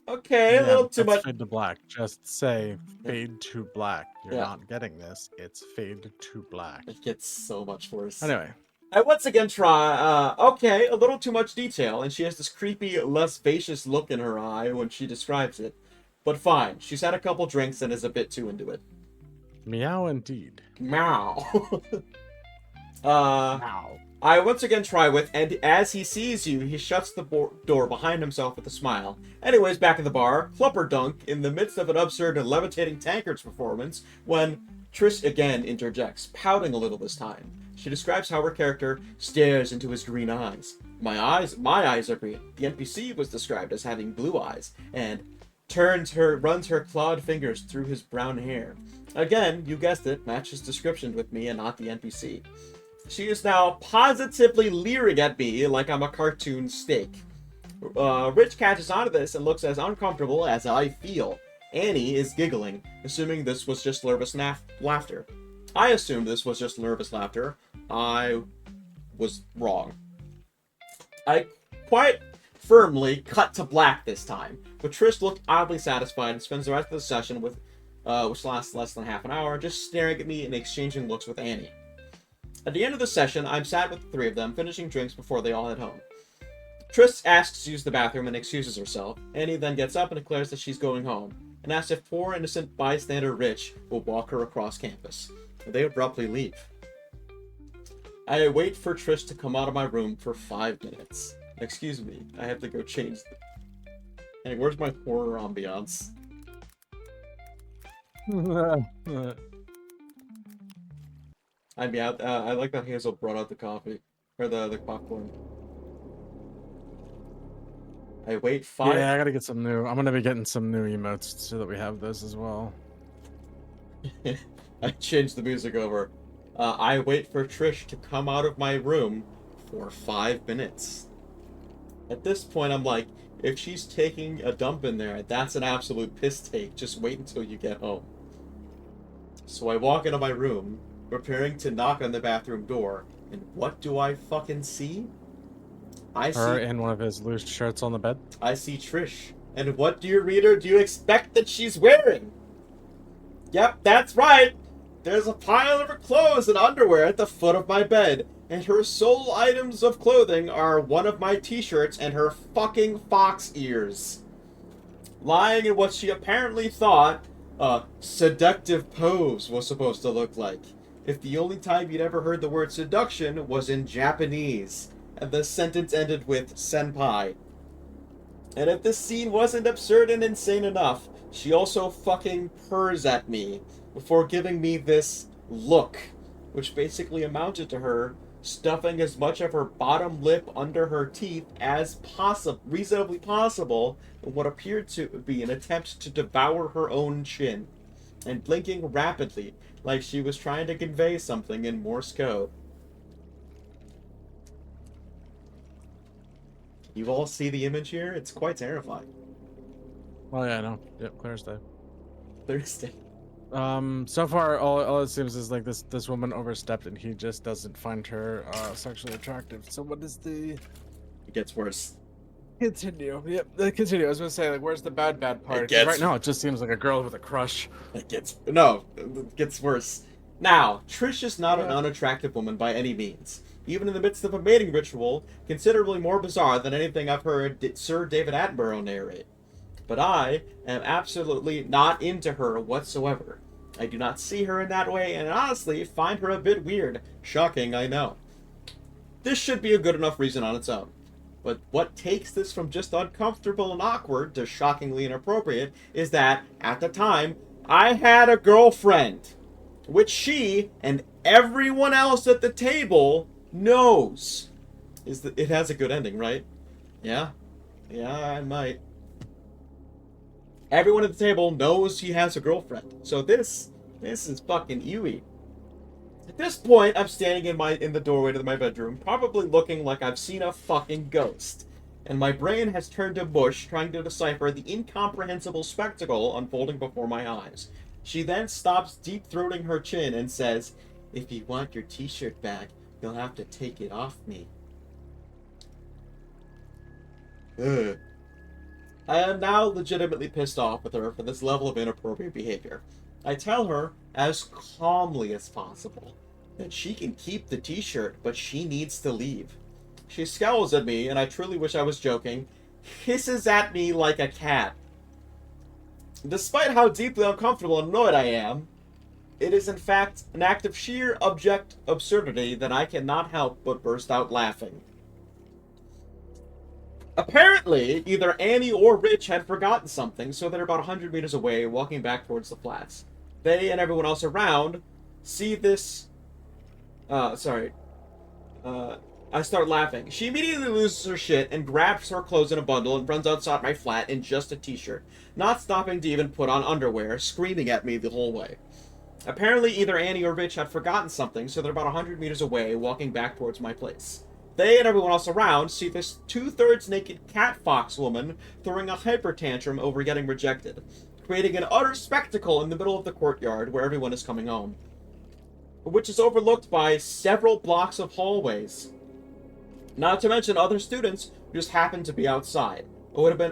Okay, a little too much. Fade to black. Just say fade to black. You're Yeah. not getting this. It's fade to black. It gets so much worse. Anyway, I once again try, okay, a little too much detail, and she has this creepy, less spacious look in her eye when she describes it. But fine, she's had a couple drinks and is a bit too into it. meow indeed. Meow. Meow. I once again try with, and as he sees you, he shuts the door behind himself with a smile. Anyways, back in the bar, Clupperdunk, in the midst of an absurd and levitating tankards performance, when Trish again interjects, pouting a little this time. She describes how her character stares into his green eyes. My eyes are green. The NPC was described as having blue eyes, and runs her clawed fingers through his brown hair. Again, you guessed it, matches description with me and not the NPC. She is now positively leering at me like I'm a cartoon steak. Rich catches onto this and looks as uncomfortable as I feel. Annie is giggling, assuming this was just nervous laughter. I assumed this was just nervous laughter. I was wrong. I quite firmly cut to black this time, but Trish looked oddly satisfied and spends the rest of the session with, which lasts less than half an hour, just staring at me and exchanging looks with Annie. At the end of the session, I'm sat with the three of them, finishing drinks before they all head home. Trish asks to use the bathroom and excuses herself. Annie then gets up and declares that she's going home, and asks if poor innocent bystander Rich will walk her across campus. They abruptly leave. I wait for Trish to come out of my room for 5 minutes. Excuse me, I have to go change. Hey, where's my horror ambiance? I mean, I like that Hazel brought out the coffee. Or the popcorn. I wait 5... Yeah, I gotta get some new. I'm gonna be getting some new emotes so that we have those as well. I changed the music over. I wait for Trish to come out of my room for 5 minutes. At this point, I'm like, if she's taking a dump in there, that's an absolute piss take. Just wait until you get home. So I walk into my room, preparing to knock on the bathroom door, and what do I fucking see? Her in one of his loose shirts on the bed. I see Trish. And what, dear reader, do you expect that she's wearing? Yep, that's right. There's a pile of her clothes and underwear at the foot of my bed, and her sole items of clothing are one of my t-shirts and her fucking fox ears. Lying in what she apparently thought a seductive pose was supposed to look like. If the only time you'd ever heard the word seduction was in Japanese, and the sentence ended with senpai. And if this scene wasn't absurd and insane enough, she also fucking purrs at me before giving me this look, which basically amounted to her stuffing as much of her bottom lip under her teeth as reasonably possible in what appeared to be an attempt to devour her own chin, and blinking rapidly like she was trying to convey something in Morse code. You all see the image here? It's quite terrifying. Oh yeah, I know. Yep, Thursday. Thursday. So far, all it seems is like this woman overstepped, and he just doesn't find her sexually attractive. So what is the? It gets worse. Continue. Yep, continue. I was gonna say, like, where's the bad part? It Right now, it just seems like a girl with a crush. It gets worse. Now, Trish is not an unattractive woman by any means. Even in the midst of a mating ritual, considerably more bizarre than anything I've heard Sir David Attenborough narrate. But I am absolutely not into her whatsoever. I do not see her in that way, and honestly find her a bit weird. Shocking, I know. This should be a good enough reason on its own. But what takes this from just uncomfortable and awkward to shockingly inappropriate is that, at the time, I had a girlfriend, which she and everyone else at the table knows. It has a good ending, right? Yeah? Yeah, I might. Everyone at the table knows he has a girlfriend. So this is fucking ewy. At this point, I'm standing in the doorway to my bedroom, probably looking like I've seen a fucking ghost. And my brain has turned to mush, trying to decipher the incomprehensible spectacle unfolding before my eyes. She then stops deep-throating her chin and says, "If you want your t-shirt back, you'll have to take it off me." Ugh. I am now legitimately pissed off with her for this level of inappropriate behavior. I tell her, as calmly as possible, that she can keep the t-shirt, but she needs to leave. She scowls at me, and I truly wish I was joking, hisses at me like a cat. Despite how deeply uncomfortable and annoyed I am, it is in fact an act of sheer abject absurdity that I cannot help but burst out laughing. Apparently, either Annie or Rich had forgotten something, so they're about 100 meters away, walking back towards the flats. They and everyone else around see this... I start laughing. She immediately loses her shit and grabs her clothes in a bundle and runs outside my flat in just a t-shirt, not stopping to even put on underwear, screaming at me the whole way. Apparently, either Annie or Rich had forgotten something, so they're about 100 meters away, walking back towards my place. They and everyone else around see this two-thirds naked cat fox woman throwing a hyper tantrum over getting rejected, creating an utter spectacle in the middle of the courtyard where everyone is coming home, which is overlooked by several blocks of hallways. Not to mention other students who just happen to be outside.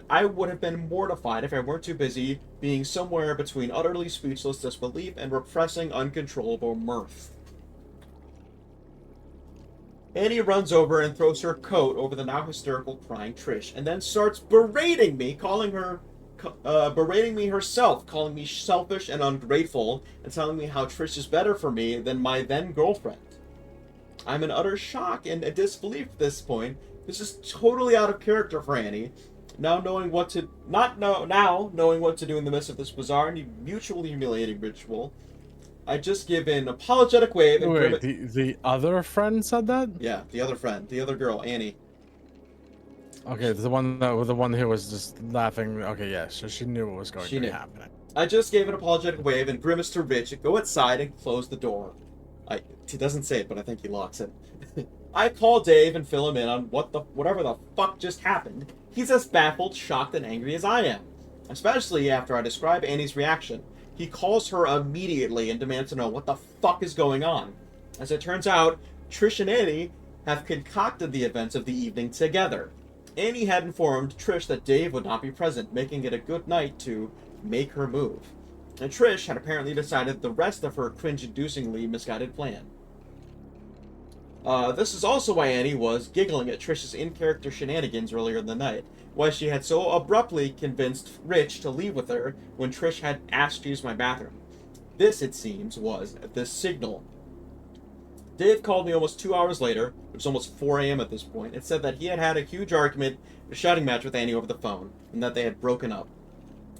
I would have been mortified if I weren't too busy being somewhere between utterly speechless disbelief and repressing uncontrollable mirth. Annie runs over and throws her coat over the now hysterical crying Trish, and then starts berating me, berating me herself, calling me selfish and ungrateful, and telling me how Trish is better for me than my then girlfriend. I'm in utter shock and disbelief at this point. This is totally out of character for Annie, Now knowing what to knowing what to do in the midst of this bizarre and mutually humiliating ritual, I just give an apologetic wave and Wait, the other friend said that? Yeah, the other friend, the other girl, Annie. Okay, the one who was just laughing. Okay, yeah, so she knew what was going to be happening. I just gave an apologetic wave and grimaced to Rich, go outside and close the door. He doesn't say it, but I think he locks it. I call Dave and fill him in on whatever the fuck just happened. He's as baffled, shocked, and angry as I am. Especially after I describe Annie's reaction. He calls her immediately and demands to know what the fuck is going on. As it turns out, Trish and Annie have concocted the events of the evening together. Annie had informed Trish that Dave would not be present, making it a good night to make her move. And Trish had apparently decided the rest of her cringe-inducingly misguided plan. This is also why Annie was giggling at Trish's in-character shenanigans earlier in the night, why she had so abruptly convinced Rich to leave with her when Trish had asked to use my bathroom. This, it seems, was the signal. Dave called me almost 2 hours later, it was almost 4 a.m. at this point, and said that he had had a huge argument, a shouting match with Annie over the phone, and that they had broken up.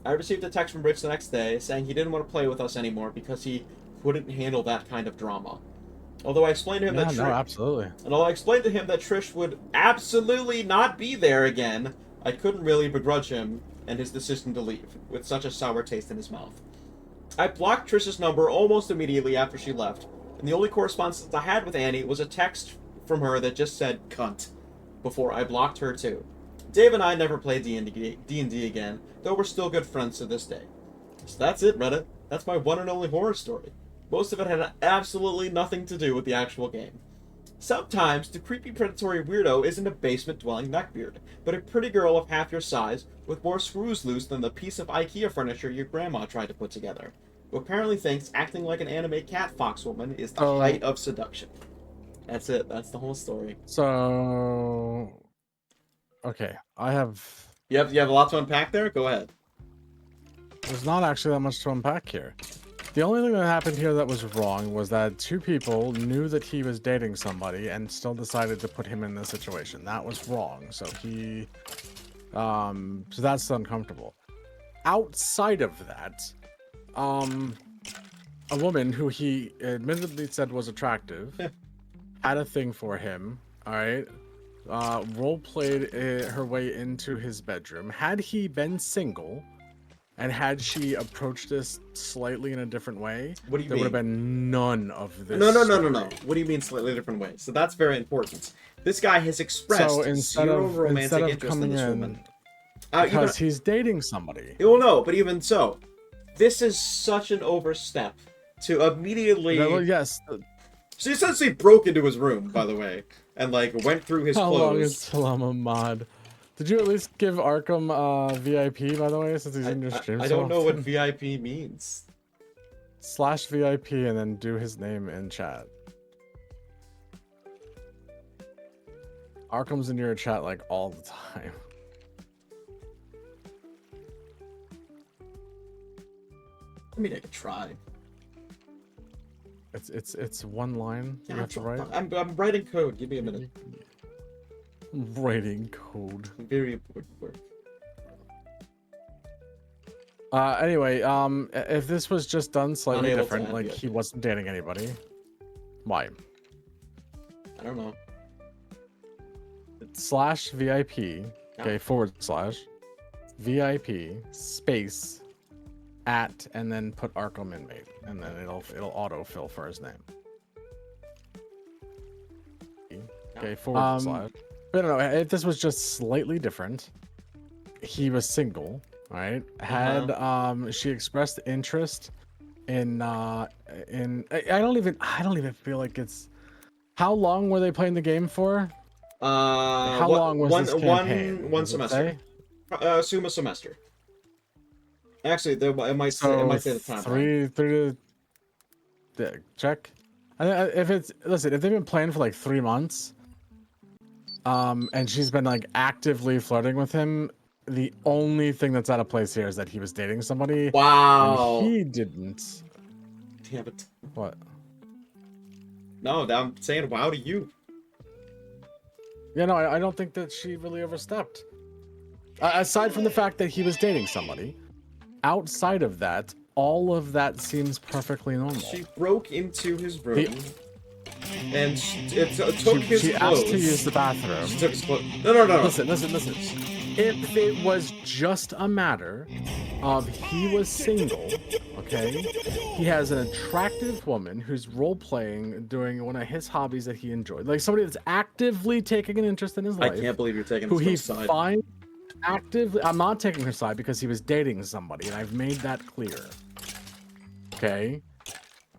I received a text from Rich the next day saying he didn't want to play with us anymore because he couldn't handle that kind of drama. Although I explained to him that absolutely. And although I explained to him that Trish would absolutely not be there again, I couldn't really begrudge him and his decision to leave, with such a sour taste in his mouth. I blocked Trish's number almost immediately after she left, and the only correspondence I had with Annie was a text from her that just said cunt before I blocked her too. Dave and I never played D&D again, though we're still good friends to this day. So that's it, Reddit. That's my one and only horror story. Most of it had absolutely nothing to do with the actual game. Sometimes the creepy predatory weirdo isn't a basement-dwelling neckbeard, but a pretty girl of half your size with more screws loose than the piece of IKEA furniture your grandma tried to put together, who apparently thinks acting like an anime cat fox woman is the height of seduction. That's it. That's the whole story. So, okay, I have... You have a lot to unpack there? Go ahead. There's not actually that much to unpack here. The only thing that happened here that was wrong was that two people knew that he was dating somebody and still decided to put him in this situation. That was wrong. So so that's uncomfortable. Outside of that, a woman who he admittedly said was attractive had a thing for him. All right. Role played her way into his bedroom. Had he been single, and had she approached this slightly in a different way, what do you there mean? would have been none of this. No. What do you mean slightly different way? So that's very important. This guy has expressed zero romantic interest in this woman. Because he's dating somebody. Well, no, but even so, this is such an overstep to immediately... Well, yes. She essentially broke into his room, by the way, and, like, went through his clothes. How long is Salama mod? Did you at least give Arkham VIP, by the way, since he's in your stream? I don't know what VIP means. /VIP and then do his name in chat. Arkham's in your chat like all the time. I mean, I could try. It's one line you have to write. I'm writing code. Give me a minute. Writing code. Very important work. Anyway, if this was just done slightly Unable different, like he wasn't dating anybody, why? I don't know. /VIP, okay, / VIP space @ and then put Arkham inmate, and then it'll autofill for his name. Okay, I don't know, if this was just slightly different, he was single, right? Had she expressed interest in I don't even feel like it's... How long were they playing the game for? How long was this campaign? One semester. Assume a semester. Actually, it might say the time. Three to check. If they've been playing for like 3 months, and she's been like actively flirting with him, the only thing that's out of place here is that he was dating somebody. Wow. And he didn't. Damn it. What? No, I'm saying wow to you. Yeah, no, I don't think that she really overstepped. Aside from the fact that he was dating somebody, outside of that, all of that seems perfectly normal. She broke into his room and took his she clothes. asked to use the bathroom. She took his clothes. No. Listen. If it was just a matter of he was single, okay, he has an attractive woman who's role-playing, doing one of his hobbies that he enjoyed, like somebody that's actively taking an interest in his life. I can't believe you're taking who he this side. finds actively. I'm not taking her side because he was dating somebody, and I've made that clear. Okay?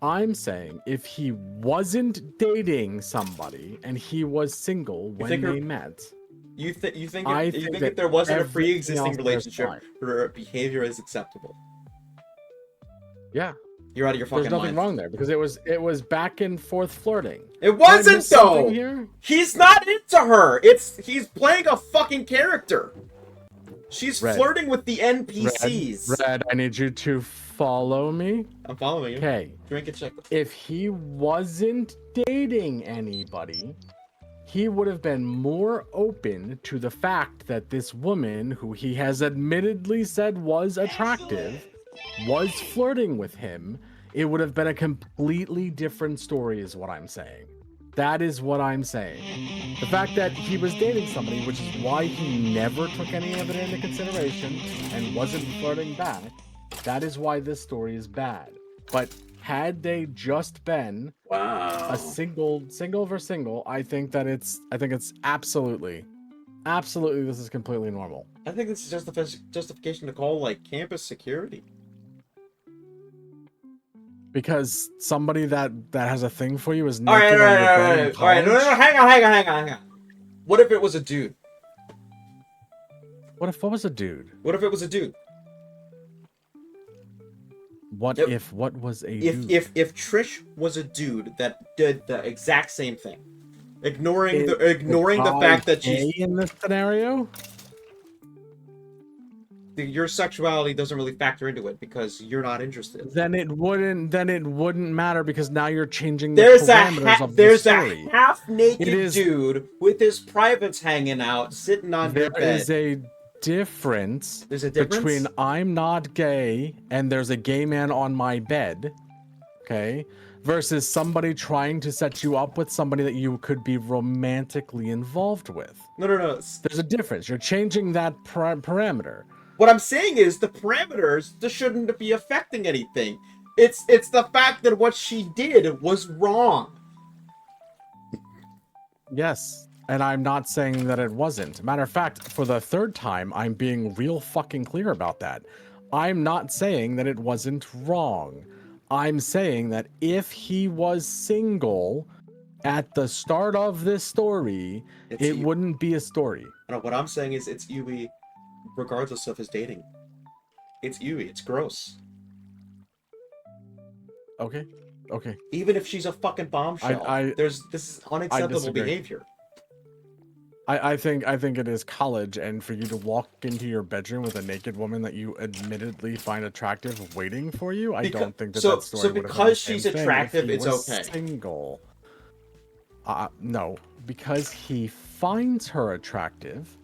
I'm saying if he wasn't dating somebody and he was single when they met, you think think if there wasn't a everything pre-existing else is relationship, fine. her behavior is acceptable? Yeah, You're out of your fucking there's nothing mind. wrong there because it was back and forth flirting. It Did I wasn't miss something though. here? He's not into her. He's playing a fucking character. She's Red. flirting with the NPCs. Red, I need you to follow me. I'm following you. Okay. Drink and check. If he wasn't dating anybody, he would have been more open to the fact that this woman, who he has admittedly said was attractive, was flirting with him. It would have been a completely different story, is what I'm saying. That is what I'm saying. The fact that he was dating somebody, which is why he never took any of it into consideration and wasn't flirting back, that is why this story is bad. But had they just been a single versus single, I think it's absolutely this is completely normal. I think this is justification to call like campus security. Because somebody that has a thing for you is All right. naked on your bed in All right. No, college? hang on. What if it was a dude? What was a dude? What if it was a dude? What Yep. if what was a dude? If Trish was a dude that did the exact same thing, ignoring the fact that she's gay in this scenario? your sexuality doesn't really factor into it because you're not interested. Then it wouldn't matter because now you're changing the There's parameters of the there's story. a half-naked It is- dude with his privates hanging out, sitting on your There bed. is a difference There's a difference between I'm not gay and there's a gay man on my bed, okay, versus somebody trying to set you up with somebody that you could be romantically involved with. No. There's a difference. You're changing that parameter. What I'm saying is the parameters just shouldn't be affecting anything. It's the fact that what she did was wrong. Yes, and I'm not saying that it wasn't. Matter of fact, for the third time, I'm being real fucking clear about that. I'm not saying that it wasn't wrong. I'm saying that if he was single at the start of this story, it wouldn't be a story. No, what I'm saying is it's Yui, regardless of his dating. It's Yui. It's gross. Okay. Even if she's a fucking bombshell, this is unacceptable disagree. behavior. I think it is college, and for you to walk into your bedroom with a naked woman that you admittedly find attractive waiting for you, I don't think that so story would have been because the same she's thing if attractive, he it's was okay. Single. No, because he finds her attractive,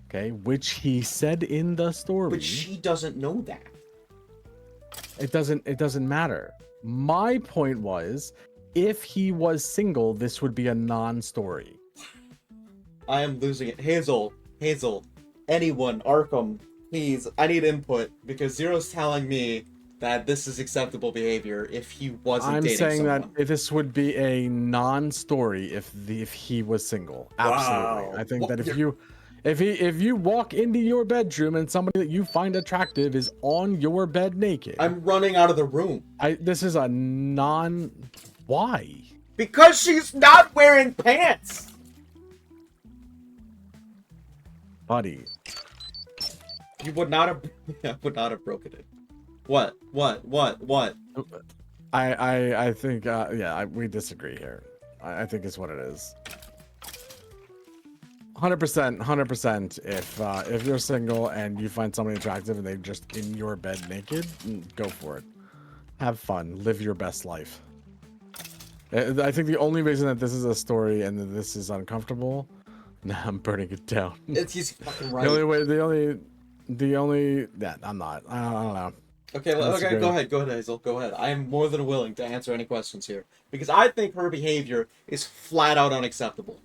okay, which he said in the story. But she doesn't know that. It doesn't matter. My point was, if he was single, this would be a non-story. I am losing it. Hazel, anyone, Arkham, please, I need input because Zero's telling me that this is acceptable behavior if he wasn't dating I'm saying someone. that this would be a non-story if he was single. Absolutely. Wow. I think Well, that if you walk into your bedroom and somebody that you find attractive is on your bed naked, I'm running out of the room. This is a non. Why? Because she's not wearing pants. Buddy. You would not have. I would not have broken it. What? I think we disagree here. I think it's what it is. 100%. If you're single and you find somebody attractive and they're just in your bed naked, go for it. Have fun. Live your best life. I think the only reason that this is a story and that this is uncomfortable Nah, I'm burning it down. He's fucking right. The only way, that I'm not. I don't know. Okay, okay, go ahead, Hazel, go ahead. I am more than willing to answer any questions here because I think her behavior is flat out unacceptable.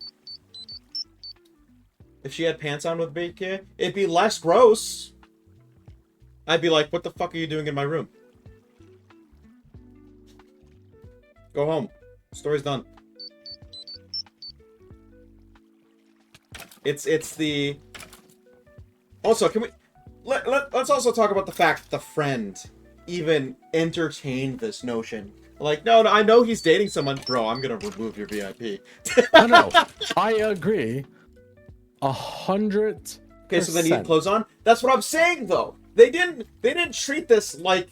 If she had pants on with BK, it'd be less gross. I'd be like, what the fuck are you doing in my room? Go home. Story's done. It's the... Also, can we... Let's also talk about the fact that the friend even entertained this notion. Like, no, I know he's dating someone. Bro, I'm gonna remove your VIP. No, I agree. 100%. Okay, so they need clothes on? That's what I'm saying, though. They didn't treat this like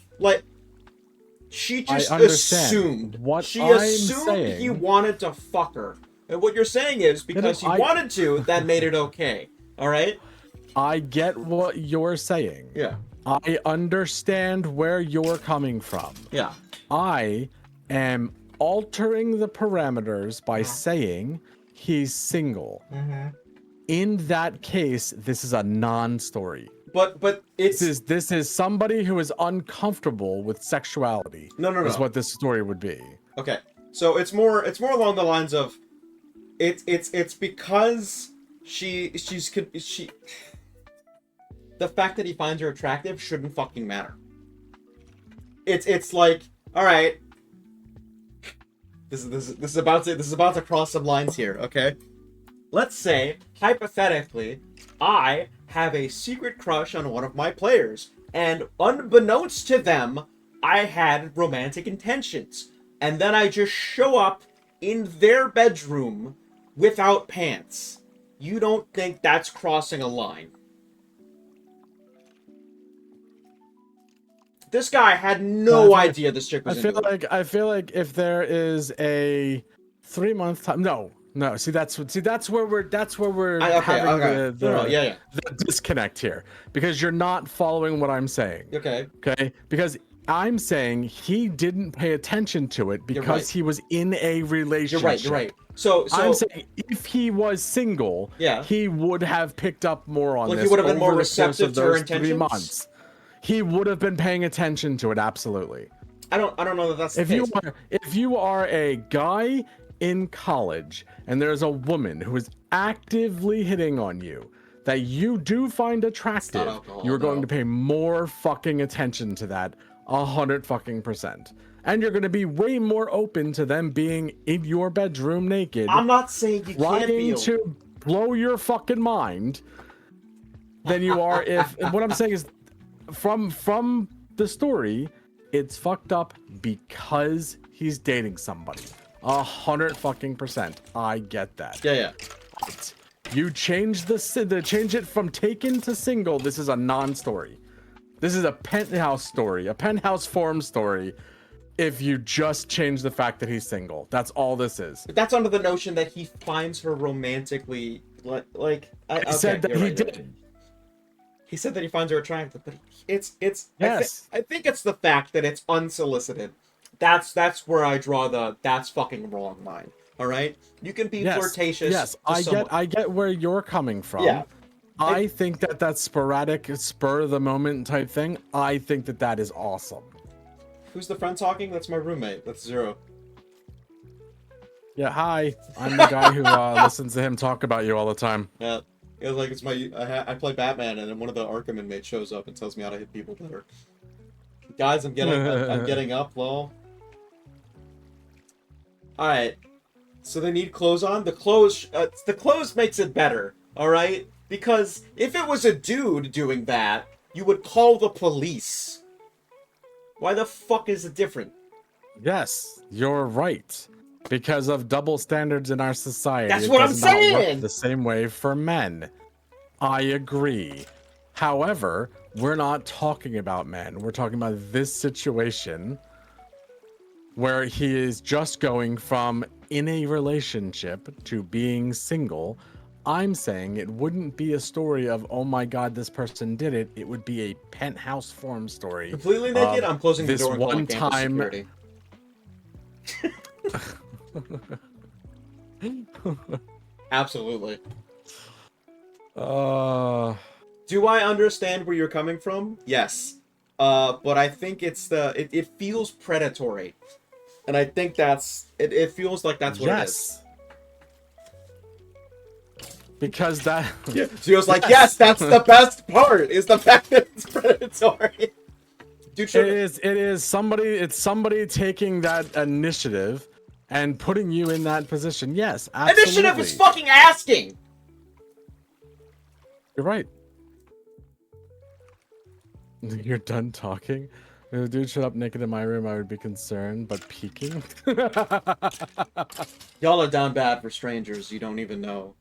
she just assumed. What she I'm assumed saying, he wanted to fuck her. And what you're saying is because he wanted to, that made it okay. All right? I get what you're saying. Yeah. I understand where you're coming from. Yeah. I am altering the parameters by saying he's single. Mm-hmm. In that case, this is a non-story. But it's this is somebody who is uncomfortable with sexuality. No. Is what this story would be. Okay. So it's more along the lines of it's because she the fact that he finds her attractive shouldn't fucking matter. It's like, all right, this is about to cross some lines here, okay? Let's say hypothetically, I have a secret crush on one of my players, and unbeknownst to them, I had romantic intentions, and then I just show up in their bedroom without pants. You don't think that's crossing a line? This guy had no idea this chick was into it. I feel like if there is a 3-month time, no. See that's where we're having the disconnect here, because you're not following what I'm saying. Okay. Because I'm saying he didn't pay attention to it because he was in a relationship. You're right. So I'm saying if he was single, he would have picked up more on this. He would have been more over the course receptive of to her those intentions. 3 months. He would have been paying attention to it, absolutely. I don't know that that's the case. If you are a guy in college and there's a woman who is actively hitting on you that you do find attractive, you're going to pay more fucking attention to that 100%. And you're going to be way more open to them being in your bedroom naked. I'm not saying you can't be to blow your fucking mind than you are if what I'm saying is from the story, it's fucked up because he's dating somebody. 100%. I get that. Yeah. You change change it from taken to single. This is a non-story. This is a penthouse story, a penthouse forum story. If you just change the fact that he's single, that's all this is. But that's under the notion that he finds her romantically, like. He said that he did. He said that he finds her attractive, but it's. Yes. I think it's the fact that it's unsolicited. That's where I draw the that's fucking wrong line. All right, you can be flirtatious. Yes, I get where you're coming from. Yeah. I think that's sporadic, spur of the moment type thing. I think that is awesome. Who's the friend talking? That's my roommate. That's Zero. Yeah, hi. I'm the guy who listens to him talk about you all the time. Yeah. It was like it's I play Batman, and then one of the Arkham inmates shows up and tells me how to hit people better. Guys, I'm getting up, lol. All right, so they need clothes on. The clothes makes it better. All right, because if it was a dude doing that, you would call the police. Why the fuck is it different? Yes, you're right. Because of double standards in our society. That's what I'm saying! Not work the same way for men. I agree. However, we're not talking about men. We're talking about this situation where he is just going from in a relationship to being single. I'm saying it wouldn't be a story of, oh my god, this person did it. It would be a penthouse forum story. Completely naked? I'm closing the door and calling campus security. Absolutely. Do I understand where you're coming from? Yes. But I think it feels predatory. And I think it feels like that's what it is. Yes. Because that Yeah. She was like, yes, that's the best part, is the fact that it's predatory. Dude, it's somebody taking that initiative and putting you in that position. Yes, absolutely. Initiative is fucking asking! You're right. You're done talking? If a dude showed up naked in my room, I would be concerned, but peeking? Y'all are down bad for strangers you don't even know.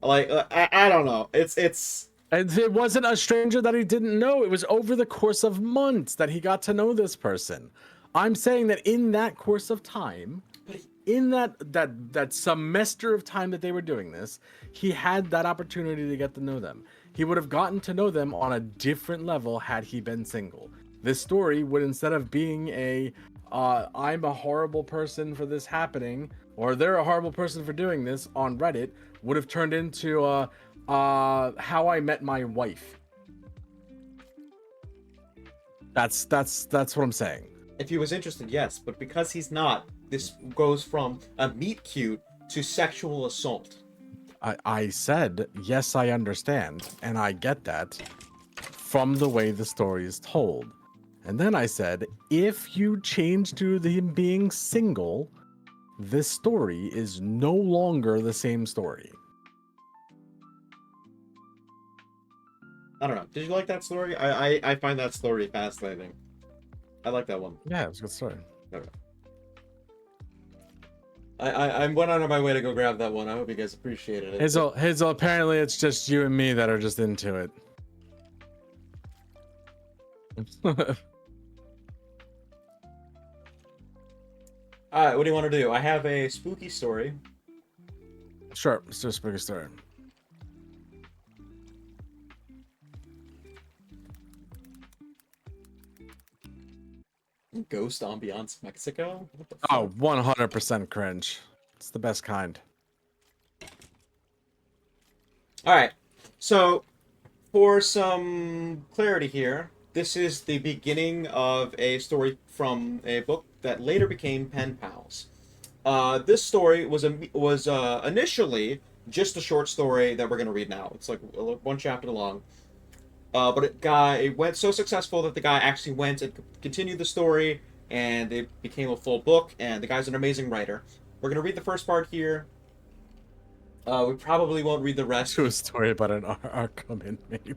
Like, I don't know. And it wasn't a stranger that he didn't know. It was over the course of months that he got to know this person. I'm saying that in that course of time, in that semester of time that they were doing this, he had that opportunity to get to know them. He would have gotten to know them on a different level had he been single. This story would, instead of being I'm a horrible person for this happening, or they're a horrible person for doing this on Reddit, would have turned into how I met my wife. That's what I'm saying. If he was interested, yes, but because he's not, this goes from a meet cute to sexual assault. I said, yes, I understand, and I get that from the way the story is told. And then I said, if you change to him being single, this story is no longer the same story. I don't know. Did you like that story? I find that story fascinating. I like that one. Yeah, it was a good story. Okay. I went out of my way to go grab that one. I hope you guys appreciated it. Hazel, apparently it's just you and me that are just into it. Alright, what do you want to do? I have a spooky story. Sure, let's do a spooky story. Ghost Ambiance Mexico? What the fuck? Oh, 100% cringe. It's the best kind. Alright, so for some clarity here, this is the beginning of a story from a book that later became Pen Pals. This story was initially just a short story that we're going to read now. It's like one chapter long. But it went so successful that the guy actually went and continued the story, and it became a full book, and the guy's an amazing writer. We're going to read the first part here. We probably won't read the rest. To a story about an Arkham inmate.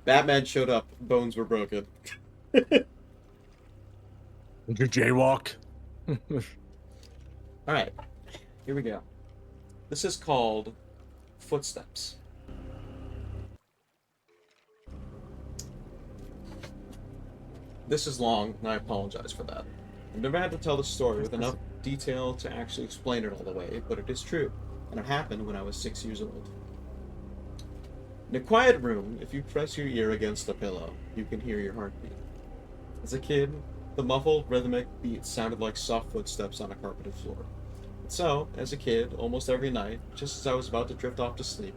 Batman showed up. Bones were broken. Did you jaywalk? Alright. Here we go. This is called Footsteps. This is long, and I apologize for that. I've never had to tell the story with enough detail to actually explain it all the way, but it is true, and it happened when I was 6 years old. In a quiet room, if you press your ear against a pillow, you can hear your heartbeat. As a kid, the muffled, rhythmic beats sounded like soft footsteps on a carpeted floor. And so, as a kid, almost every night, just as I was about to drift off to sleep,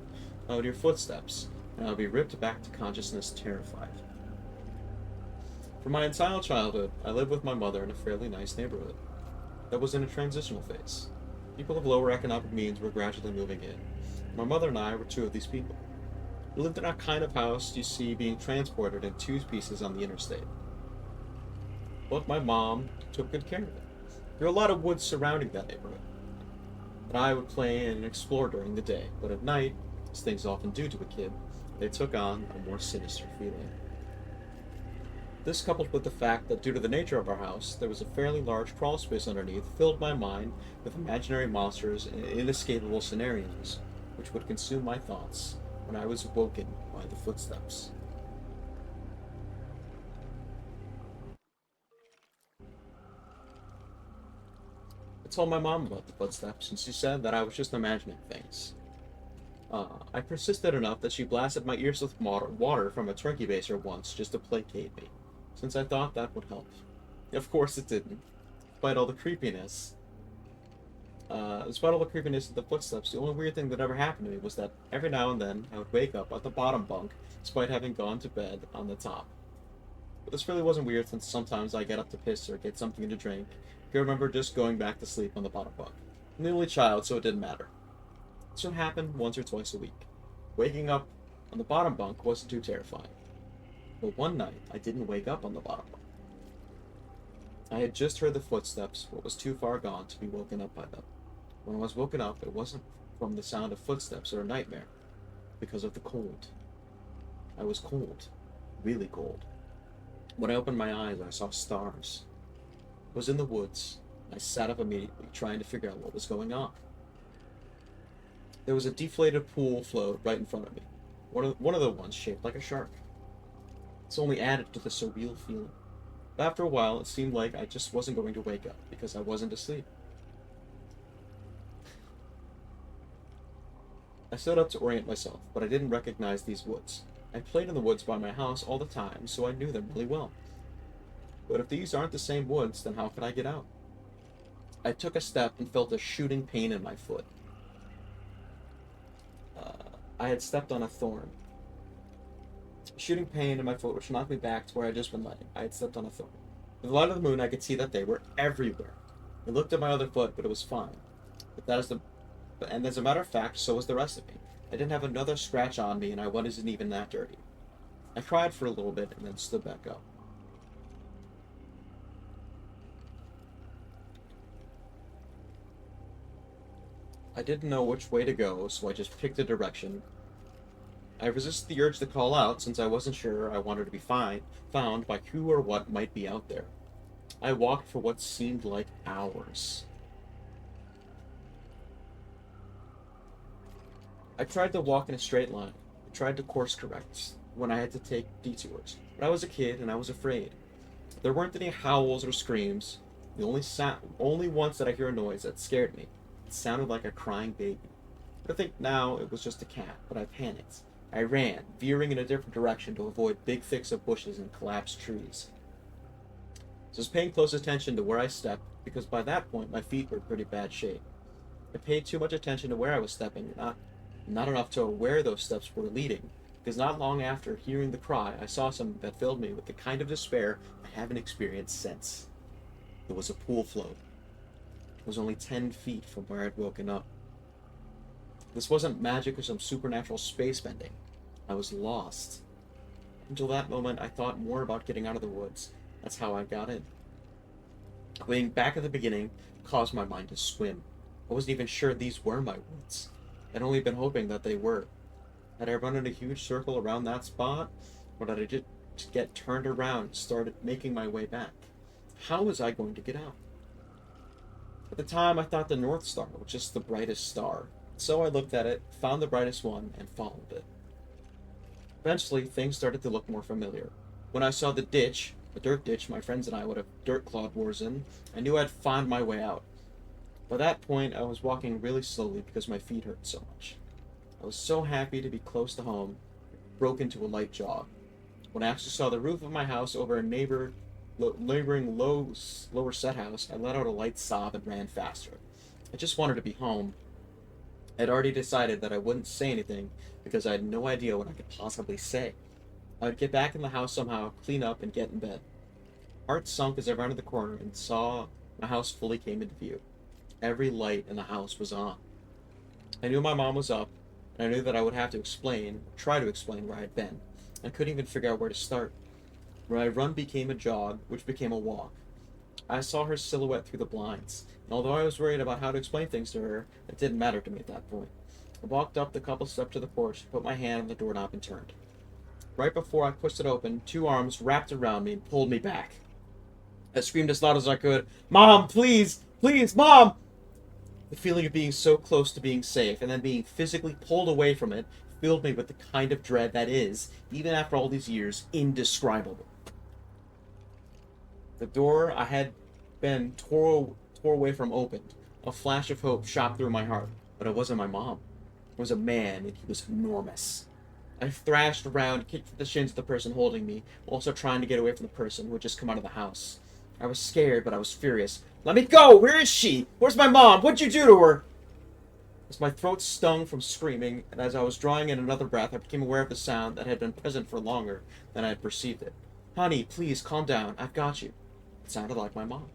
I would hear footsteps, and I would be ripped back to consciousness terrified. For my entire childhood, I lived with my mother in a fairly nice neighborhood that was in a transitional phase. People of lower economic means were gradually moving in. My mother and I were two of these people. We lived in that kind of house you see being transported in two pieces on the interstate. But my mom took good care of it. There were a lot of woods surrounding that neighborhood. And I would play and explore during the day, but at night, as things often do to a kid, they took on a more sinister feeling. This, coupled with the fact that due to the nature of our house, there was a fairly large crawl space underneath, filled my mind with imaginary monsters and inescapable scenarios, which would consume my thoughts when I was woken by the footsteps. I told my mom about the footsteps, and she said that I was just imagining things. I persisted enough that she blasted my ears with water from a turkey baster once just to placate me, since I thought that would help. Of course it didn't, despite all the creepiness. Despite all the creepiness of the footsteps, the only weird thing that ever happened to me was that every now and then I would wake up at the bottom bunk, despite having gone to bed on the top. But this really wasn't weird since sometimes I get up to piss or get something to drink. I can remember just going back to sleep on the bottom bunk. I'm the only child, so it didn't matter. This would happen once or twice a week. Waking up on the bottom bunk wasn't too terrifying. But one night, I didn't wake up on the bottom bunk. I had just heard the footsteps, but was too far gone to be woken up by them. When I was woken up, it wasn't from the sound of footsteps or a nightmare, because of the cold. I was cold, really cold. When I opened my eyes, I saw stars. I was in the woods. I sat up immediately, trying to figure out what was going on. There was a deflated pool float right in front of me, one of the ones shaped like a shark. This only added to the surreal feeling. But after a while, it seemed like I just wasn't going to wake up, because I wasn't asleep. I stood up to orient myself, but I didn't recognize these woods. I played in the woods by my house all the time, so I knew them really well. But if these aren't the same woods, then how could I get out? I took a step and felt a shooting pain in my foot. I had stepped on a thorn. Shooting pain in my foot, which knocked me back to where I'd just been laying. I had stepped on a thorn. With the light of the moon, I could see that they were everywhere. I looked at my other foot, but it was fine. And as a matter of fact, so was the rest of me. I didn't have another scratch on me, and I wasn't even that dirty. I cried for a little bit and then stood back up. I didn't know which way to go, so I just picked a direction. I resisted the urge to call out, since I wasn't sure I wanted to be found by who or what might be out there. I walked for what seemed like hours. I tried to walk in a straight line. I tried to course correct when I had to take detours. But I was a kid and I was afraid. There weren't any howls or screams. The only once that I hear a noise that scared me. It sounded like a crying baby. I think now it was just a cat, but I panicked. I ran, veering in a different direction to avoid big thicks of bushes and collapsed trees. So I was paying close attention to where I stepped, because by that point my feet were in pretty bad shape. I paid too much attention to where I was stepping, not enough to where those steps were leading, because not long after hearing the cry, I saw something that filled me with the kind of despair I haven't experienced since. It was a pool float. It was only 10 feet from where I'd woken up. This wasn't magic or some supernatural space bending. I was lost. Until that moment, I thought more about getting out of the woods. That's how I got in. Being back at the beginning caused my mind to swim. I wasn't even sure these were my woods. I'd only been hoping that they were. Had I run in a huge circle around that spot, or did I just get turned around and started making my way back? How was I going to get out? At the time, I thought the North Star was just the brightest star. So I looked at it, found the brightest one, and followed it. Eventually, things started to look more familiar. When I saw the ditch, the dirt ditch my friends and I would have dirt clawed wars in, I knew I'd found my way out. By that point, I was walking really slowly because my feet hurt so much. I was so happy to be close to home, broke into a light jog. When I actually saw the roof of my house over a neighboring lower set house, I let out a light sob and ran faster. I just wanted to be home. I'd already decided that I wouldn't say anything because I had no idea what I could possibly say. I would get back in the house somehow, clean up, and get in bed. Heart sunk as I rounded the corner and saw my house fully came into view. Every light in the house was on. I knew my mom was up, and I knew that I would have to try to explain where I'd been. I couldn't even figure out where to start. My run became a jog, which became a walk. I saw her silhouette through the blinds, and although I was worried about how to explain things to her, it didn't matter to me at that point. I walked up the couple steps to the porch, put my hand on the doorknob, and turned. Right before I pushed it open, two arms wrapped around me and pulled me back. I screamed as loud as I could, "Mom, please! Please, Mom!" The feeling of being so close to being safe, and then being physically pulled away from it, filled me with the kind of dread that is, even after all these years, indescribable. The door I had been tore away from opened. A flash of hope shot through my heart, but it wasn't my mom. It was a man, and he was enormous. I thrashed around, kicked the shins of the person holding me, also trying to get away from the person who had just come out of the house. I was scared, but I was furious. Let me go! Where is she? Where's my mom? What'd you do to her? As my throat stung from screaming, and as I was drawing in another breath, I became aware of the sound that had been present for longer than I had perceived it. Honey, please, calm down. I've got you. It sounded like my mom.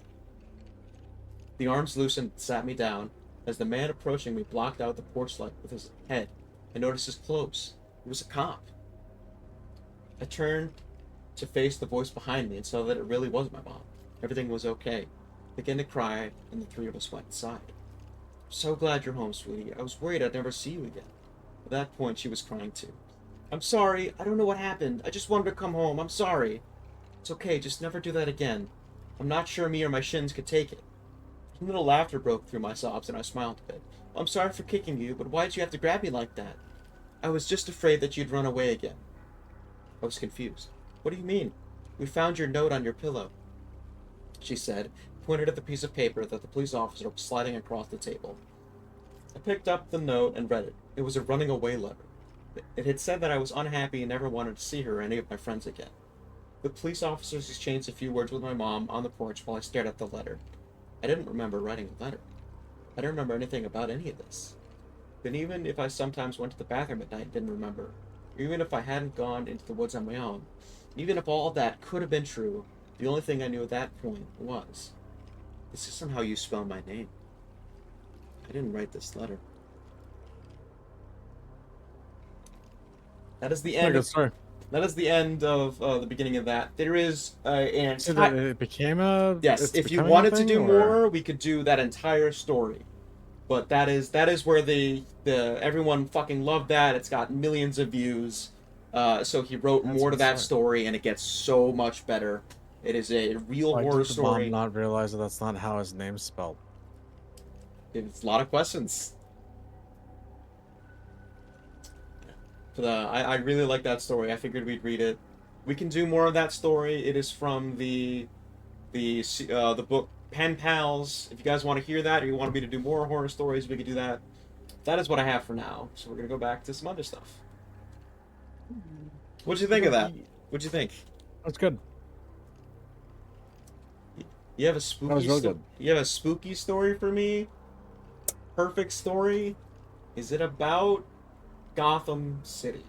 The arms loosened and sat me down. As the man approaching me blocked out the porch light with his head, I noticed his clothes. It was a cop. I turned to face the voice behind me and saw that it really was my mom. Everything was okay. I began to cry, and the three of us went inside. I'm so glad you're home, sweetie. I was worried I'd never see you again. At that point, she was crying too. I'm sorry. I don't know what happened. I just wanted to come home. I'm sorry. It's okay. Just never do that again. I'm not sure me or my shins could take it. A little laughter broke through my sobs, and I smiled a bit. I'm sorry for kicking you, but why'd you have to grab me like that? I was just afraid that you'd run away again. I was confused. What do you mean? We found your note on your pillow, she said, pointed at the piece of paper that the police officer was sliding across the table. I picked up the note and read it. It was a running away letter. It had said that I was unhappy and never wanted to see her or any of my friends again. The police officers exchanged a few words with my mom on the porch while I stared at the letter. I didn't remember writing a letter. I didn't remember anything about any of this. Then even if I sometimes went to the bathroom at night and didn't remember, or even if I hadn't gone into the woods on my own, even if all that could have been true, the only thing I knew at that point was, this isn't how you spell my name. I didn't write this letter. That is the end. That is the end of the beginning of that. There is an So entire... it became a. Yes, it's if you becoming a wanted to thing, do or- more, we could do that entire story. But that is where the everyone fucking loved that. It's got millions of views. So he wrote That's more to that insane. story, and it gets so much better. It is a real Why horror did the mom story. not realize that that's not how his name's spelled? It's a lot of questions. But I really like that story. I figured we'd read it. We can do more of that story. It is from the book Pen Pals. If you guys want to hear that, or you want me to do more horror stories, we could do that. That is what I have for now. So we're gonna go back to some other stuff. What'd you think of that? What'd you think? That's good. You have a spooky. That was real good. You have a spooky story for me. Perfect story. Is it about Gotham City?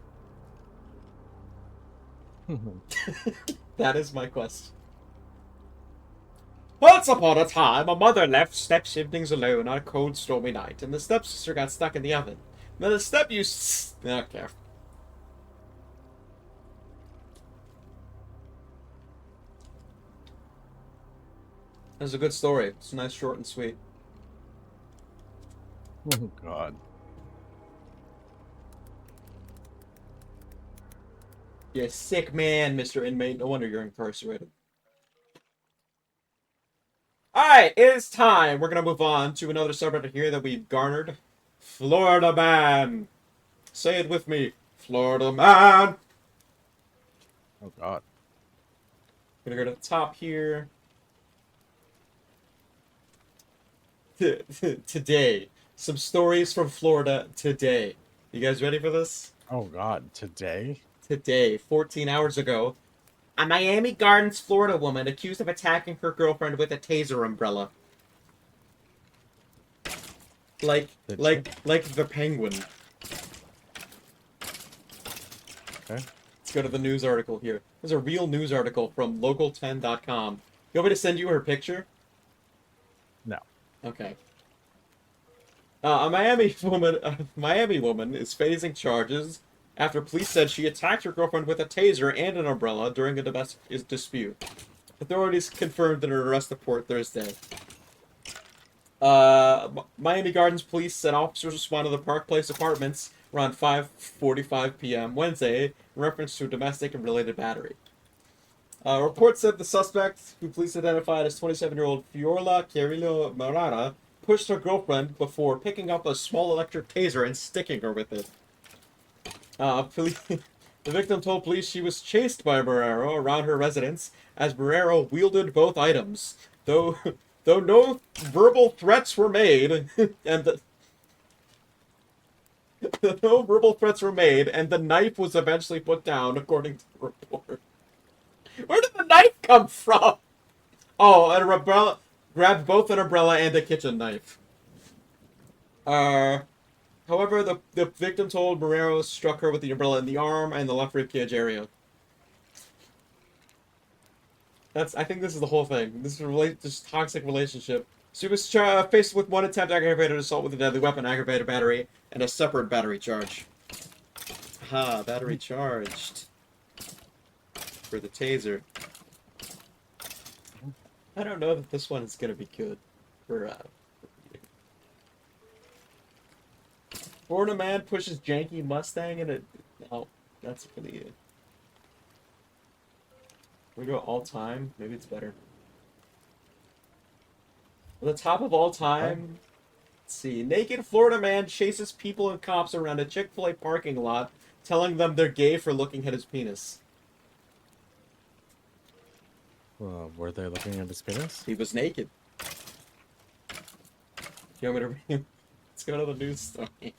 That is my question. Once upon a time, a mother left step-siblings alone on a cold, stormy night, and the stepsister got stuck in the oven. Then the Okay. That was a good story. It's nice, short, and sweet. Oh God. You're a sick man, Mr. Inmate. No wonder you're incarcerated. Alright, it is time. We're going to move on to another subreddit here that we've garnered. Florida Man. Say it with me. Florida Man. Oh God. Gonna go to the top here. Today. Some stories from Florida today. You guys ready for this? Oh God. Today. Today, 14 hours ago, a Miami Gardens, Florida woman accused of attacking her girlfriend with a taser umbrella. Like the Penguin. Okay. Let's go to the news article here. There's a real news article from local10.com. You want me to send you her picture? No. Okay. A Miami woman is facing charges after police said she attacked her girlfriend with a taser and an umbrella during a domestic dispute. Authorities confirmed in an arrest report Thursday. Miami Gardens police said officers responded to the Park Place apartments around 5:45 p.m. Wednesday in reference to a domestic and related battery. A report said the suspect, who police identified as 27-year-old Fiorella Carrillo Marara, pushed her girlfriend before picking up a small electric taser and sticking her with it. The victim told police she was chased by Marrero around her residence as Marrero wielded both items, though no verbal threats were made, and no verbal threats were made, and the knife was eventually put down, according to the report. Where did the knife come from? Oh, and grabbed both an umbrella and a kitchen knife. However, the victim told Marrero struck her with the umbrella in the arm and the left ribcage area. I think this is the whole thing. This is this toxic relationship. She was faced with one attempt aggravated assault with a deadly weapon, aggravated battery, and a separate battery charge. Ha, battery charged. For the taser. I don't know that this one is gonna be good for Florida man pushes janky Mustang in a... Oh, that's really it. We go all time. Maybe it's better. At the top of all time. Let's see. Naked Florida man chases people and cops around a Chick-fil-A parking lot, telling them they're gay for looking at his penis. Were they looking at his penis? He was naked. You want me to read? Let's go to the news story.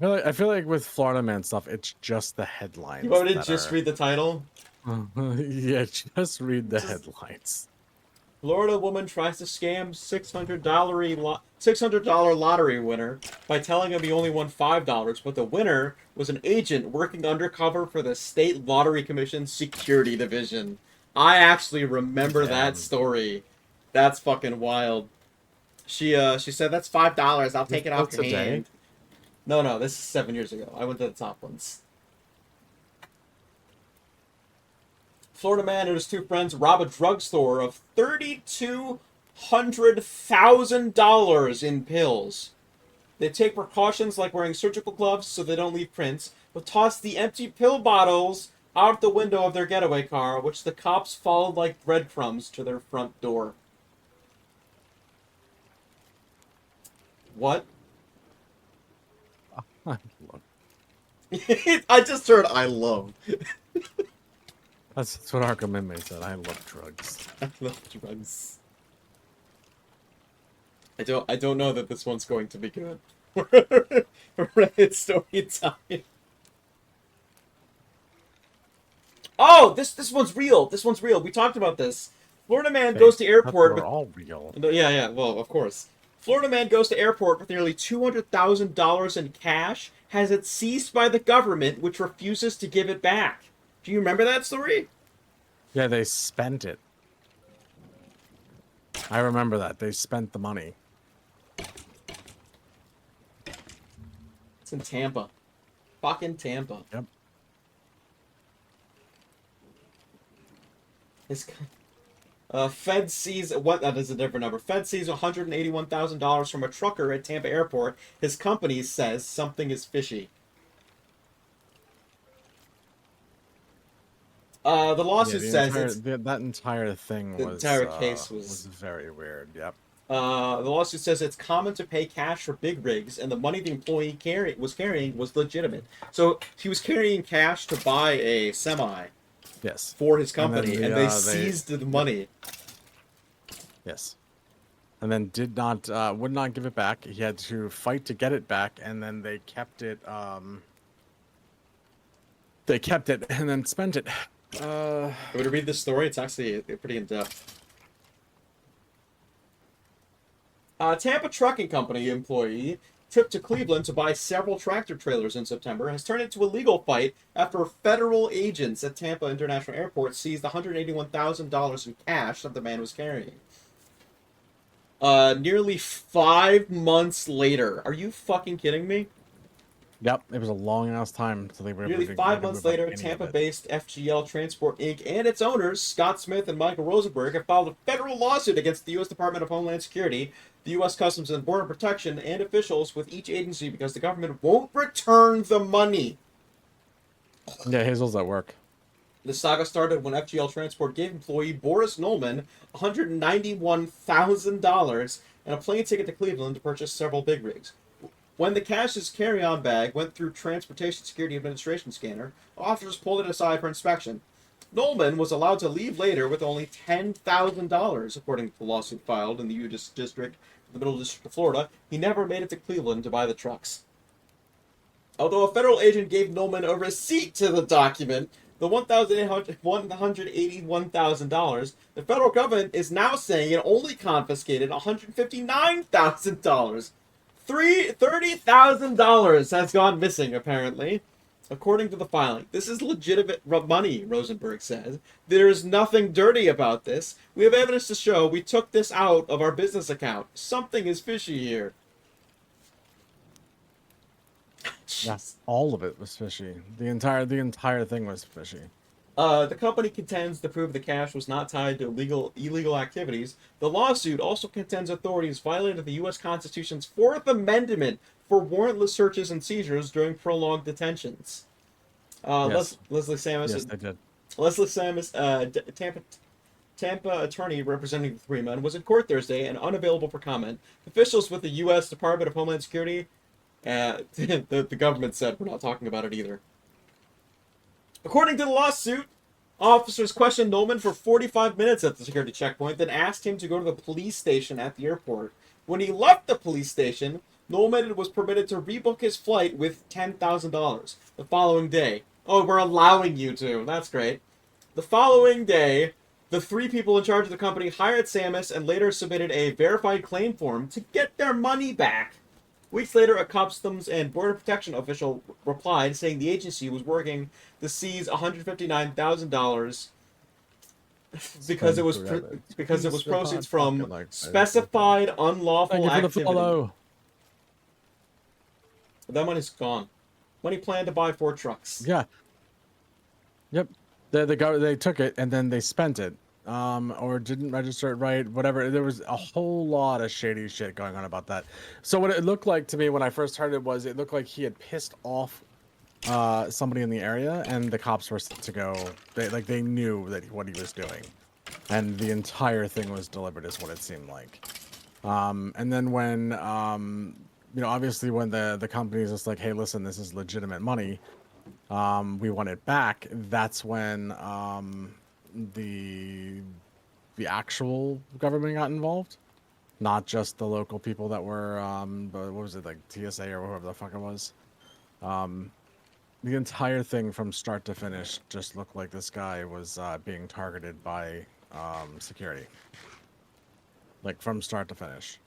I feel like with Florida man stuff, it's just the headlines. You want me to just read the title? Yeah, just read the headlines. Florida woman tries to scam $600 lottery winner by telling him he only won $5, but the winner was an agent working undercover for the State Lottery Commission's Security Division. I actually remember that story. That's fucking wild. She said, "That's $5. I'll take it off your hand." No, this is 7 years ago. I went to the top ones. Florida man and his two friends rob a drugstore of $3,200,000 in pills. They take precautions like wearing surgical gloves so they don't leave prints, but toss the empty pill bottles out the window of their getaway car, which the cops followed like breadcrumbs to their front door. What? I love. I just heard "I love." That's what Arkham Inmate said. I love drugs. I love drugs. I don't know that this one's going to be good. Reddit story time. Oh, this one's real. This one's real. We talked about this. Florida man goes to airport with... all real. Yeah. Well, of course. Florida man goes to airport with nearly $200,000 in cash, has it seized by the government, which refuses to give it back. Do you remember that story? Yeah, they spent it. I remember that. They spent the money. It's in Tampa. Fucking Tampa. Yep. Fed sees what? That is a different number. Fed sees $181,000 from a trucker at Tampa Airport. His company says something is fishy. The lawsuit says that entire thing was the entire case was very weird. Yep. The lawsuit says it's common to pay cash for big rigs, and the money the employee was carrying was legitimate. So he was carrying cash to buy a semi. Yes. For his company, and they seized the money. Yes. And then would not give it back. He had to fight to get it back, and then they kept it. They kept it and then spent it. I'm going to read this story. It's actually pretty in depth. Tampa Trucking Company employee trip to Cleveland to buy several tractor trailers in September has turned into a legal fight after federal agents at Tampa International Airport seized $181,000 in cash that the man was carrying. Nearly 5 months later. Are you fucking kidding me? Yep, it was a long-ass time until they were able to... Nearly 5 months later, Tampa-based FGL Transport, Inc. and its owners, Scott Smith and Michael Rosenberg, have filed a federal lawsuit against the U.S. Department of Homeland Security, the U.S. Customs and Border Protection, and officials with each agency because the government won't return the money. Yeah, Hazel's at work. The saga started when FGL Transport gave employee Boris Nolman $191,000 and a plane ticket to Cleveland to purchase several big rigs. When the cash's carry-on bag went through Transportation Security Administration scanner, officers pulled it aside for inspection. Nolman was allowed to leave later with only $10,000, according to the lawsuit filed in the U.S. District, the Middle District of Florida. He never made it to Cleveland to buy the trucks. Although a federal agent gave Nolman a receipt to the document, the $181,000, the federal government is now saying it only confiscated $159,000. $30,000 has gone missing, apparently, according to the filing. This is legitimate money, Rosenberg says. There's nothing dirty about this. We have evidence to show we took this out of our business account. Something is fishy here. Yes, all of it was fishy. The entire thing was fishy. The company contends to prove the cash was not tied to illegal activities. The lawsuit also contends authorities violated the U.S. Constitution's Fourth Amendment for warrantless searches and seizures during prolonged detentions. Yes. Leslie Samus. Yes, they did. Leslie Samus, Tampa attorney representing the three men, was in court Thursday and unavailable for comment. Officials with the U.S. Department of Homeland Security, the government said we're not talking about it either. According to the lawsuit, officers questioned Nolman for 45 minutes at the security checkpoint, then asked him to go to the police station at the airport. When he left the police station, Nolman was permitted to rebook his flight with $10,000 the following day. Oh, we're allowing you to. That's great. The following day, the three people in charge of the company hired Samus and later submitted a verified claim form to get their money back. Weeks later, a Customs and Border Protection official replied, saying the agency was working to seize $159,000 because it was proceeds from specified unlawful activity. That money's gone. Money planned to buy 4 trucks. Yeah. Yep. They took it and then they spent it. Or didn't register it right, whatever. There was a whole lot of shady shit going on about that. So what it looked like to me when I first heard it was, it looked like he had pissed off somebody in the area, and the cops were sent to go. They knew that what he was doing, and the entire thing was deliberate, is what it seemed like. And then when obviously when the company is just like, hey, listen, this is legitimate money, we want it back. That's when the actual government got involved, not just the local people that were what was it, like TSA or whoever the fuck it was. The entire thing from start to finish just looked like this guy was being targeted by security, like from start to finish.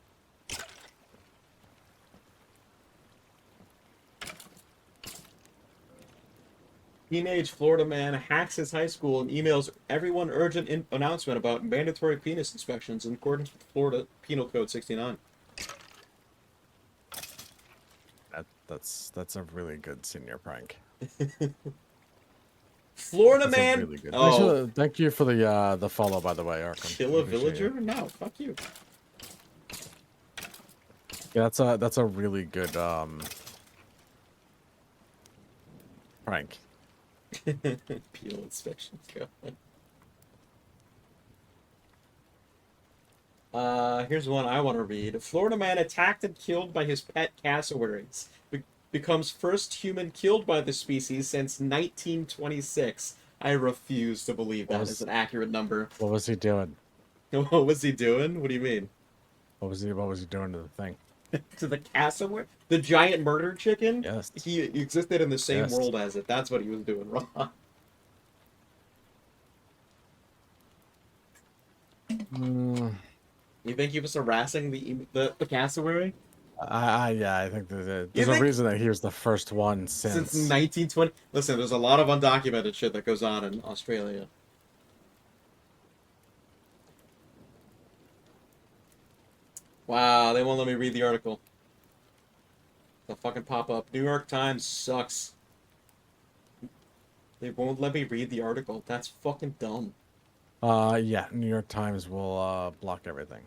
Teenage Florida man hacks his high school and emails everyone urgent announcement about mandatory penis inspections in accordance with Florida Penal Code 69. That's a really good senior prank. Florida That's man. Really good. Oh, thank you for the follow, by the way, Arkham. Kill a villager? No, fuck you. Yeah, that's a really good prank. Peel inspection. Here's one I want to read. A Florida man attacked and killed by his pet cassowaries becomes first human killed by the species since 1926. I refuse to believe that is an accurate number. What was he doing? What was he doing? What do you mean? What was he doing to the thing? To the cassowary? The giant murder chicken? Yes. He existed in the same world as it. That's what he was doing wrong. You think he was harassing the cassowary? Yeah, I think there's a reason that he was the first one since 1920. Listen, there's a lot of undocumented shit that goes on in Australia. Wow, they won't let me read the article. The fucking pop-up. New York Times sucks. They won't let me read the article. That's fucking dumb. Yeah, New York Times will block everything.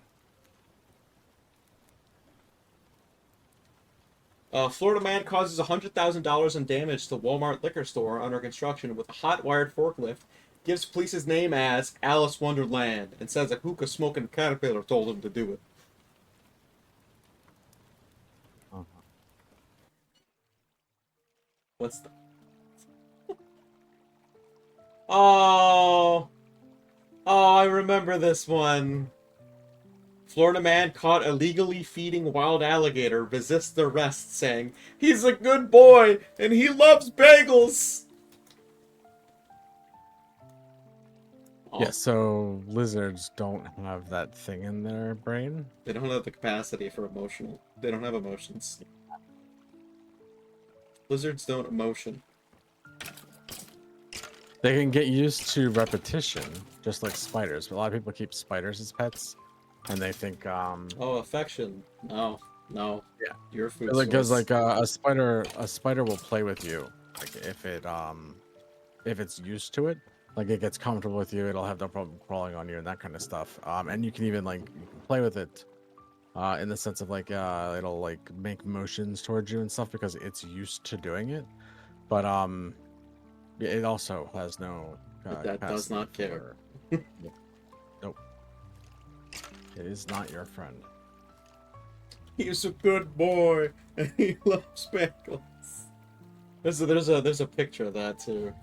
Florida man causes $100,000 in damage to Walmart liquor store under construction with a hot-wired forklift. Gives police his name as Alice Wonderland and says a hookah-smoking caterpillar told him to do it. What's the... Oh, I remember this one. Florida man caught illegally feeding wild alligator resists arrest, saying he's a good boy and he loves bagels. Yeah, so lizards don't have that thing in their brain. They don't have the capacity for emotional. They don't have emotions. Lizards don't emotion. They can get used to repetition, just like spiders. But a lot of people keep spiders as pets, and they think Oh, affection. No, no. Yeah. Your food because source. like a spider will play with you, like if it's used to it, like it gets comfortable with you, it'll have no problem crawling on you and that kind of stuff. And you can even like you can play with it, in the sense of like it'll like make motions towards you and stuff because it's used to doing it. But yeah, it also has no But that does capacity not care. for- Nope. It is not your friend. He's a good boy, and he loves pickles. There's a picture of that too.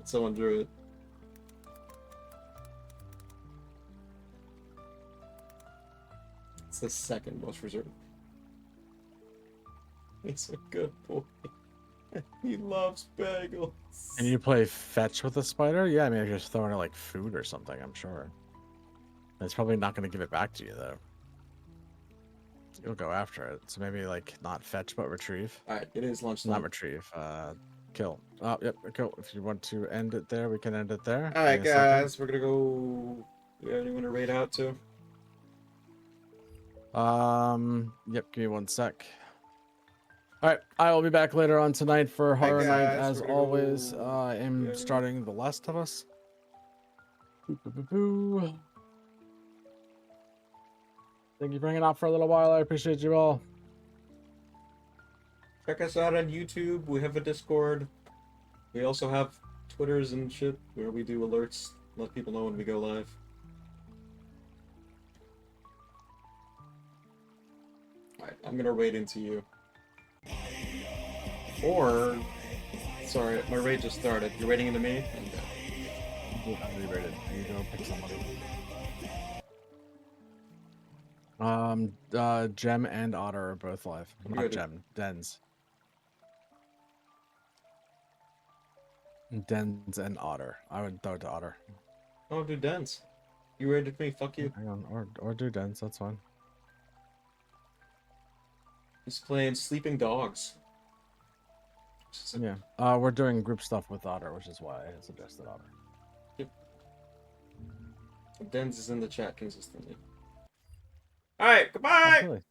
Someone drew it. It's the second most reserved. He's a good boy. He loves bagels. Can you play fetch with a spider? Yeah, I mean, if you're just throwing it like food or something, I'm sure. It's probably not going to give it back to you, though. You'll go after it. So maybe, like, not fetch, but retrieve. Alright, it is lunchtime. Not retrieve. Kill. Oh, yep, kill. If you want to end it there, we can end it there. Alright, Give me a second. guys, we're gonna go. Do you have anyone to raid out to? Yep, give me 1 sec. Alright, I will be back later on tonight for Horror Night, guys, as we're gonna always. go- I am Yeah. starting The Last of Us. Boo. Thank you for hanging out for a little while. I appreciate you all. Check us out on YouTube. We have a Discord. We also have Twitters and shit where we do alerts, let people know when we go live. Alright, I'm gonna raid into you. Or, sorry, my raid just started. You're raiding into me? Okay. I'm re-rated. You go pick somebody. Gem and Otter are both live. Not Good. Gem, Dens. Dens and Otter. I would throw it to Otter. Oh, do dance. You raided me, fuck you. Hang on, or do Dens, that's fine. He's playing Sleeping Dogs. Yeah. We're doing group stuff with Otter, which is why I suggested Otter. Dens is in the chat consistently. Alright, goodbye! Absolutely.